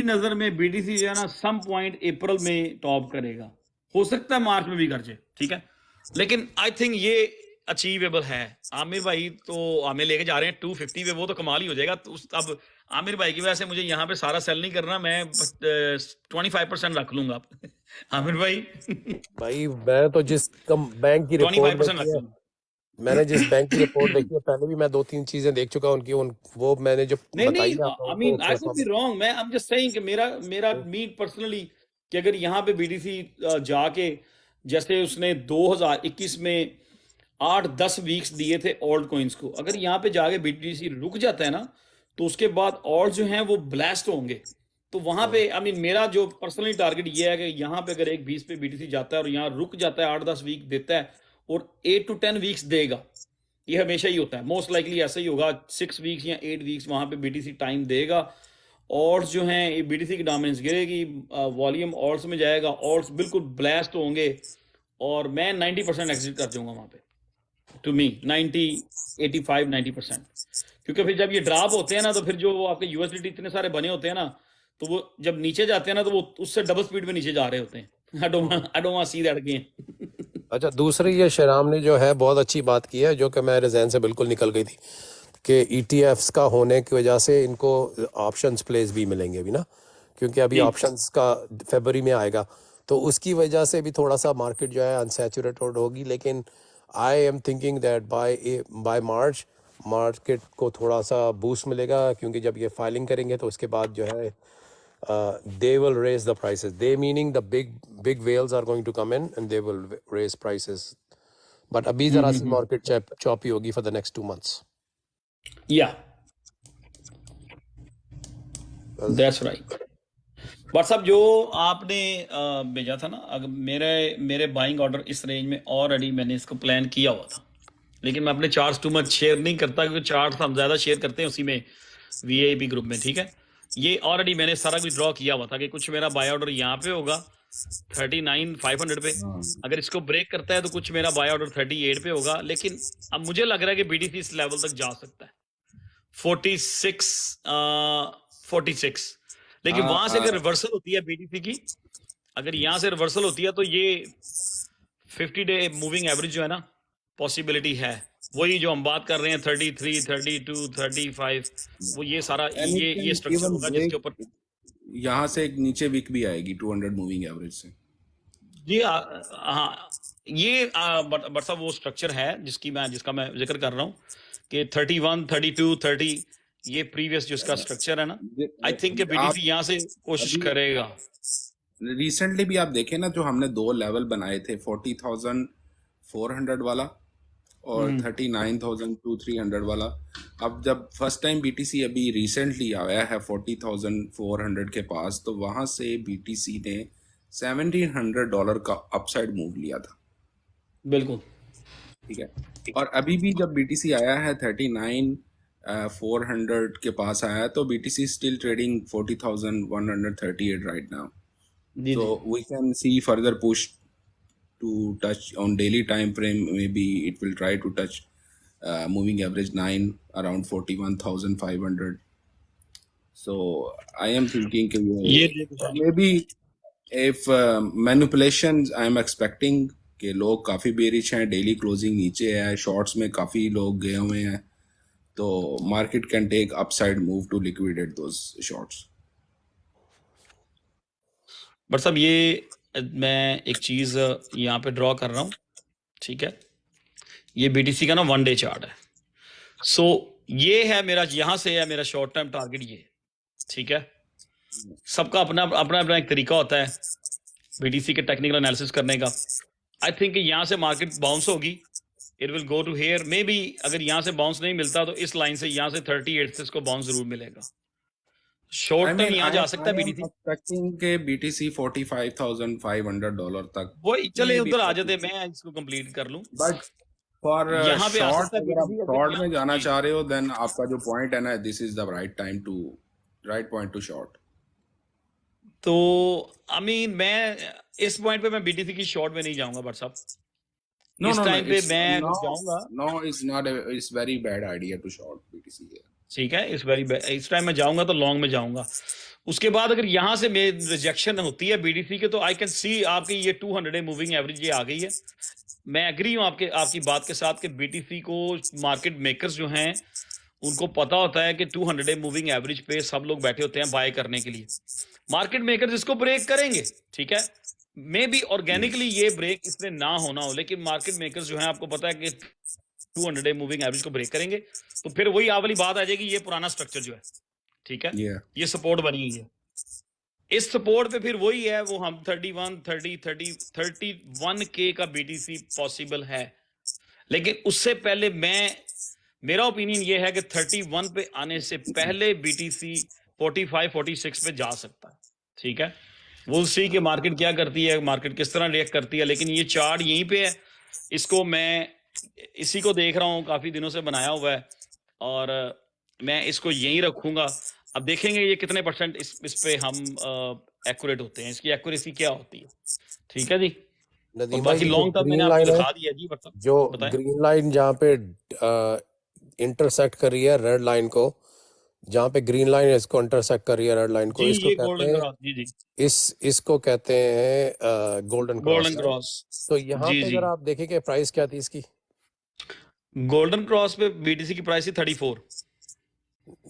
नजर में बीटीसी जो है ना सम पॉइंट अप्रैल में टॉप करेगा, हो सकता है मार्च में भी कर जाए, ठीक है, लेकिन आई थिंक ये अचीवेबल है। आमिर भाई तो हमें लेके जा रहे हैं 250 पे, वो तो कमाल ही हो जाएगा। तो अब आमिर भाई की वजह से मुझे यहाँ पे सारा सेल नहीं करना, मैं 25% रख लूंगा आमिर भाई भाई मैं तो जिस बैंक की रिपोर्ट 25% देखी रख है, लूंगा। मैंने जिस बैंक की रिपोर्ट देखी है, पहले भी मैं 2-3 चीजें देख चुका उनकी, वो मैंने जो नहीं बताई नहीं, ना आपको, आई मीन वो आई थोड़ा कुड बी रॉन्ग, मैं आई एम जस्ट सेइंग कि मेरा मी पर्सनली कि अगर यहाँ पे बीडीसी जाके, जैसे उसने 2021 में 8-10 वीक्स दिए थे ऑल्ट कॉइन्स को, अगर यहाँ पे जाके बीटीसी रुक जाता है ना, तो उसके बाद ऑल्ट जो हैं वो ब्लास्ट होंगे। तो वहां पे आई मीन मेरा जो पर्सनली टारगेट ये है कि यहाँ पे अगर एक 20 पे बीटीसी जाता है और यहाँ रुक जाता है, 8-10 वीक देता है और 8 to 10 वीक्स देगा, ये हमेशा ही होता है, मोस्ट लाइकली ऐसा ही होगा, 6 वीक्स या 8 वीक्स वहां पे बीटीसी टाइम देगा। ऑल्ट्स जो हैं बीटीसी की डोमिनेंस गिरेगी, वॉल्यूम ऑल्ट्स में जाएगा, ऑल्ट्स बिल्कुल ब्लास्ट होंगे और मैं 90% एग्जिट कर जाऊंगा वहां पे, टू मी 85-90%, क्योंकि फिर जब ये ड्रॉप होते हैं ना, तो फिर जो वो आपके यूएसडीटी इतने सारे बने होते हैं ना, तो वो जब नीचे जाते हैं ना, तो वो उससे डबल स्पीड में नीचे जा रहे होते हैं। आई don't want see that again. अच्छा, दूसरी ये शराम ने जो है बहुत अच्छी बात की है, जो कि मेरे जहन से बिल्कुल निकल गई थी, कि ईटीएफ्स का होने की वजह से इनको ऑप्शंस प्लेस भी मिलेंगे अभी ना, क्योंकि अभी ऑप्शंस का फरवरी में आएगा, तो उसकी वजह से भी थोड़ा सा मार्केट जो है अनसैचुरेटेड होगी। लेकिन I am thinking that by March market को थोड़ा सा बूस्ट मिलेगा, क्योंकि जब ये फाइलिंग करेंगे तो उसके बाद जो है they will raise the prices. They meaning the big whales are going to come in and they will raise prices. But abhi zara si market choppy hogi for the next 2 months. Yeah, that's right. But साहब जो आपने भेजा था ना, अगर मेरे बाइंग ऑर्डर इस रेंज में ऑलरेडी मैंने इसको प्लान किया हुआ था, लेकिन मैं अपने चार्ट्स टू मच शेयर नहीं करता, क्योंकि चार्ट्स हम ज़्यादा शेयर करते हैं उसी में वीआईपी ग्रुप में, ठीक है। ये ऑलरेडी मैंने सारा कुछ ड्रॉ किया हुआ था कि कुछ मेरा बाय ऑर्डर यहाँ पे होगा 39,500 पे, अगर इसको ब्रेक करता है तो कुछ मेरा बाय ऑर्डर 38 पे होगा, लेकिन अब मुझे लग रहा है कि बीटीसी इस लेवल तक जा सकता है 46, लेकिन वहां से अगर रिवर्सल होती है बीटीसी की, अगर यहाँ से रिवर्सल होती है तो ये 50 डे मूविंग एवरेज जो है ना, पॉसिबिलिटी है, वही जो हम बात कर रहे हैं 33, 32, 35, वो ये सारा ये स्ट्रक्चर होगा जिसके ऊपर यहाँ से एक नीचे वीक भी आएगी 200 मूविंग एवरेज से। जी हाँ, ये बट साहब वो स्ट्रक्चर है जिसका मैं जिक्र कर रहा हूँ कि 31, 32, 30, ये प्रीवियस जो इसका स्ट्रक्चर है ना, आई थिंक बीटीसी यहाँ से कोशिश करेगा। रिसेंटली भी आप देखें ना, जो हमने 2 लेवल बनाए थे 40,400 वाला और 39,300 वाला, अब जब फर्स्ट टाइम बीटीसी अभी रिसेंटली आया है 40,400 के पास, तो वहां से बीटीसी ने $1,700 का अपसाइड मूव लिया था। बिल्कुल ठीक है, और अभी भी जब बीटीसी आया है 39,400 के पास आया है, तो BTC still trading 40,138 right now, so we can see further push to touch on daily time frame. Maybe it will try to touch moving average 9 around 41,500. So I am thinking maybe if manipulations I am expecting कि लोग काफी बेरिश हैं, डेली क्लोजिंग नीचे है, शॉर्ट्स में काफी लोग गए हुए हैं, तो market can take upside move to liquidate those shorts. But साहब ये मैं एक चीज़ यहाँ पे ड्रॉ कर रहा हूँ, ठीक है, ये बीटीसी का ना 1 डे चार्ट है, सो ये है मेरा, यहाँ से है मेरा शॉर्ट टर्म टारगेट ये, ठीक है। सबका अपना एक तरीका होता है बीटीसी के टेक्निकल एनालिसिस करने का। आई थिंक यहाँ से मार्केट बाउंस होगी it will go to here, maybe अगर यहाँ से बाउंस नहीं मिलता तो इस लाइन से यहाँ से 38 से इसको बाउंस जरूर मिलेगा। शॉर्ट टर्म यहाँ जा सकता है बीटीसी, एक्सपेक्टिंग के बीटीसी $45,500 तक, वो चले Maybe उधर आ जाते, मैं इसको कंप्लीट कर लूं। बट फॉर यहाँ पे आ शॉर्ट सकता है अगर आप BTC, अगर शॉर्ट यहाँ- में जाना जी। चाह रहे हो देन आपका जो पॉइंट है ना, this is the right point two short. तो आई मीन मैं इस पॉइंट पे मैं बीटीसी की शॉर्ट में नहीं जाऊंगा बट साहब, इस टाइम पे मैं अगर जाऊंगा, no it's not, it's very bad idea to short BTC here. ठीक है, इस टाइम मैं जाऊंगा तो लॉन्ग में जाऊंगा। उसके बाद अगर यहाँ से मेरी रिजेक्शन होती है बीडीसी के, तो आई कैन सी आपकी ये 200 मूविंग एवरेज ये आ गई है। मैं एग्री हूँ आपकी बात के साथ कि बीटीसी को मार्केट मेकर्स जो हैं उनको पता होता है कि 200 मूविंग एवरेज पे सब लोग बैठे होते हैं बाय करने के लिए। मार्केट मेकर्स इसको ब्रेक करेंगे, ठीक है, मे बी ऑर्गेनिकली ये ब्रेक इसमें ना होना हो, लेकिन मार्केट मेकर्स जो हैं आपको पता है कि 200 मूविंग एवरेज को ब्रेक करेंगे, तो फिर वही आ वाली बात आ जाएगी, ये पुराना स्ट्रक्चर जो है, ठीक है, ये सपोर्ट बनी हुई है। इस सपोर्ट पे फिर वही है, वो हम 31 के का बीटीसी पॉसिबल है, लेकिन उससे पहले मेरा ओपिनियन ये है कि 31 पे आने से पहले बीटीसी 45-46 पे जा सकता है, ठीक है। वो सी कि मार्केट क्या करती है, मार्केट किस तरह रिएक्ट करती है, लेकिन ये चार्ट यहीं पे है, इसको मैं इसी को देख रहा हूँ, काफी दिनों से बनाया हुआ है और मैं इसको यहीं रखूंगा। अब देखेंगे ये कितने परसेंट इस पे हम एक्यूरेट होते हैं, इसकी एक्यूरेसी क्या होती है, ठीक है जी। और बाकी लॉन्ग टर्म मैंने आपको दिखा दिया जी, जो ग्रीन लाइन जहाँ पे इंटरसेक्ट कर रही है रेड लाइन को, जहाँ पे ग्रीन लाइन इसको इंटरसेक्ट कर रही है रेड लाइन को, इसको कहते हैं इसको कहते हैं गोल्डन क्रॉस। तो यहाँ पे अगर आप देखें कि प्राइस क्या थी इसकी, गोल्डन क्रॉस पे बीटीसी की प्राइस थी 34।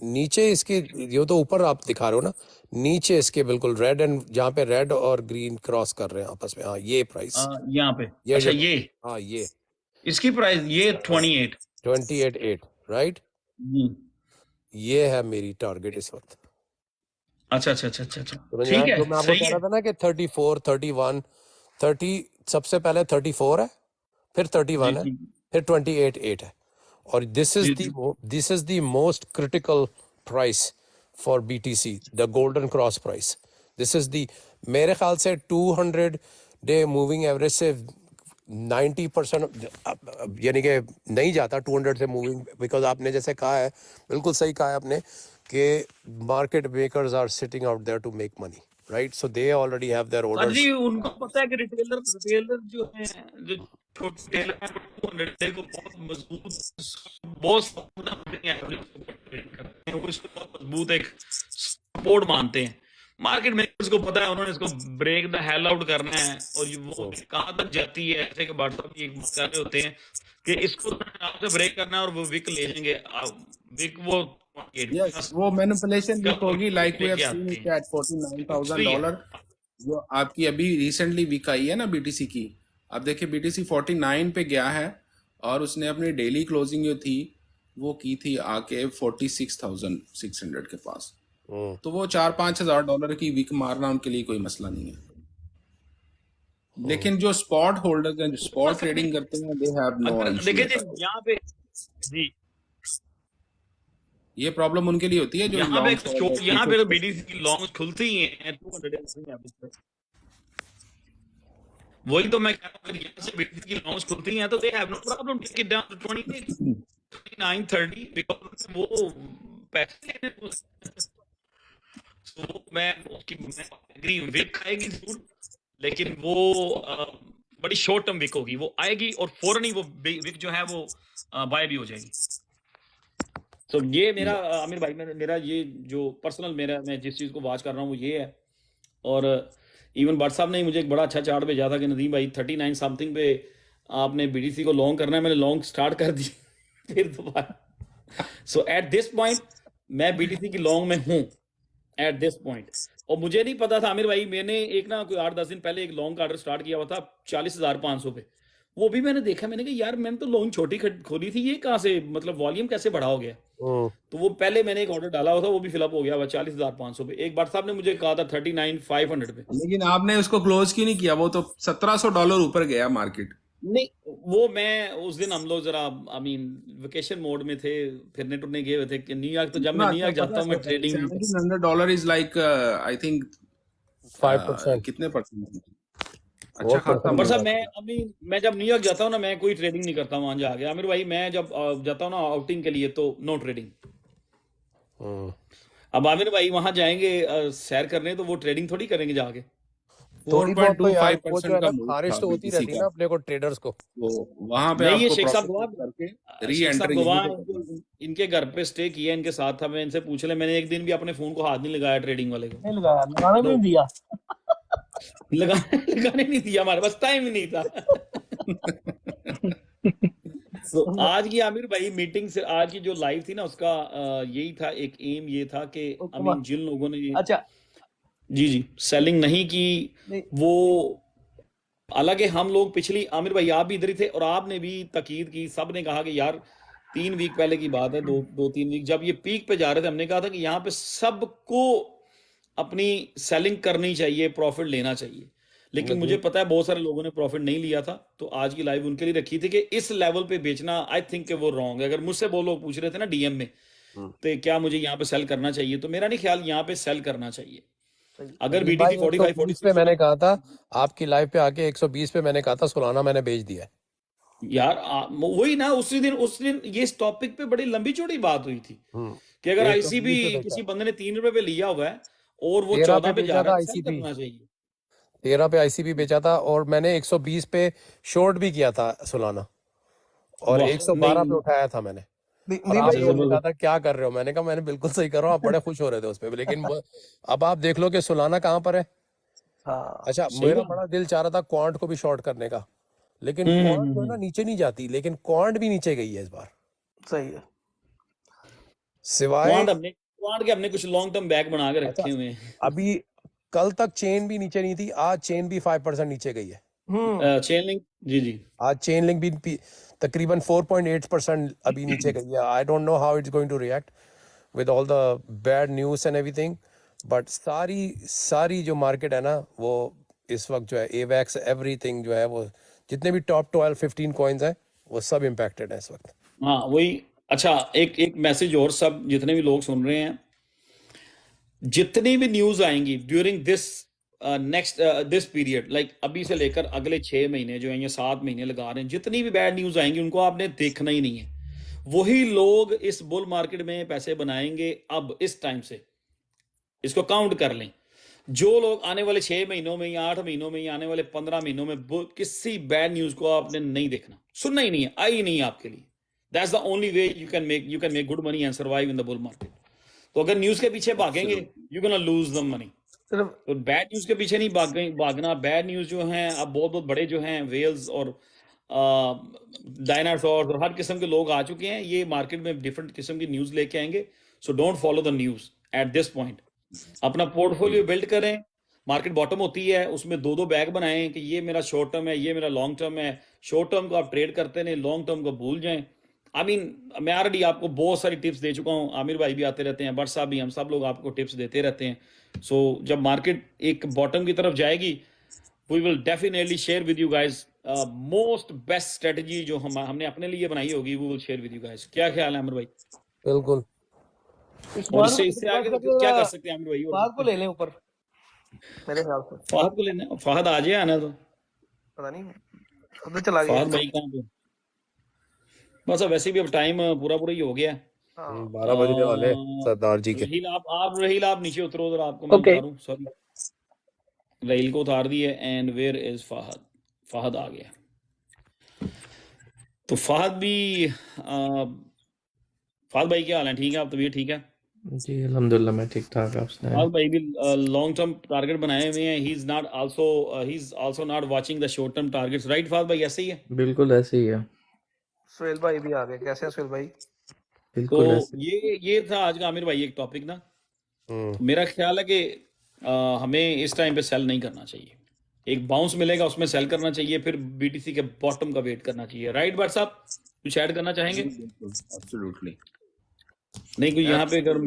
नीचे इसके, ये तो ऊपर आप दिखा रहे हो ना, नीचे इसके बिल्कुल रेड एंड जहाँ पे रेड और ग्रीन क्रॉस कर रहे हैं आपस में, हाँ ये प्राइस यहाँ पे, अच्छा ये, हाँ ये इसकी प्राइस ये 28.8 राइट, ये है मेरी टारगेट इस वक्त। अच्छा, तो ठीक है, मैं आपको कह रहा था ना कि 34, 31, 30 सबसे पहले 34 है, फिर 31 है, फिर 28.8 है, और this is the most critical price for BTC, the golden cross price. This is the, मेरे ख्याल से 200 डे मूविंग एवरेज से 90% यानी कि नहीं जाता 200 से मूविंग, बिकॉज आपने जैसे कहा है, बिल्कुल सही कहा है आपने कि market makers are sitting out there to make money, right, so they already have their orders. जी, उनको पता है कि रिटेलर जो है, जो छोटे रिटेलर हैं, 200 को बहुत मजबूत एक सपोर्ट मानते हैं। मार्केट मेकर्स को पता है, उन्होंने इसको ब्रेक द हेल आउट करना है, और वो कहाँ तक जाती है, ऐसे के बात कर रहे होते हैं कि इसको आपसे ब्रेक करना है और वो विक ले लेंगे, विक वो मैनिपुलेशन विक होगी, like we have seen it at $49,000 जो आपकी अभी रिसेंटली वीक आई है ना बीटीसी की। अब देखिए बीटीसी 49 पे गया है और उसने अपनी डेली क्लोजिंग जो थी वो की थी आके 46,600 के पास, तो वो $4-5 हज़ार डॉलर की वीक मारना उनके लिए कोई मसला नहीं है। लेकिन जो स्पॉट होल्डर्स हैं, जो स्पॉट ट्रेडिंग करते हैं, दे हैव नो इशू। देखिए यहाँ पे जी, ये प्रॉब्लम उनके लिए होती है जो यहाँ पे बीडीसी की लॉन्ग खुलती ही है 200 वही तो मैं कह रहा हूँ, यहाँ से बीडीसी की लॉन्ग खुलती हैं तो they have no problem take it down to 29, 30 because वो पैसे तो मैं एग्री हूँ, विक आएगी जरूर, लेकिन वो बड़ी शॉर्ट टर्म विक होगी, वो आएगी और फौरन ही वो विक जो है वो बाय भी हो जाएगी। तो ये मेरा आमिर भाई, मेरा ये जो पर्सनल मैं जिस चीज़ को वॉच कर रहा हूँ वो ये है। और इवन भट्ट साहब ने मुझे एक बड़ा अच्छा चार्ट भेजा था कि नदीम भाई 39 समथिंग पे आपने बीडीसी को लॉन्ग करना है, मैंने लॉन्ग स्टार्ट कर दी फिर दोबारा। सो एट दिस पॉइंट मैं बीडीसी की लॉन्ग में हूँ एट दिस पॉइंट। और मुझे नहीं पता था आमिर भाई, मैंने एक ना कोई 8-10 दिन पहले एक लॉन्ग ऑर्डर स्टार्ट किया हुआ था 40,500 पे, वो भी मैंने देखा, मैंने कहा यार मैंने तो लॉन्ग छोटी खोली थी, ये कहाँ से मतलब वॉल्यूम कैसे बढ़ा हो गया। तो वो पहले मैंने एक ऑर्डर डाला हुआ था, वो भी फिलअप हो गया हुआ 40,500 पे। एक बार साहब ने मुझे कहा था 39,500 पे, लेकिन आपने उसको क्लोज क्यों नहीं किया, वो तो $1,700 ऊपर गया मार्केट। नहीं, वो मैं उस दिन हम लोग जरा आई मीन वेकेशन मोड में थे, फिरने टुरने गए हुए थे कि न्यूयॉर्क। तो जब मैं कितना अच्छा न्यूयॉर्क पता जाता है हूँ मैं सर, ट्रेडिंग नहीं करता। $1700 इज लाइक आई थिंक 5%। कितने परसेंट, अच्छा बहुत खासा परसेंट पर मिल साहब मूव। मैं जाती है। अभी मैं जब न्यूयॉर्क जाता हूँ ना, मैं कोई ट्रेडिंग नहीं करता वहां जाके। आमिर भाई मैं जब जाता हूँ ना आउटिंग के लिए, तो नो ट्रेडिंग। हम्म। अब आमिर भाई वहां जाएंगे सैर करने, तो वो ट्रेडिंग थोड़ी करेंगे जाके। थोड़ी बहुत तो यार वो जो 4.25% है का ना मूव खारिश था तो होती बीटीसी रहती है का, ना अपने को ट्रेडर्स को। तो वहां पे नहीं, ये आपको शेख साहब प्रॉफिट गवाह, बुक करके री शेख साहब एंट्री यहीं गवाह पे हैं, करनी है। इनके घर पे स्टे किया, इनके साथ था। मैं इनसे पूछ ले, मैंने एक दिन भी अपने फोन को हाथ नहीं लगाया ट्रेडिंग वाले को। नहीं लगाया, लगाने भी नो, नहीं दिया। लगाने नहीं दिया, हमारे पास टाइम ही नहीं था। So, आज की आमिर भाई मीटिंग से, आज की जो लाइव थी ना, उसका यही था, एक एम ये था कि आई मीन जिन लोगों ने अच्छा जी जी सेलिंग नहीं की, नहीं, वो हालांकि हम लोग पिछली, आमिर भाई आप भी इधर ही थे और आपने भी ताकीद की, सब ने कहा कि यार 3 वीक पहले की बात है, 2-3 वीक जब ये पीक पे जा रहे थे, हमने कहा था कि यहाँ पे सबको अपनी सेलिंग करनी चाहिए, प्रॉफिट लेना चाहिए। लेकिन मुझे पता है बहुत सारे लोगों ने प्रॉफिट नहीं लिया था, तो आज की लाइव उनके लिए रखी थी कि इस लेवल पे बेचना आई थिंक कि वो रॉन्ग है। अगर मुझसे वो लोग पूछ रहे थे ना डीएम में, तो क्या मुझे यहाँ पे सेल करना चाहिए, तो मेरा नहीं ख्याल यहाँ पे सेल करना चाहिए। अगर नदीम बीटीसी भाई 45 120 पे 46 मैंने कहा था, आपकी लाइव पे आके 120 पे मैंने कहा था सोलाना मैंने बेच दिया है। यार वही ना, उस दिन ये इस टॉपिक पे बड़ी लंबी चौड़ी बात हुई थी कि अगर 120 आईसीबी पे बेचा, किसी बंदे ने 3 रुपए पे लिया हुआ है और वो 13 14 पे पे जा बेचा रहा था है, सेल आईसीपी, करना चाहिए। 13 पे आईसीपी बेचा था और मैंने 120 पे शॉर्ट भी किया था सोलाना और वाह 112 पे नहीं, उठाया था मैंने। और नहीं आप अच्छा भाई, लोगों ने कहा जबरदस्त। था क्या कर रहे हो, मैंने कहा मैंने बिल्कुल सही कर रहा हूँ, आप बड़े खुश हो रहे थे उस पे, लेकिन अब आप देख लो कि सोलाना कहाँ पर है। हाँ अच्छा सही मेरा बात। बड़ा दिल चाह रहा था क्वांट को भी शॉर्ट करने का, लेकिन हम्म हम्म, क्वांट जो है ना हम्म। नीचे नहीं जाती, लेकिन क्वांट भी नीचे गई है इस बार, सही है। सिवाय क्वांट के हमने कुछ लॉन्ग टर्म बैग बना के अच्छा रखे हुए हैं। अभी कल तक चेन भी नीचे नहीं थी, आज चेन भी 5% नीचे गई है। चेन लिंक, जी जी। आज चेन लिंक भी तकरीबन 4.8% अभी नीचे गई है। I don't know how it's going to react with all the bad news and everything, but सारी सारी जो मार्केट है ना वो इस वक्त जो है एवैक्स एवरीथिंग जो है वो जितने भी टॉप 12-15 कॉइन्स हैं वो सब इम्पैक्टेड है इस वक्त। हाँ वही। अच्छा एक मैसेज और, सब जितने भी लोग सुन रहे हैं, जितनी भी न्यूज आएंगी during this next this period, like अभी से लेकर अगले 6 महीने जो हैं या 7 महीने लगा रहे हैं, जितनी भी बैड न्यूज आएंगी उनको आपने देखना ही नहीं है। वही लोग इस बुल मार्केट में पैसे बनाएंगे अब इस टाइम से, इसको काउंट कर लें। जो लोग आने वाले 6 महीनों में या 8 महीनों में या आने वाले 15 महीनों में किसी बैड न्यूज को आपने नहीं देखना, सुनना ही नहीं है, आई नहीं है आपके लिए। That's the only way you can make good money and survive in the bull market. तो अगर न्यूज के पीछे भागेंगे, you gonna lose the money. सिर्फ तो बैड न्यूज के पीछे नहीं भागना। बैड न्यूज जो हैं अब बहुत बहुत बड़े जो हैं, वेल्स और डायनासोर और हर किस्म के लोग आ चुके हैं, ये मार्केट में डिफरेंट किस्म की न्यूज लेके आएंगे। So don't follow the news at this point. अपना पोर्टफोलियो बिल्ड करें। मार्केट बॉटम होती है, उसमें 2-2 बैग बनाएं कि ये मेरा शॉर्ट टर्म है, ये मेरा लॉन्ग टर्म है। शॉर्ट टर्म को आप ट्रेड करते नहीं, लॉन्ग टर्म को भूल जाएं। आई मीन मैं ऑलरेडी आपको बहुत सारी टिप्स दे चुका हूँ, आमिर भाई भी आते रहते हैं, बट साहब भी, हम सब लोग आपको टिप्स देते रहते हैं। सो जब मार्केट एक बॉटम की तरफ जाएगी, we will definitely share with you guys most best strategy जो हमने अपने लिए बनाई होगी, we will share with you guys. क्या ख्याल है आमिर भाई? बिल्कुल। इस और बार इससे आगे तो क्या कर सकते हैं आमिर भाई? और फाहद को ले लें ऊपर, मेरे ख्याल से। फहद को लेना, फहद आ जाए आना तो। पता नहीं उधर चला गया। फहद भाई कहाँ पे? बस अब वैसे भी अब टाइम पूरा पूरा ही हो गया है। हाँ 12 बजने वाले हैं सरदार जी के। रहील आप नीचे उतरो उधर, आपको मैं Okay. उतारूं, सॉरी। रहील को उतार दिए। And where is Fahad? Fahad आ गया। तो फहद भी फहद भाई क्या हाल है? ठीक है, आप तबीयत ठीक है? जी अल्हम्दुलिल्लाह मैं ठीक ठाक। आप सुनाएं? फहद भाई भी लॉन्ग टर्म टारगेट बनाए हुए हैं। He is also not watching the short term targets, right Fahad भाई? ऐसे ही है। बिल्कुल ऐसे ही है, सुहेल भाई भी आ गए। कैसे हैं सुहेल भाई? बिल्कुल तो ऐसे। ये था आज का आमिर भाई एक टॉपिक ना। हम्म। तो मेरा ख्याल है कि हमें इस टाइम पे सेल नहीं करना चाहिए। एक बाउंस मिलेगा उसमें सेल करना चाहिए, फिर बीटीसी के बॉटम का वेट करना चाहिए। राइट बट साहब, कुछ ऐड करना चाहेंगे? एब्सोल्युटली। नहीं, कोई यहाँ पे अगर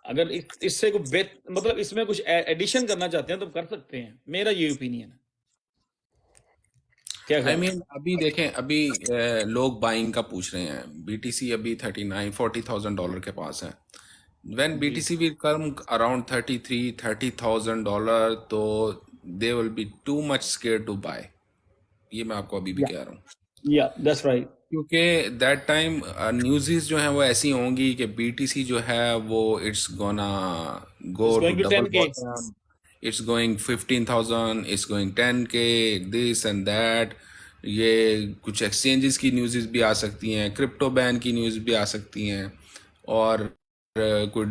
अगर इससे को मतलब इसमें कुछ एडिशन करना चाहते हैं तो कर सकते हैं, मेरा ये ओपिनियन है। क्या आई ख्याल है? मीन अभी देखें, अभी लोग बाइंग का पूछ रहे हैं। बीटीसी अभी $39,000-40,000 के पास है। व्हेन जी बीटीसी विल कम अराउंड $33,000-30,000, तो they will be too much scared to buy. ये मैं आपको अभी भी या कह रहा हूँ, दैट्स राइट। क्योंकि दैट टाइम न्यूज़ जो हैं वो ऐसी होंगी कि बीटीसी जो है वो it's gonna go it's to going to double 10K। Bottom, it's going 15,000, it's going 10K, this and that। ये कुछ एक्सचेंजेस की न्यूज़ भी आ सकती हैं, क्रिप्टो बैन की न्यूज़ भी आ सकती हैं, और कुछ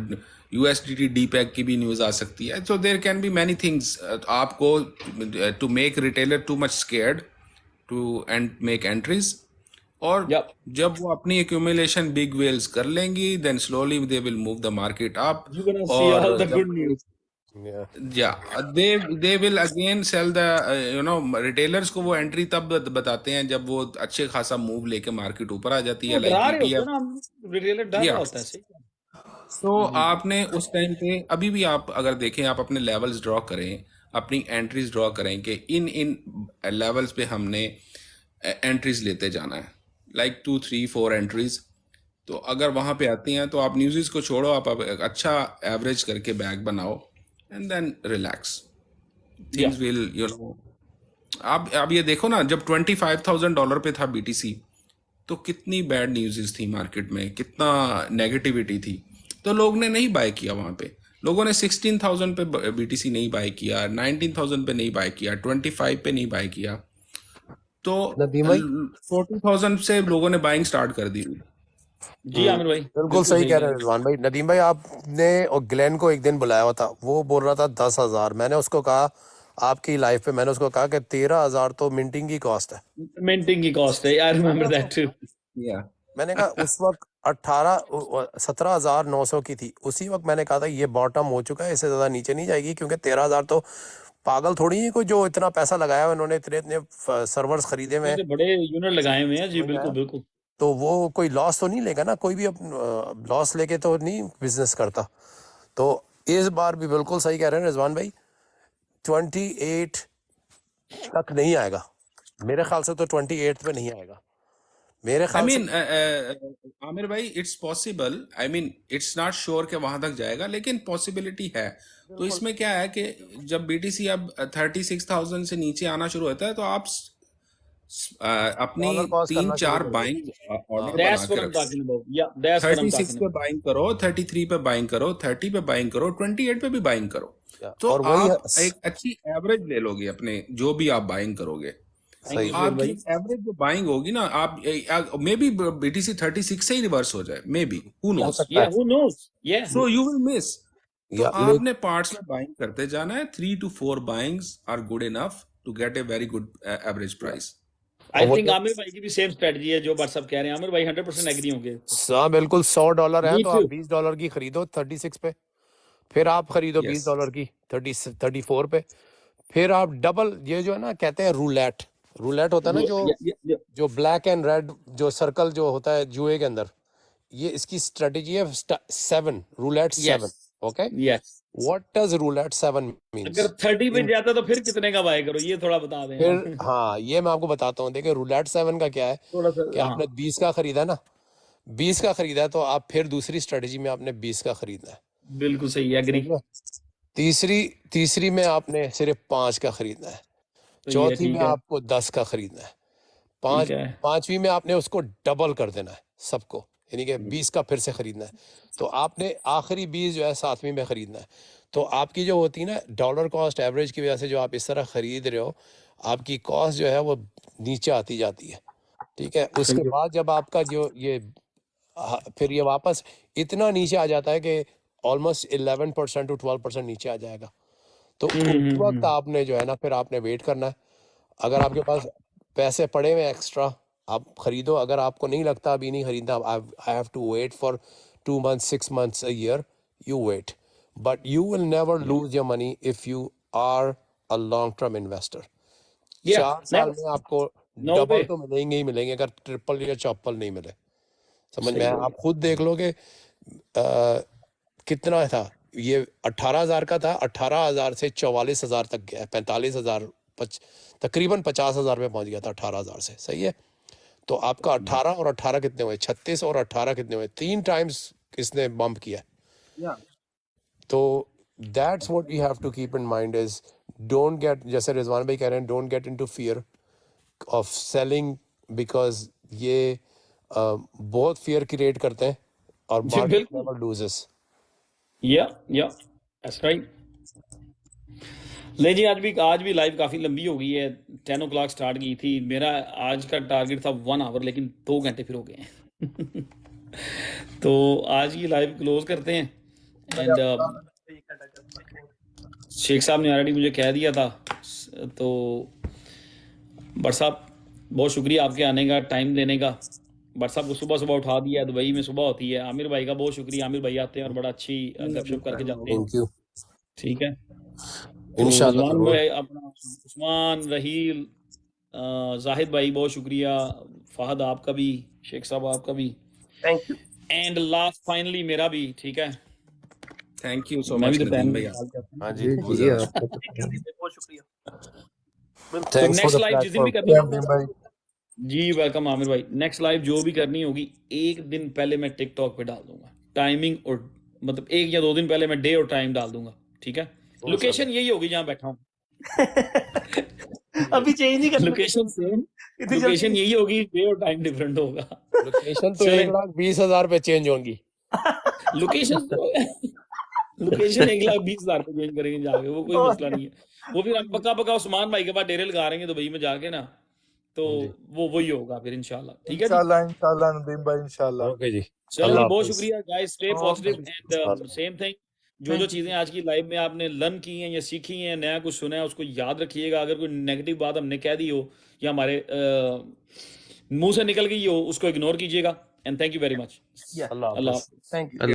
USDT डीपैक की भी न्यूज़ आ सकती है। तो there can be many things. आपको to make retailer too much scared to and make entries, और Yep. जब वो अपनी एक्यूमुलेशन बिग वेल्स कर लेंगी, then slowly they will move the market up. You're gonna see और all the जब good news. they will again sell the retailers को वो एंट्री तब बताते हैं जब वो अच्छे खासा मूव लेके मार्केट ऊपर आ जाती है, वो लाइक डरा रहे होते हैं ETF। ना, रिटेलर डर रहा होता है। सही है। तो आपने उस टाइम पे, अभी भी आप अगर देखें, आप अपने लेवल्स ड्रॉ करें, अपनी एंट्रीज ड्रॉ करें कि इन लेवल्स पे हमने एंट्रीज लेते जाना है, लाइक 2 3 4 एंट्रीज। तो अगर वहां पे आती हैं तो आप न्यूज़ को छोड़ो, आप एक अच्छा एवरेज करके बैग बनाओ, and then relax, things will आप ये देखो ना, जब $25,000 पे था BTC, तो कितनी बैड न्यूज़ थी मार्केट में, कितना नेगेटिविटी थी, तो लोग ने नहीं बाय किया। वहां पे लोगों ने 16,000 पे BTC नहीं बाय किया, 19,000 पे नहीं बाय किया, 25 पे नहीं बाय किया, तो नदीम भाई 40,000 से लोगों ने बाइंग स्टार्ट कर दी। जी आमिर भाई, बिल्कुल सही कह रहे हैं रिजवान भाई। नदीम भाई, आपने और ग्लेन को एक दिन बुलाया हुआ था, वो बोल रहा था 10,000। मैंने उसको कहा आपकी लाइफ पे, मैंने उसको कहा कि 13,000 तो मिंटिंग की कॉस्ट है। मिंटिंग की कॉस्ट है, आई रिमेंबर दैट टू। मैंने कहा उस वक्त 17,900 की थी, उसी वक्त मैंने कहा था ये बॉटम हो चुका है, इससे ज्यादा नीचे नहीं जाएगी, क्योंकि 13,000 तो पागल थोड़ी है कोई जो इतना पैसा लगाया है, उन्होंने इतने इतने सर्वर्स खरीदे हुए हैं, बड़े यूनिट लगाए हुए हैं। जी बिल्कुल बिल्कुल। तो वो कोई लॉस तो नहीं लेगा ना, कोई भी लॉस लेके तो नहीं बिजनेस करता। तो इस बार भी बिल्कुल सही कह रहे हैं रिजवान भाई, 28 तक नहीं आएगा मेरे ख्याल से, तो 28 पे नहीं आएगा मेरे आई ख्याल मीन से। आमिर भाई, it's possible, I mean it's not sure कि वहां तक जाएगा, लेकिन पॉसिबिलिटी है। तो इसमें क्या है कि जब BTC अब 36,000 से नीचे आना शुरू होता है, तो आप अपनी डॉलर कॉस्ट करना 3-4 शुरू बाइंग ऑर्डर बना That's what के I'm रखो। talking about. Yeah, that's what I'm 36 talking पे about. बाइंग करो, 33 पे बाइंग करो, 30 पे बाइंग करो, 28 पे भी बाइंग करो, तो और वही आप एक अच्छी एवरेज ले लोगे अपने जो भी आप बाइंग करोगे। सही आपकी एवरेज जो बाइंग होगी ना, आप मे बी BTC 36 से ही रिवर्स हो जाए, मे बी, हु हो नोस। सकता Yeah, है। who knows? Yeah. So you will miss. तो या आपने पार्ट्स में बाइंग करते जाना है। 3 to 4 buyings are good enough to get a very good average price. I think Aamir भाई की भी सेम स्ट्रेटजी है जो बात सब कह रहे हैं। आमिर भाई 100% एग्री होंगे। हाँ बिल्कुल, $100 है Me तो आप too. $20 की खरीदो 36 पे, फिर आप खरीदो Yes. $20 की 34 पे, फिर आप डबल, ये जो है ना कहते हैं रूलेट, रूलेट होता है ना Yeah. जो ब्लैक एंड रेड जो सर्कल जो होता है जुए के अंदर, ये इसकी स्ट्रेटजी है 7 roulette 7। Yes. Okay, Yes. What does roulette 7 means? अगर 30 पे जाता तो फिर कितने का बाय करो, ये थोड़ा बता दें आप। फिर हाँ, ये मैं आपको बताता हूँ। देखिए रूलेट 7 का क्या है थोड़ा सा कि आपने 20 का खरीदा ना, 20 का खरीदा है, तो आप फिर दूसरी स्ट्रेटजी में आपने 20 का खरीदना है। बिल्कुल सही, एग्री। तीसरी में आपने सिर्फ 5 का खरीदना है, तो ये चौथी ठीक में है, आपको 10 का खरीदना है, ठीक है। पांचवी में आपने उसको डबल कर देना है सबको, यानी कि 20 का फिर से खरीदना है। तो आपने आखिरी 20 जो है 7वीं में खरीदना है। तो आपकी जो होती है ना डॉलर कॉस्ट एवरेज की वजह से जो आप इस तरह खरीद रहे हो, आपकी कॉस्ट जो है वो नीचे आती जाती है। ठीक है, उसके बाद जब आपका जो ये फिर ये वापस इतना नीचे आ जाता है कि ऑलमोस्ट 11% to 12% नीचे आ जाएगा। तो उस वक्त आपने जो है ना, फिर आपने वेट करना है। अगर आपके पास पैसे पड़े हुए एक्स्ट्रा, आप खरीदो। अगर आपको नहीं लगता अभी नहीं खरीदना, I have to wait for 2 months 6 months a year, you wait, but you will never lose your money if you are a long term investor. Yeah, 4 साल never. में आपको No डबल way. तो मिलेंगे ही मिलेंगे, अगर ट्रिपल या चौपल नहीं मिले। समझ में सही आया? बोल आप खुद देख लो कि कितना था ये, 18,000 का था, 18,000 से 44,000 तक गया, 45,000 तकरीबन 50,000 में पहुंच गया था 18,000 से, सही है। तो आपका 18 और 18 कितने हुए, 36 और 18 कितने हुए, 3 टाइम्स इसने बम्प किया। तो that's what we have to keep in mind is don't get, जैसे रिजवान भाई कह रहे हैं, don't get into fear of selling, because ये बहुत फियर क्रिएट करते हैं और जी मार्केट बिल्कुल, never loses. Yeah that's right. ले जी, आज भी लाइव काफ़ी लंबी हो गई है, 10 o'clock स्टार्ट की थी। मेरा आज का टारगेट था 1 hour, लेकिन 2 घंटे फिर हो गए हैं। तो आज की लाइव क्लोज करते हैं। एंड शेख साहब ने ऑलरेडी मुझे कह दिया था, तो भट्ट साहब बहुत शुक्रिया आपके आने का, टाइम देने का। भट्ट साहब को सुबह उठा दिया, दुबई में सुबह होती है। आमिर भाई का बहुत शुक्रिया, आमिर भाई आते हैं और बड़ा अच्छी गपशप करके जाते हैं। Thank you. ठीक है, तो इंशाल्लाह उस्मान जरूर। भाई, अपना उस्मान, रहील, जाहिद भाई बहुत शुक्रिया, फहद आपका भी, शेख साहब आपका भी, thank you. And last finally मेरा भी। ठीक है, थैंक यू सो मैं भी मच तो टाइम नदीम भैया, हाँ जी, बहुत ज्यादा बहुत शुक्रिया। तो thanks for next the live जिस दिन भी प्लेटफॉर्म। करनी नदीम भाई जी, वेलकम आमिर भाई। नेक्स्ट लाइव जो भी करनी होगी, एक दिन पहले मैं टिकटॉक पे डाल दूंगा टाइमिंग, और मतलब 1 या 2 दिन पहले मैं डे और टाइम डाल दूंगा। ठीक है, लोकेशन यही होगी जहाँ बैठा हूँ। अभी चेंज ही कर लोकेशन सेम, इतनी लोकेशन जल्दी यही होगी, डे और टाइम डिफरेंट होगा। लोकेशन तो चलें। 1,20,000 पे चेंज होंगी। लोकेशन लोकेशन 1,20,000 पे चेंज करेंगे जाके, वो कोई मसला नहीं है। वो फिर हम पक्का उस्मान भाई के पास डेरे लगा रहेंगे दुबई में जाके ना, तो वो वही होगा फिर इंशाल्लाह। ठीक है जी, इंशाल्लाह नदीम भाई इंशाल्लाह। ओके जी, चलो अल्लाह जी, बहुत हाफिज। शुक्रिया guys, stay positive and same thing. जो चीज़ें आज की लाइव में आपने लर्न की हैं या सीखी हैं, नया कुछ सुना है, उसको याद रखिएगा। अगर कोई नेगेटिव बात हमने कह दी हो या हमारे मुंह से निकल गई हो, उसको इग्नोर कीजिएगा। And thank you very much. Yeah. अल्लाह अल्लाह हाफिज। हाफिज़। Thank you.